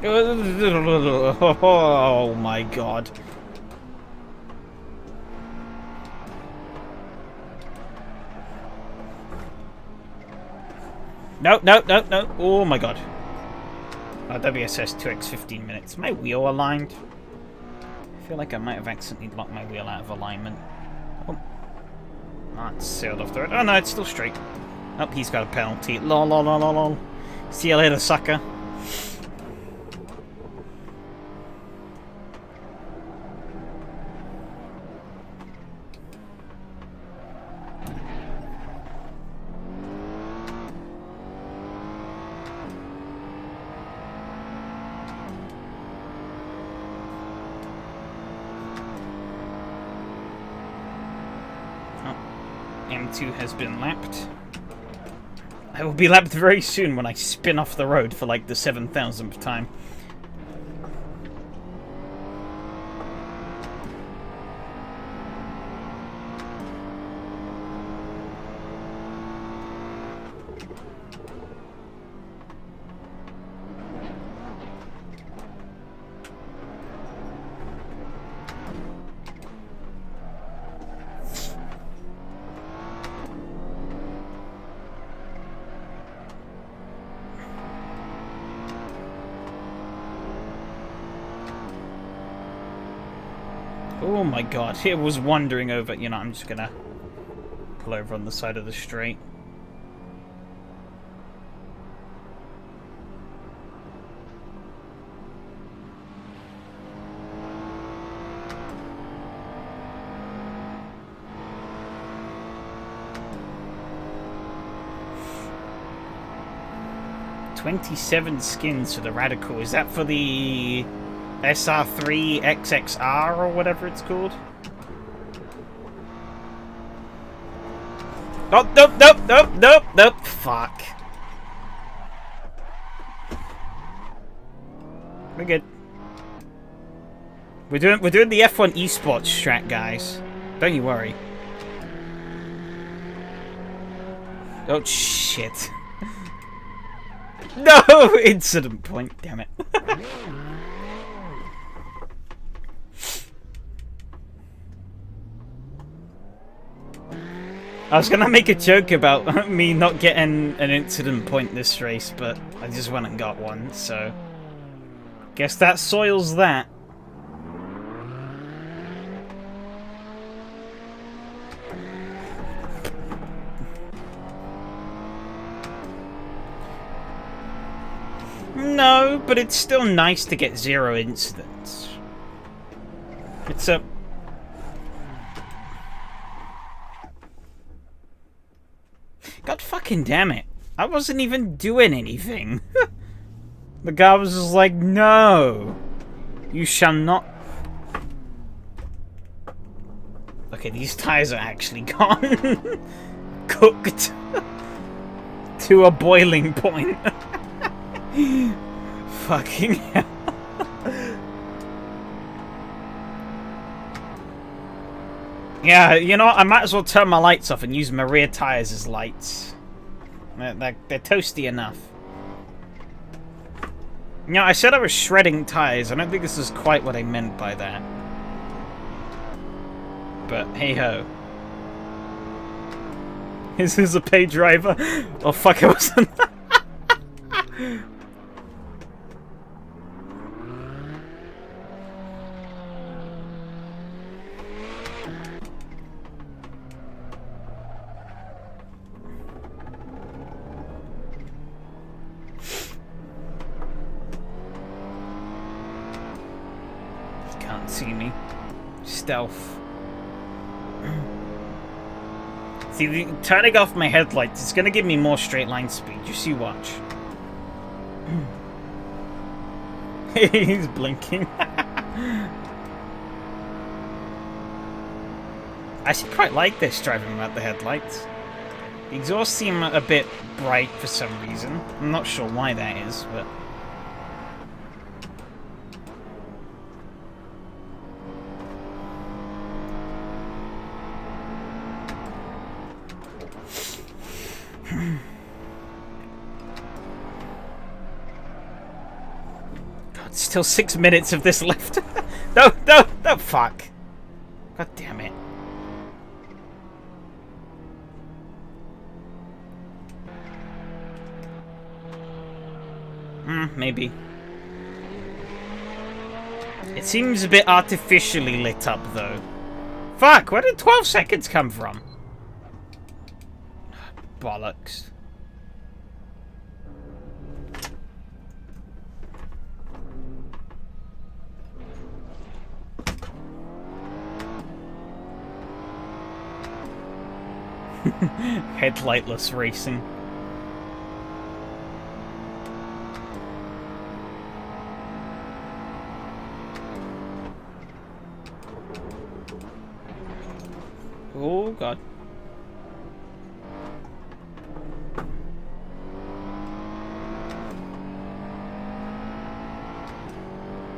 Oh my god. No, no, no, no. Oh my god. WSS 2x 15 minutes. My wheel aligned? I feel like I might have accidentally locked my wheel out of alignment. Oh. It's sailed off the road. Oh no, it's still straight. Oh, he's got a penalty. Lol, lol, lol, lol, lol. See you later, sucker. M2 has been lapped. I will be lapped very soon when I spin off the road for like the 7,000th time. Oh my god, it was wandering over. You know, I'm just gonna pull over on the side of the street. $27 skins for the Radical. Is that for the SR3 XXR or whatever it's called? Oh, nope. Fuck. We're good. We're doing the F1 esports strat, guys. Don't you worry. Oh shit. No! Incident point, damn it. I was gonna make a joke about me not getting an incident point this race, but I just went and got one, so... Guess that soils that. No, but it's still nice to get 0 incidents. It's a... God fucking damn it. I wasn't even doing anything. The guy was just like, no. You shall not... Okay, these tires are actually gone. Cooked. To a boiling point. Fucking hell. Yeah, you know what? I might as well turn my lights off and use my rear tires as lights. They're toasty enough. You know, I said I was shredding tires. I don't think this is quite what I meant by that. But hey ho. Is this a pay driver? Oh fuck, it wasn't. Can't see me. Stealth. See, turning off my headlights, it's gonna give me more straight line speed. Just you watch. He's blinking. I actually quite like this driving without the headlights. The exhaust seem a bit bright for some reason. I'm not sure why that is, but... God, still 6 minutes of this left. No, fuck. God damn it. Maybe. It seems a bit artificially lit up, though. Fuck, where did 12 seconds come from? Bollocks. Headlightless racing. Oh god.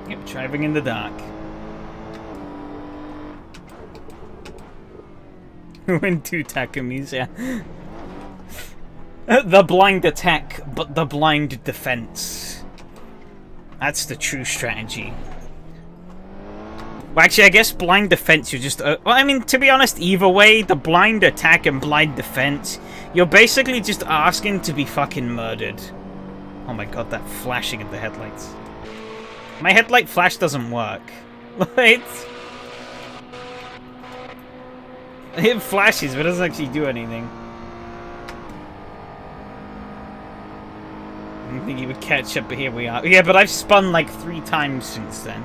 Yep, driving in the dark. Win 2 Takumis, yeah. The blind attack, but the blind defense. That's the true strategy. Well, actually, I guess blind defense, you're just... well, I mean, to be honest, either way, the blind attack and blind defense, you're basically just asking to be fucking murdered. Oh my god, that flashing of the headlights. My headlight flash doesn't work. It's... It flashes, but it doesn't actually do anything. I didn't think he would catch up, but here we are. Yeah, but I've spun like 3 times since then.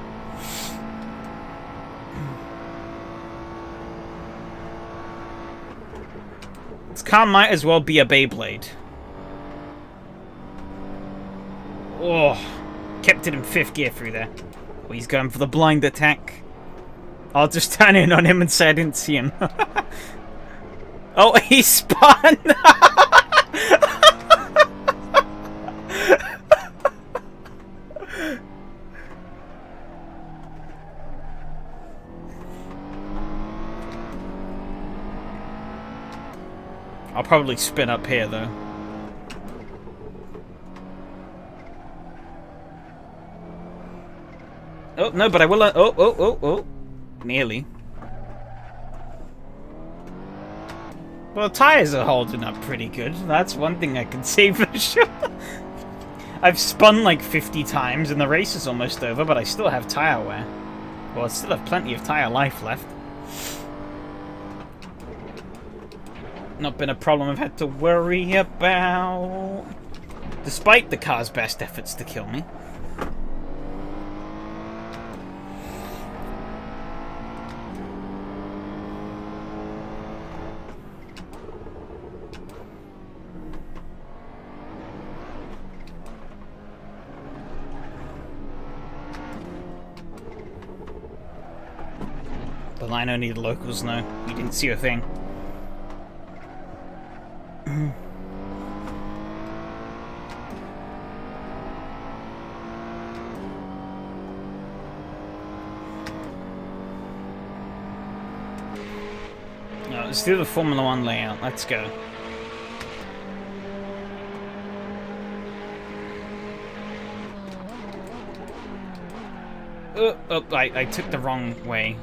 This car might as well be a Beyblade. Oh, kept it in 5th gear through there. Oh, he's going for the blind attack. I'll just turn in on him and say I didn't see him. Oh, he spun! I'll probably spin up here, though. Oh, no, but I will... Oh. Nearly. Well, tyres are holding up pretty good. That's one thing I can say for sure. I've spun like 50 times and the race is almost over, but I still have tyre wear. Well, I still have plenty of tyre life left. Not been a problem I've had to worry about. Despite the car's best efforts to kill me. The line only the locals know. You didn't see a thing. No, let's do the Formula 1 layout. Let's go. I took the wrong way.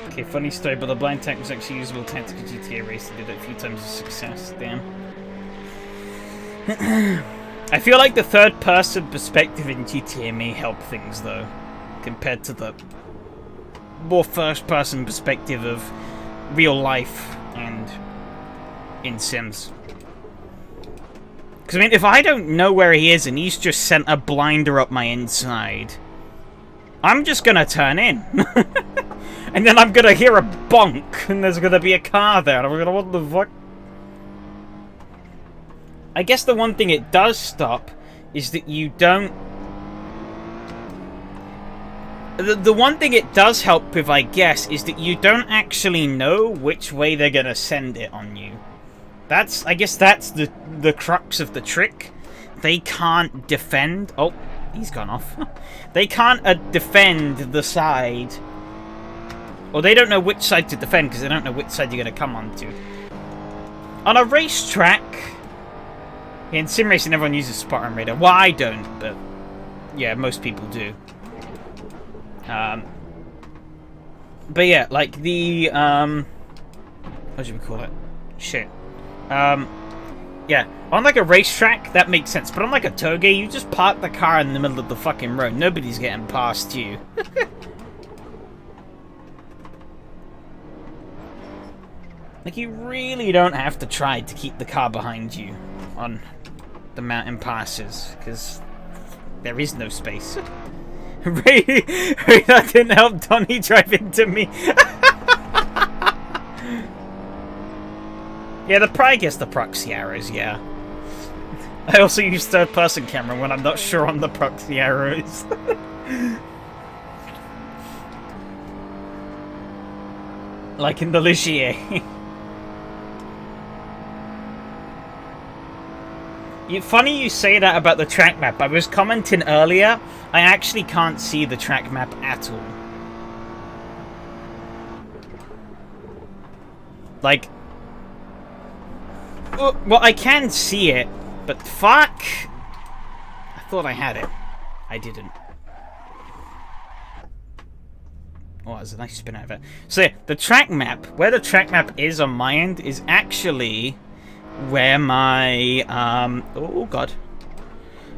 Okay, funny story, but the blind tech was actually usable tactical GTA race. I did it a few times with success. Damn. I feel like the third-person perspective in GTA may help things, though, compared to the more first-person perspective of real life and in Sims. Because, I mean, if I don't know where he is and he's just sent a blinder up my inside, I'm just gonna turn in. And then I'm gonna hear a bonk, and there's gonna be a car there, and I'm gonna, what the fuck? I guess the one thing it does stop is that you don't... The one thing it does help with, I guess, is that you don't actually know which way they're gonna send it on you. That's, I guess that's the crux of the trick. They can't defend... Oh, he's gone off. They can't defend the side... Or they don't know which side to defend because they don't know which side you're going to come onto. On a racetrack... In sim racing, everyone uses spot on radar. Well, I don't, but... Yeah, most people do. But yeah, like the... What should we call it? Shit. Yeah, on like a racetrack, that makes sense. But on like a toge, you just park the car in the middle of the fucking road. Nobody's getting past you. Like, you really don't have to try to keep the car behind you on the mountain passes, because there is no space. That didn't help Donnie drive into me. Yeah, probably gets the proxy arrows, yeah. I also use third-person camera when I'm not sure on the proxy arrows. Like in the Ligier. Funny you say that about the track map. I was commenting earlier, I actually can't see the track map at all. Like... Well, I can see it, but fuck! I thought I had it. I didn't. Oh, there's a nice spin out of it. So yeah, the track map, where the track map is on my end, is actually... where my, oh god.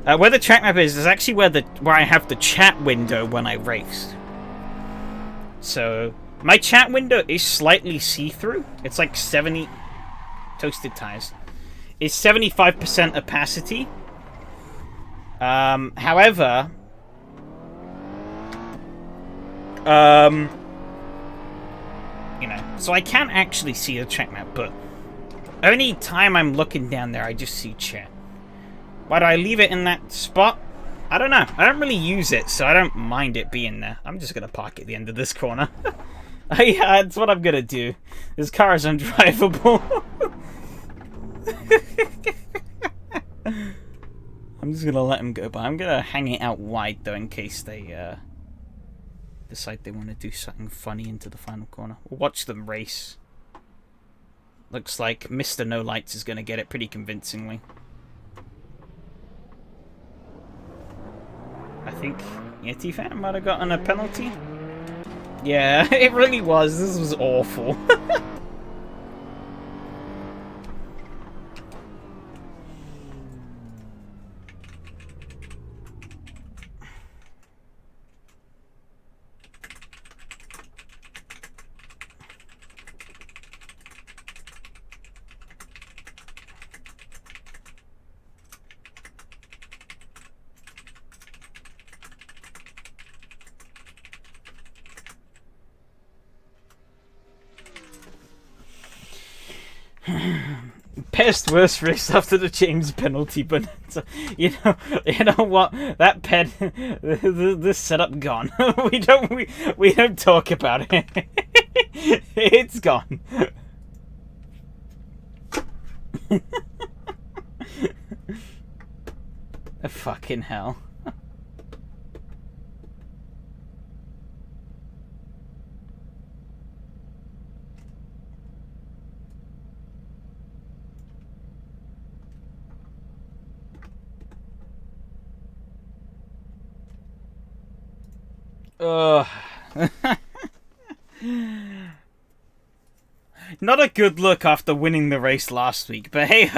Where the track map is actually where I have the chat window when I race. So my chat window is slightly see-through. It's like 70 toasted tires. It's 75% opacity. However, you know, so I can't actually see the track map, but only time I'm looking down there, I just see chat. Why do I leave it in that spot? I don't know. I don't really use it, so I don't mind it being there. I'm just going to park at the end of this corner. Yeah, that's what I'm going to do. This car is undrivable. I'm just going to let him go by. I'm going to hang it out wide, though, in case they decide they want to do something funny into the final corner. We'll watch them race. Looks like Mr. No Lights is going to get it pretty convincingly. I think Yeti fan might have gotten a penalty. Yeah, it really was. This was awful. Best worst race after the James penalty, but you know what? That pen, this setup gone. we don't talk about it. It's gone. Fucking hell. Not a good look after winning the race last week, but hey.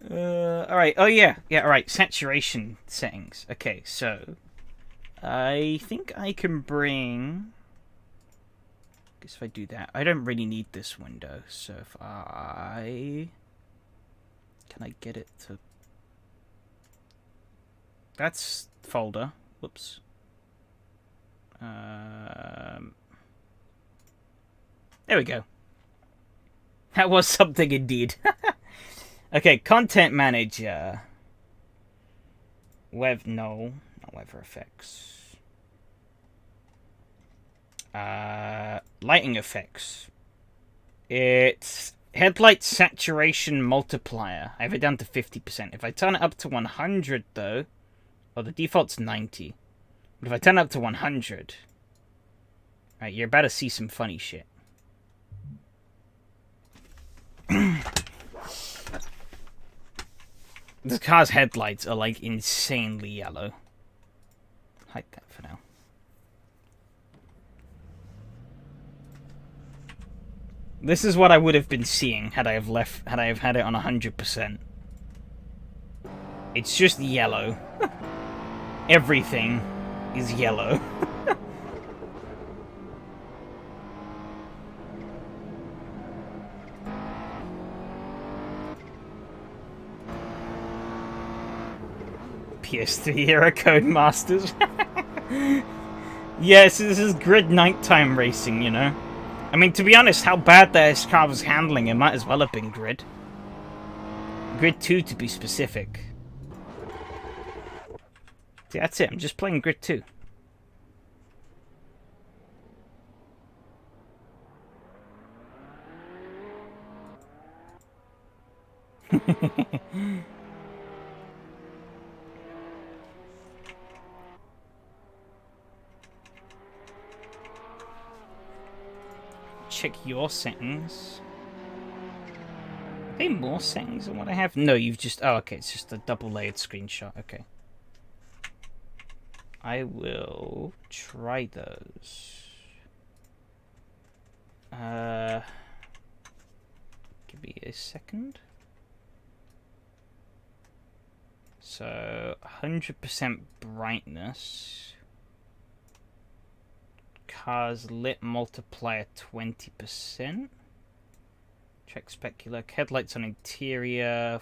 Alright, oh yeah, alright, saturation settings. Okay, so I think I can bring... I guess if I do that, I don't really need this window, so if I... Can I get it to... That's folder. Whoops. There we go. That was something indeed. Okay, content manager. No, not weather effects. Lighting effects. It's headlight saturation multiplier. I have it down to 50%. If I turn it up to 100 though, well, the default's 90. But if I turn it up to 100, right, you're about to see some funny shit. This car's headlights are like insanely yellow. Hide that for now. This is what I would have been seeing had I have had it on 100%. It's just yellow. Everything is yellow. PS3 era Codemasters. Yes, this is grid nighttime racing, you know. I mean, to be honest, how bad this car was handling it might as well have been grid. Grid 2 to be specific. See, that's it, I'm just playing grid 2. Check your settings. Are they more settings than what I have? No, you've just... Oh, okay, it's just a double-layered screenshot. Okay. I will try those. Give me a second. So 100% brightness. Cars lit multiplier 20%. Check specular. Headlights on interior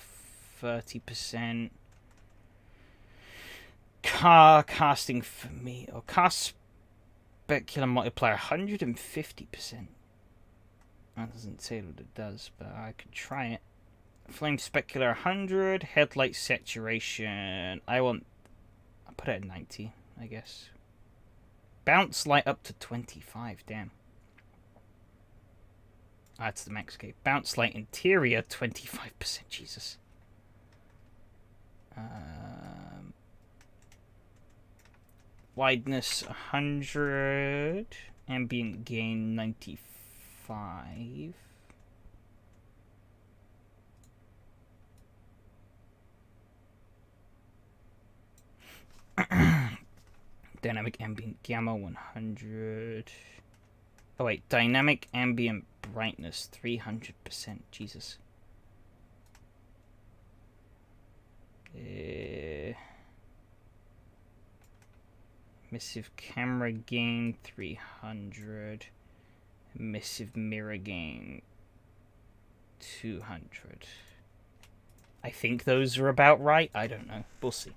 30%. Car casting for me, or car specular multiplier 150%. That doesn't say what it does, but I could try it. Flame specular 100. Headlight saturation. I'll put it at 90, I guess. Bounce light up to 25. Damn. That's the max gate. Bounce light interior 25%. Jesus. Wideness 100. Ambient gain 95. Dynamic ambient gamma 100. Oh wait, dynamic ambient brightness 300%. Jesus. Emissive camera gain 300. Emissive mirror gain 200. I think those are about right. I don't know. We'll see.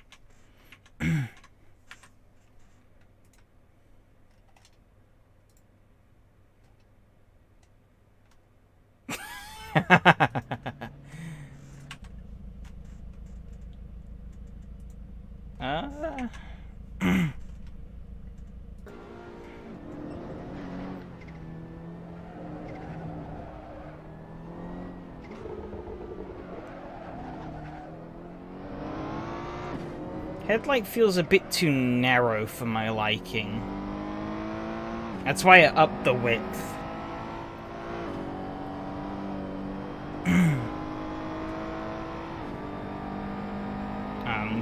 Headlight feels a bit too narrow for my liking. That's why I upped the width.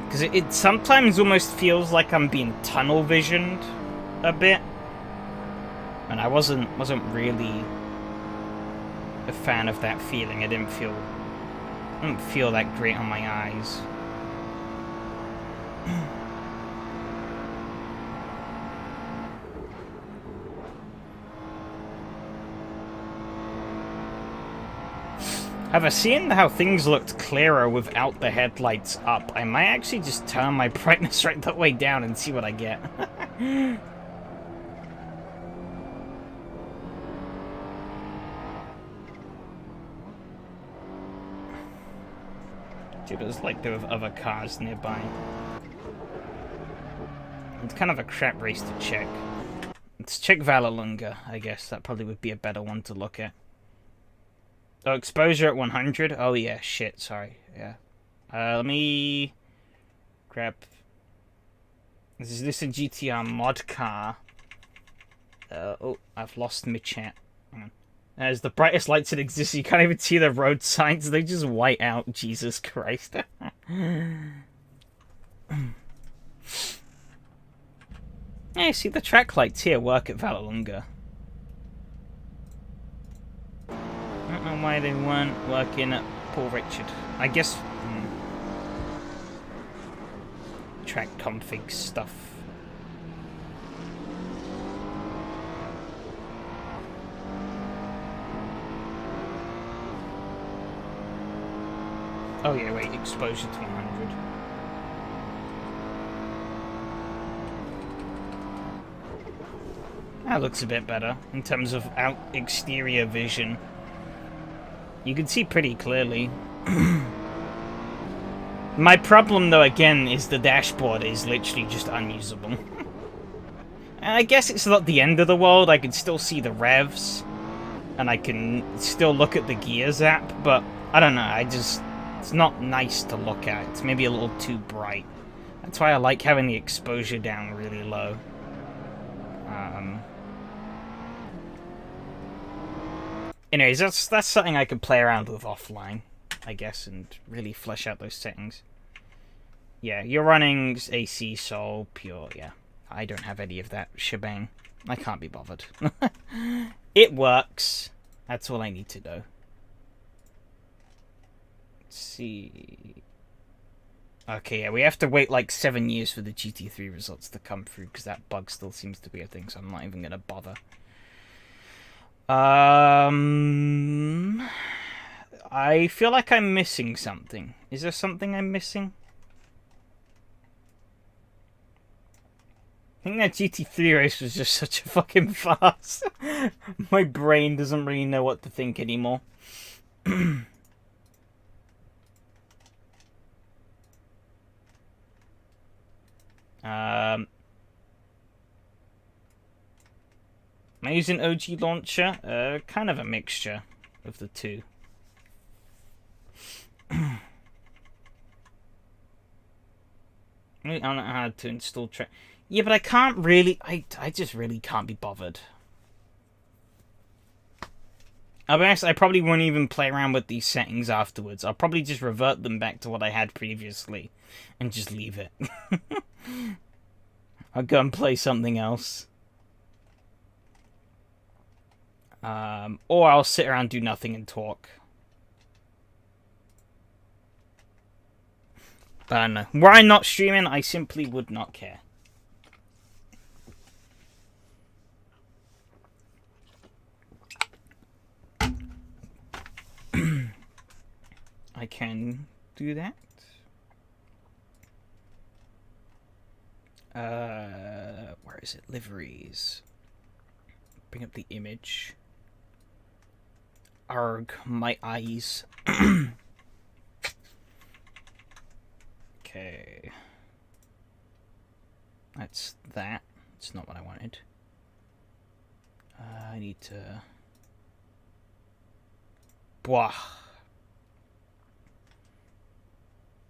Because it sometimes almost feels like I'm being tunnel visioned a bit. And I wasn't really a fan of that feeling. I didn't feel that great on my eyes. However, seeing how things looked clearer without the headlights up, I might actually just turn my brightness right that way down and see what I get. Dude, it was like there were other cars nearby. It's kind of a crap race to check. Let's check Vallelunga, I guess. That probably would be a better one to look at. Oh, exposure at 100? Oh, yeah, shit, sorry. Yeah. Let me grab... Is this a GTR mod car? Oh, I've lost my chat. Hang on. As the brightest lights that exist, you can't even see the road signs. They just white out. Jesus Christ. Hey, see the track lights here work at Vallelunga. I don't know why they weren't working at Paul Richard. I guess... track config stuff. Oh yeah, wait, exposure to 100. That looks a bit better in terms of exterior vision. You can see pretty clearly. My problem, though, again, is the dashboard is literally just unusable. And I guess it's not the end of the world. I can still see the revs. And I can still look at the gears app. But, I don't know, it's not nice to look at. It's maybe a little too bright. That's why I like having the exposure down really low. Anyways, that's something I could play around with offline, I guess, and really flesh out those settings. Yeah, you're running AC, so pure, yeah. I don't have any of that shebang. I can't be bothered. It works. That's all I need to know. Let's see. Okay, yeah, we have to wait like 7 years for the GT3 results to come through because that bug still seems to be a thing, so I'm not even gonna bother. I feel like I'm missing something. Is there something I'm missing? I think that GT3 race was just such a fucking farce. My brain doesn't really know what to think anymore. Am I using OG launcher? Kind of a mixture of the two. I don't know how to install track. Yeah, but I can't really. I just really can't be bothered. I'll be honest, I probably won't even play around with these settings afterwards. I'll probably just revert them back to what I had previously and just leave it. I'll go and play something else. Or I'll sit around, do nothing, and talk. But I don't know. Were I not streaming, I simply would not care. I can do that. Where is it? Liveries. Bring up the image. Arg, my eyes. Okay. That's that. It's not what I wanted. I need to... Blah.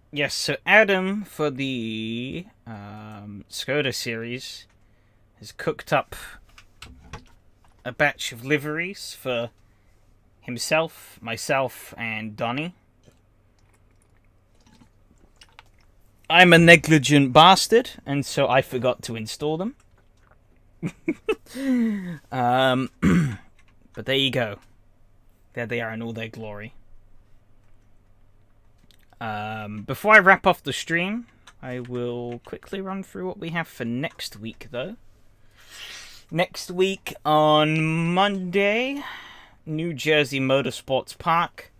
Yes, so Adam, for the Skoda series, has cooked up a batch of liveries for himself, myself, and Donnie. I'm a negligent bastard, and so I forgot to install them. But there you go. There they are in all their glory. Before I wrap off the stream, I will quickly run through what we have for next week, though. Next week on Monday, New Jersey Motorsports Park.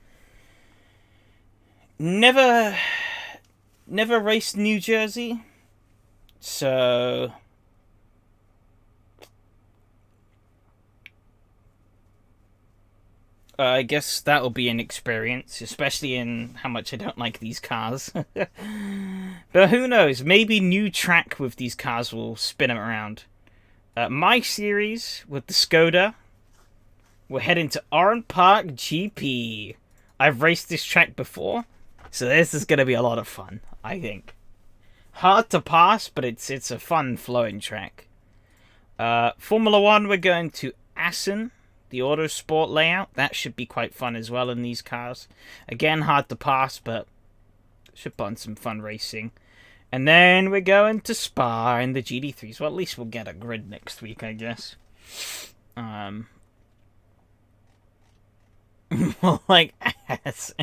Never raced New Jersey, so I guess that'll be an experience, especially in how much I don't like these cars. But who knows? Maybe new track with these cars will spin them around. My series with the Skoda, we're heading to Oran Park GP. I've raced this track before, so this is going to be a lot of fun, I think. Hard to pass, but it's a fun flowing track. Formula 1, we're going to Assen. The Autosport layout, that should be quite fun as well in these cars. Again, hard to pass, but should put on some fun racing. And then we're going to Spa in the GT3s. Well, at least we'll get a grid next week, I guess. More like ass.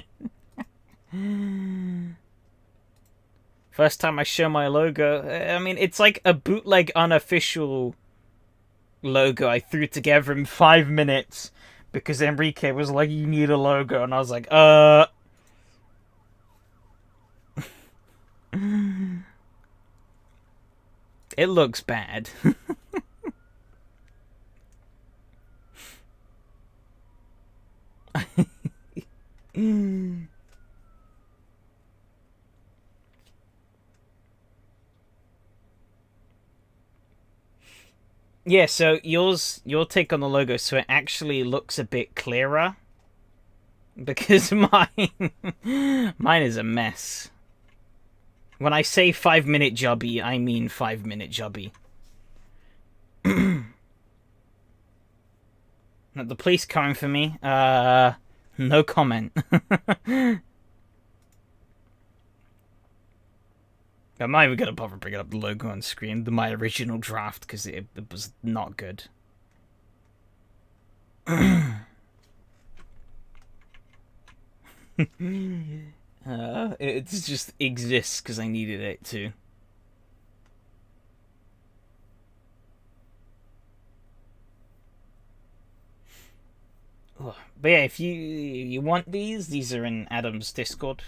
First time I show my logo. I mean, it's like a bootleg unofficial logo I threw together in 5 minutes because Enrique was like, you need a logo, and I was like, it looks bad. Yeah, so your take on the logo, so it actually looks a bit clearer. Because mine is a mess. When I say 5-minute jobby, I mean 5-minute jobby. The police coming for me. No comment. I'm not even going to bother bringing up the logo on screen, my original draft, because it was not good. It just exists because I needed it to. But yeah, if you want these are in Adam's Discord.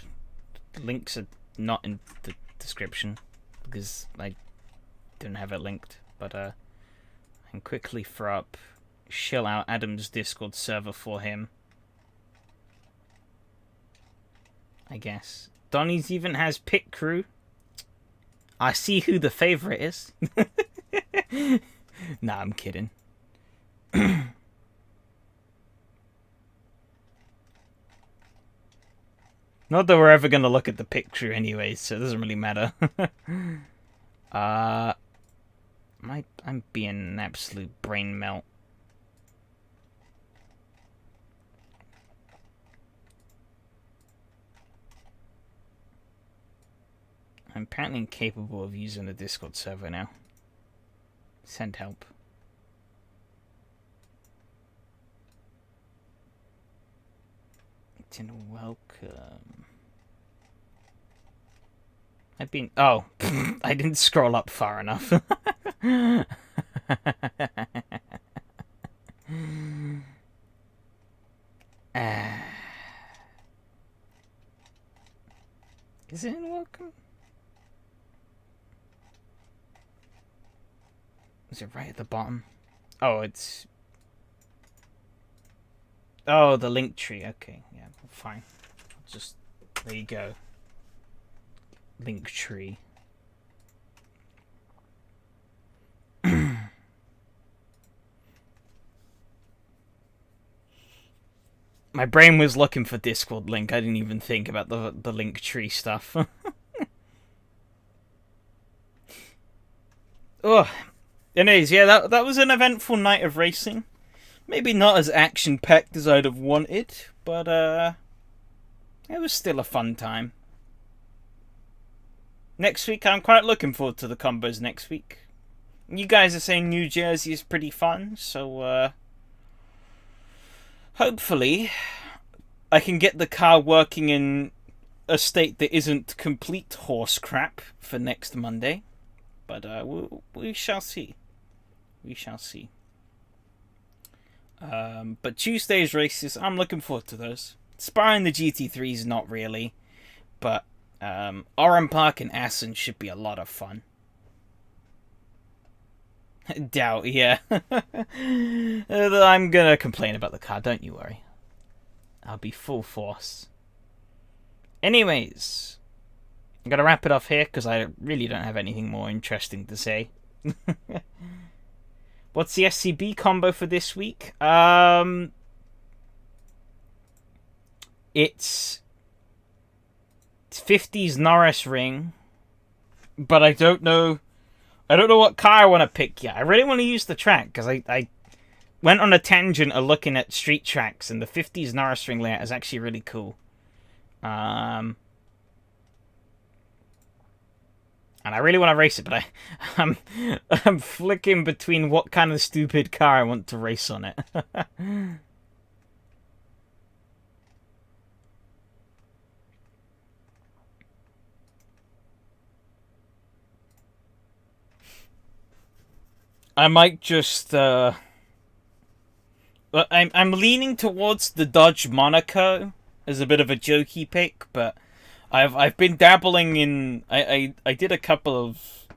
The links are not in the description because I don't have it linked. But I can quickly throw up, shill out Adam's Discord server for him. I guess Donnie's even has pit crew. I see who the favorite is. Nah, I'm kidding. Not that we're ever gonna look at the pit crew anyway, so it doesn't really matter. I'm being an absolute brain melt. I'm apparently incapable of using the Discord server now. Send help. Didn't welcome. I've been. Oh, I didn't scroll up far enough. Is it in welcome? Is it right at the bottom? Oh, it's. Oh, the link tree. Okay, yeah, fine. Just there you go. Link tree. My brain was looking for Discord link. I didn't even think about the link tree stuff. Oh, anyways, yeah, that was an eventful night of racing. Maybe not as action-packed as I'd have wanted, but it was still a fun time. Next week, I'm quite looking forward to the combos next week. You guys are saying New Jersey is pretty fun, so hopefully I can get the car working in a state that isn't complete horse crap for next Monday. But we shall see. We shall see. But Tuesday's races, I'm looking forward to those. Sparring the GT3s, not really. But Oran Park and Assen should be a lot of fun. Doubt, yeah. I'm gonna complain about the car, don't you worry. I'll be full force. Anyways, I'm gonna wrap it off here because I really don't have anything more interesting to say. What's the SCB combo for this week? It's 50s Norris ring, but I don't know what car I want to pick yet. I really want to use the track because I went on a tangent of looking at street tracks, and the 50s Norris ring layout is actually really cool. And I really want to race it, but I'm flicking between what kind of stupid car I want to race on it. I might just I'm leaning towards the Dodge Monaco as a bit of a jokey pick, but I've been dabbling in. I did a couple of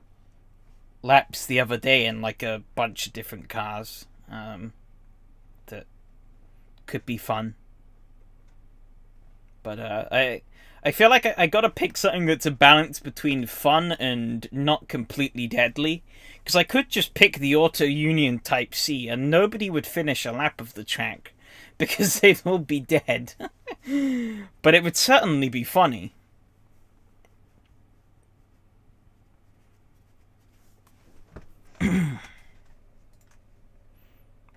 laps the other day in like a bunch of different cars that could be fun. But I feel like I gotta pick something that's a balance between fun and not completely deadly. Because I could just pick the Auto Union Type C and nobody would finish a lap of the track because they'd all be dead. But it would certainly be funny.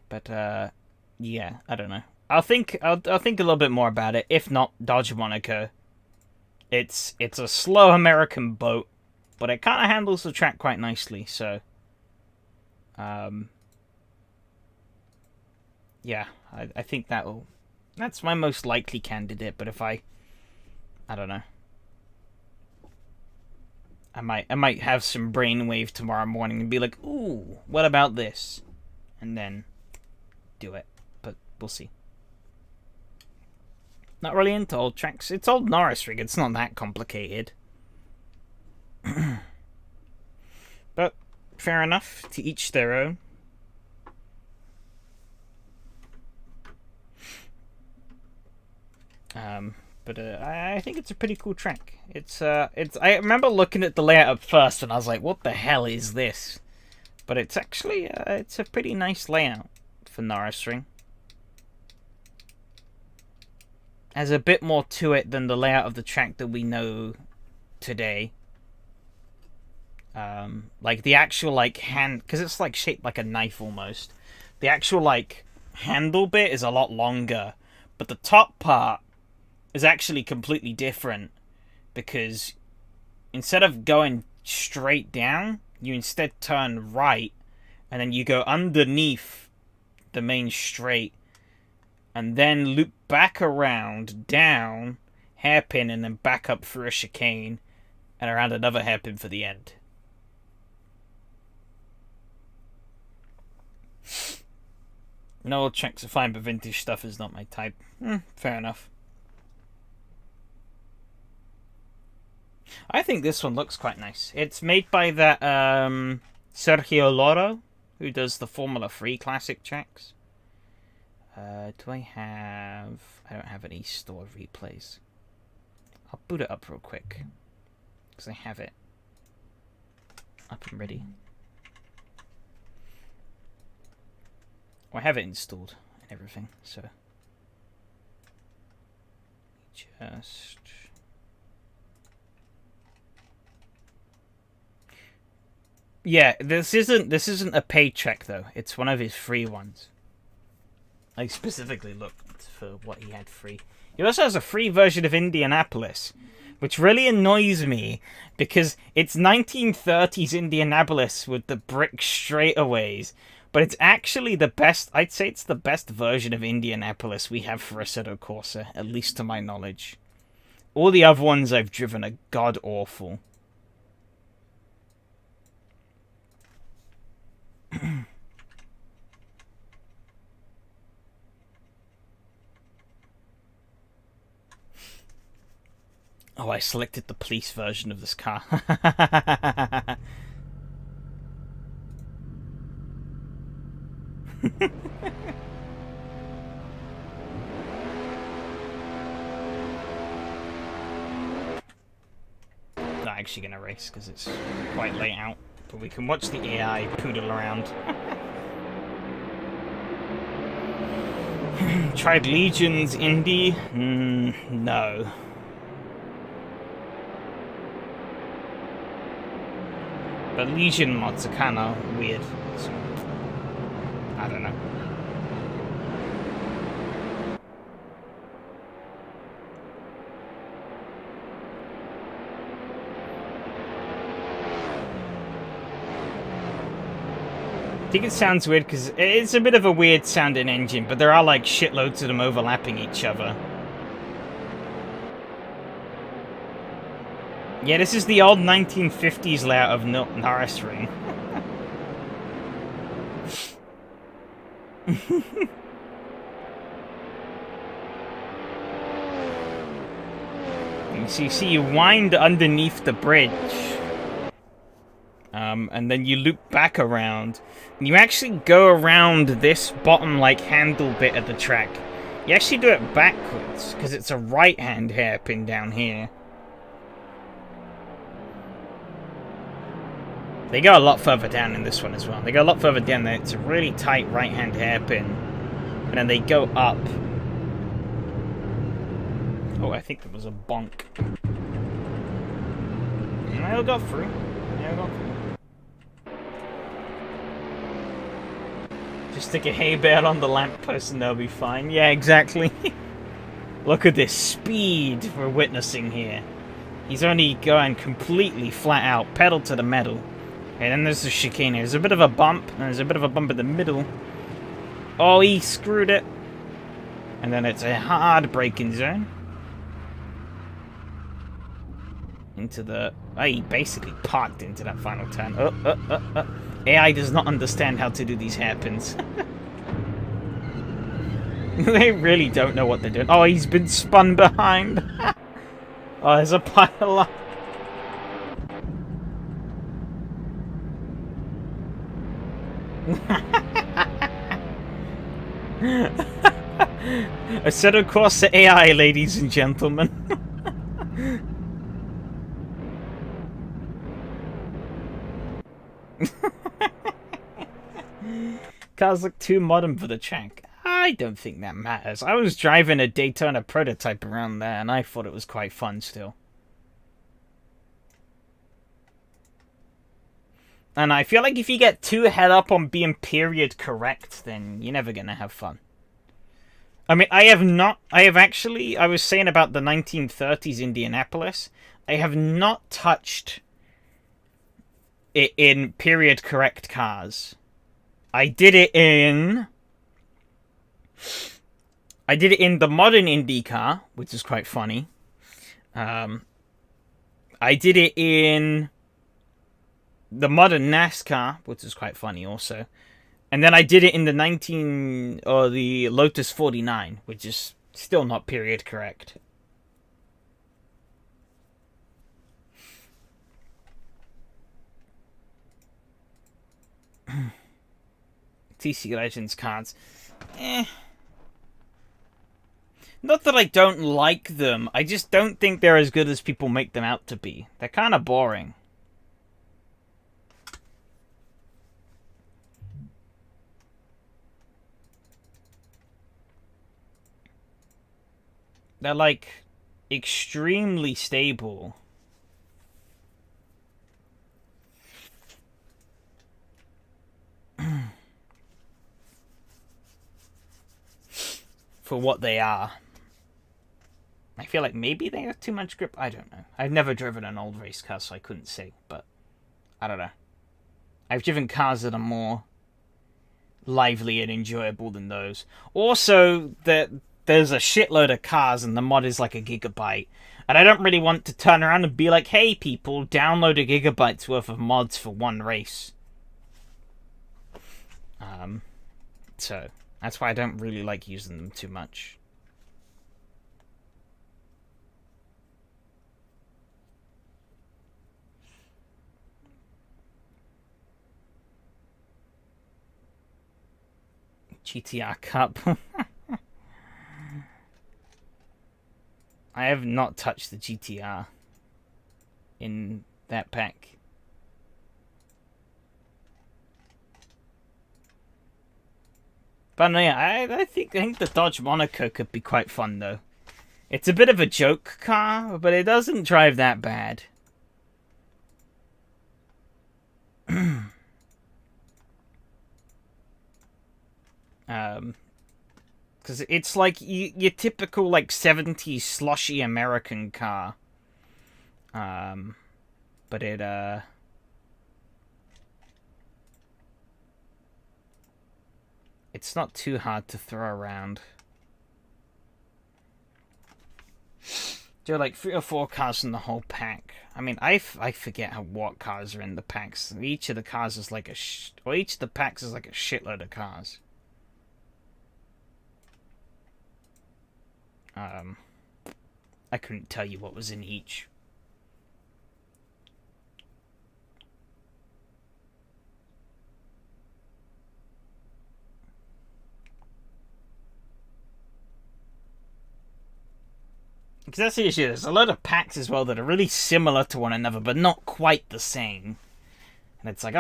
But yeah, I don't know. I'll think a little bit more about it. If not, Dodge Monaco. It's a slow American boat, but it kind of handles the track quite nicely. So, yeah, I think that's my most likely candidate. But if I don't know. I might have some brainwave tomorrow morning and be like, ooh, what about this? And then do it. But we'll see. Not really into old tracks. It's old Norris rig. It's not that complicated. But fair enough. To each their own. But I think it's a pretty cool track. It's I remember looking at the layout at first and I was like, what the hell is this? But it's actually it's a pretty nice layout for Norris Ring. Has a bit more to it than the layout of the track that we know today. Like the actual like hand, because it's like shaped like a knife almost. The actual like handle bit is a lot longer, but the top part is actually completely different, because instead of going straight down, you instead turn right, and then you go underneath the main straight, and then loop back around, down, hairpin, and then back up through a chicane, and around another hairpin for the end. No, old tracks are fine, but vintage stuff is not my type. Fair enough. I think this one looks quite nice. It's made by that Sergio Loro, who does the Formula 3 classic tracks. Do I have... I don't have any store replays. I'll boot it up real quick, because I have it up and ready. Well, I have it installed and everything, so... just... Yeah, this isn't a paid check though. It's one of his free ones. I specifically looked for what he had free. He also has a free version of Indianapolis, which really annoys me because it's 1930s Indianapolis with the brick straightaways, but it's actually the best. I'd say it's the best version of Indianapolis we have for Assetto Corsa, at least to my knowledge. All the other ones I've driven are god awful. Oh, I selected the police version of this car. Not actually gonna race because it's quite late out, but we can watch the AI poodle around. Tried Legion's Indy? No. But Legion mods are kind of weird, so I don't know. I think it sounds weird because it's a bit of a weird sounding engine, but there are like shitloads of them overlapping each other. Yeah, this is the old 1950s layout of Norris Ring. You see, you wind underneath the bridge. And then you loop back around. And you actually go around this bottom, like, handle bit of the track. You actually do it backwards, because it's a right-hand hairpin down here. They go a lot further down in this one as well. They go a lot further down there. It's a really tight right-hand hairpin. And then they go up. Oh, I think there was a bonk. I'll go through. I'll go through. Just stick a hay bale on the lamppost and they'll be fine. Yeah, exactly. Look at this speed we're witnessing here. He's only going completely flat out, pedal to the metal. And then there's the chicane. There's a bit of a bump, and there's a bit of a bump in the middle. Oh, he screwed it. And then it's a hard braking zone. into the... he basically parked into that final turn. AI does not understand how to do these hairpins. They really don't know what they're doing. Oh, he's been spun behind. Oh, there's a pile up. A set of course to AI, ladies and gentlemen. Cars look too modern for the track. I don't think that matters. I was driving a Daytona prototype around there, and I thought it was quite fun still. And I feel like if you get too head up on being period correct, then you're never gonna have fun. I mean, I was saying about the 1930s Indianapolis, I have not touched it in period correct cars. I did it in the modern Indy car, which is quite funny. I did it in the modern NASCAR, which is quite funny also. And then I did it in the Lotus 49, which is still not period correct. TC Legends cards. Not that I don't like them, I just don't think they're as good as people make them out to be. They're kind of boring. They're, like, extremely stable. For what they are. I feel like maybe they have too much grip. I don't know. I've never driven an old race car, so I couldn't say. But, I don't know. I've driven cars that are more lively and enjoyable than those. Also, there's a shitload of cars and the mod is like a gigabyte. And I don't really want to turn around and be like, hey people, download a gigabyte's worth of mods for one race. So, that's why I don't really like using them too much. GTR Cup. I have not touched the GTR in that pack. But no, yeah, I think the Dodge Monaco could be quite fun though. It's a bit of a joke car, but it doesn't drive that bad. Because it's like your typical like 70s sloshy American car. But it's not too hard to throw around. There are like 3 or 4 cars in the whole pack. I mean, I forget what cars are in the packs. Each of the cars is like each of the packs is like a shitload of cars. I couldn't tell you what was in each. Because that's the issue. There's a lot of packs as well that are really similar to one another, but not quite the same. And it's like,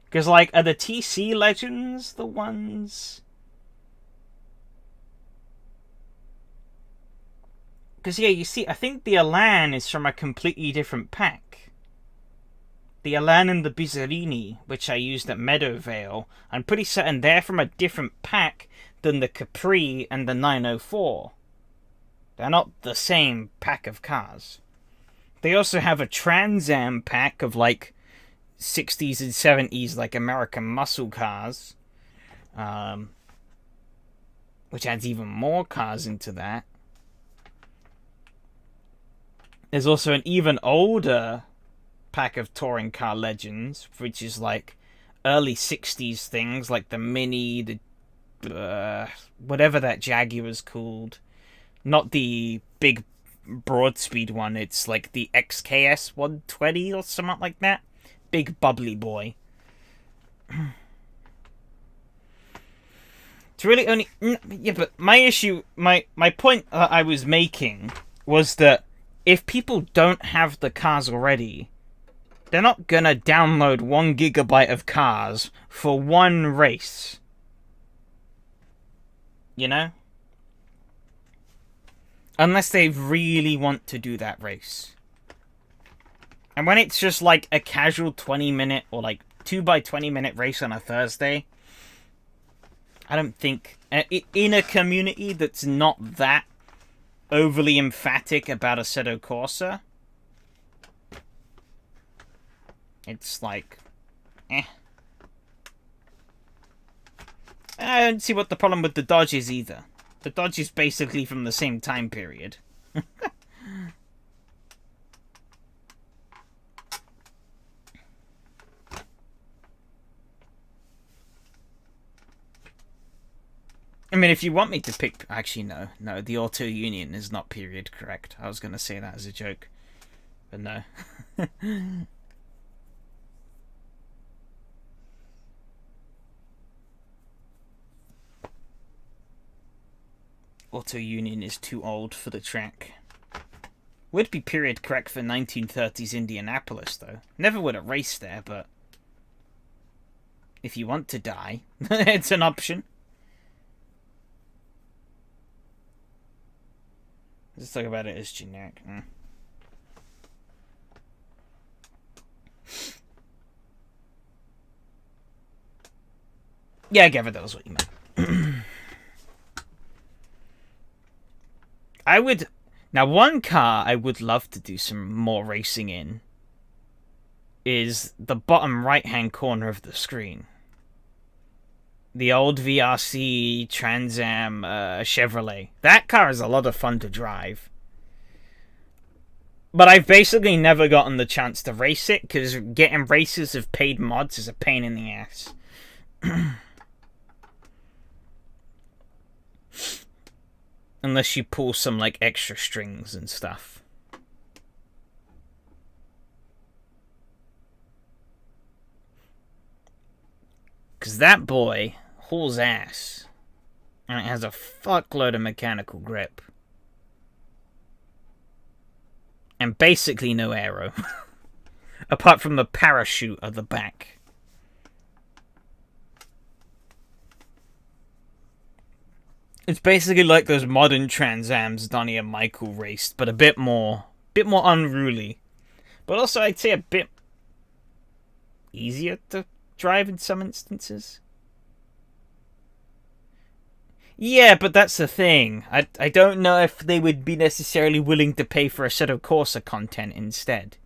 because, like, are the TC Legends the ones? Because, yeah, you see, I think the Elan is from a completely different pack. The Elan and the Bizzarini, which I used at Meadowvale, I'm pretty certain they're from a different pack than the Capri and the 904. They're not the same pack of cars. They also have a Trans Am pack of, like, 60s and 70s, like, American muscle cars. Which adds even more cars into that. There's also an even older pack of touring car legends, which is like early 60s things, like the Mini, the whatever that Jaguar was called. Not the big broad speed one, it's like the XKS 120 or something like that. Big bubbly boy. It's really only... Yeah, but my issue, my point that I was making was that if people don't have the cars already, they're not gonna download 1 gigabyte of cars for one race. You know? Unless they really want to do that race. And when it's just like a casual 20-minute or like 2x20-minute race on a Thursday, I don't think... in a community that's not that overly emphatic about Assetto Corsa, it's like... I don't see what the problem with the Dodge is either. The Dodge is basically from the same time period. I mean, if you want me to pick... Actually, no. No, the Auto Union is not period correct. I was going to say that as a joke. But no. Auto Union is too old for the track. Would be period correct for 1930s Indianapolis, though. Never would have raced there, but... if you want to die, it's an option. Let's talk about it as generic. Yeah, Gavin, that was what you meant. I would... Now, one car I would love to do some more racing in is the bottom right-hand corner of the screen. The old VRC Trans Am Chevrolet. That car is a lot of fun to drive. But I've basically never gotten the chance to race it, because getting races of paid mods is a pain in the ass. Unless you pull some, like, extra strings and stuff. Because that boy hauls ass. And it has a fuckload of mechanical grip. And basically no aero. Apart from the parachute at the back. It's basically like those modern Trans Ams Donnie and Michael raced, but a bit more unruly. But also, I'd say a bit easier to drive in some instances. Yeah, but that's the thing. I don't know if they would be necessarily willing to pay for Assetto Corsa content instead.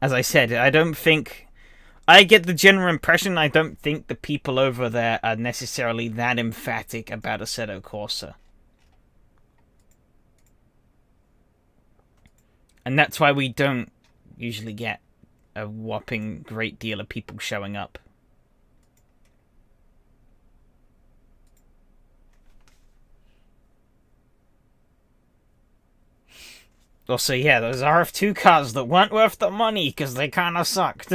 As I said, I don't think... I get the general impression I don't think the people over there are necessarily that emphatic about Assetto Corsa. And that's why we don't usually get a whopping great deal of people showing up. Also, yeah, those RF2 cars that weren't worth the money because they kind of sucked.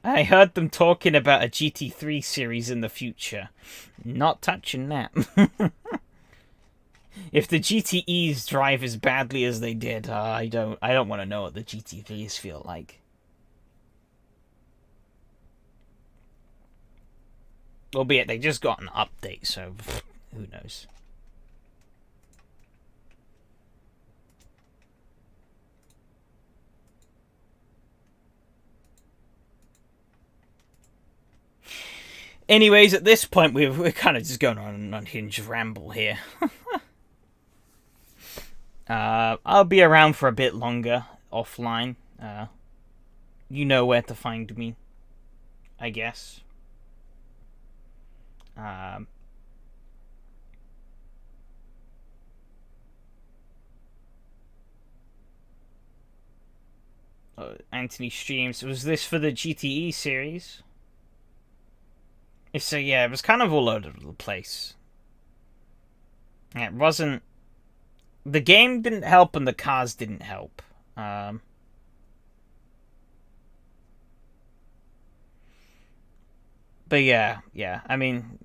I heard them talking about a GT3 series in the future. Not touching that. If the GTEs drive as badly as they did, I don't want to know what the GT3s feel like. Albeit they just got an update, so who knows. Anyways, at this point, we're kind of just going on an unhinged ramble here. I'll be around for a bit longer, offline. You know where to find me, I guess. Anthony streams. Was this for the GTE series? If so, yeah, it was kind of all over the place. It wasn't... The game didn't help and the cars didn't help. But yeah. I mean,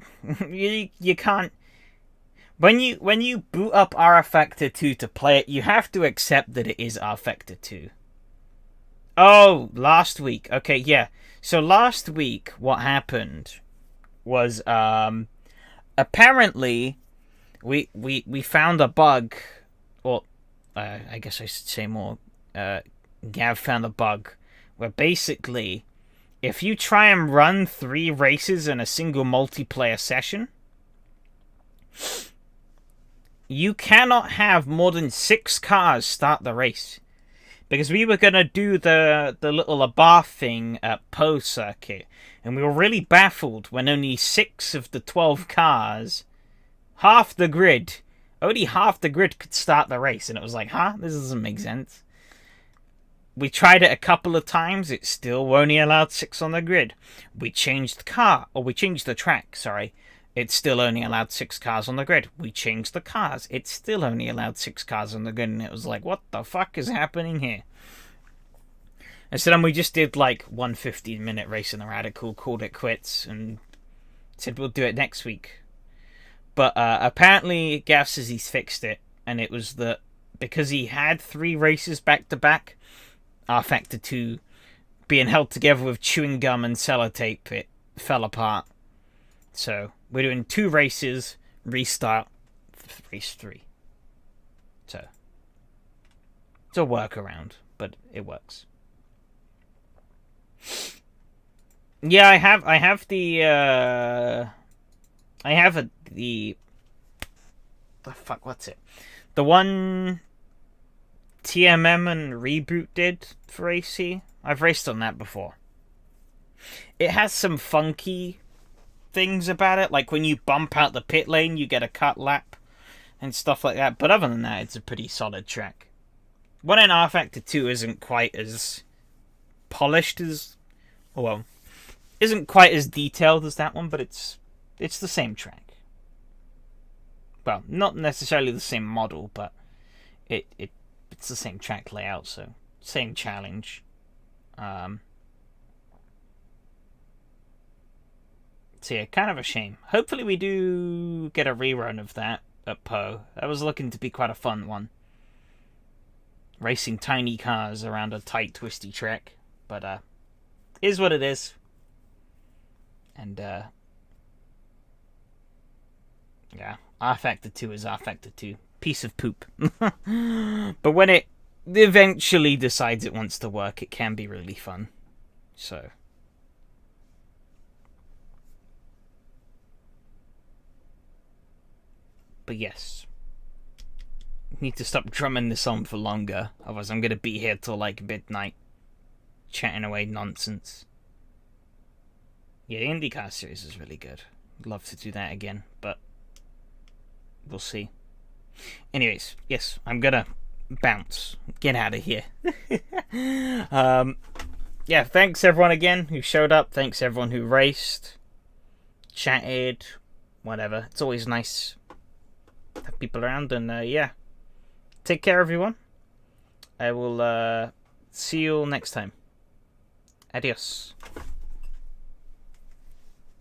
you can't... When you boot up rFactor 2 to play it, you have to accept that it is rFactor 2. Oh, last week. Okay, yeah. So last week, what happened was apparently we found a bug, or I guess I should say more. Gav found a bug where basically, if you try and run 3 races in a single multiplayer session, you cannot have more than 6 cars start the race. Because we were going to do the little bar thing at Poe Circuit, and we were really baffled when only 6 of the 12 cars, only half the grid could start the race. And it was like, huh? This doesn't make sense. We tried it a couple of times. It still only allowed 6 on the grid. We changed the track, sorry. It still only allowed 6 cars on the grid. We changed the cars. It still only allowed 6 cars on the grid. And it was like, what the fuck is happening here? And so then we just did like 1 15-minute race in the Radical, called it quits, and said we'll do it next week. But apparently Gav says he's fixed it. And it was that because he had 3 races back-to-back, rFactor 2 being held together with chewing gum and sellotape, it fell apart. So we're doing 2 races, restart, race 3. So it's a workaround, but it works. Yeah, I have the fuck, what's it? The one TMM and Reboot did for AC. I've raced on that before. It has some funky things about it, like when you bump out the pit lane, you get a cut lap and stuff like that. But other than that, it's a pretty solid track. One in rFactor 2 isn't quite as polished as, well, isn't quite as detailed as that one, but it's the same track. Well, not necessarily the same model, but it's the same track layout, so same challenge. So yeah, kind of a shame. Hopefully we do get a rerun of that at Poe. That was looking to be quite a fun one. Racing tiny cars around a tight, twisty track. But, is what it is. And, yeah, rFactor 2 is rFactor 2. Piece of poop. But when it eventually decides it wants to work, it can be really fun. So... But yes, need to stop drumming this on for longer, otherwise I'm going to be here till like midnight, chatting away nonsense. Yeah, the IndyCar series is really good. I'd love to do that again, but we'll see. Anyways, yes, I'm going to bounce. Get out of here. Yeah, thanks everyone again who showed up. Thanks everyone who raced, chatted, whatever. It's always nice have people around, and yeah, take care everyone. I will see you all next time. Adios.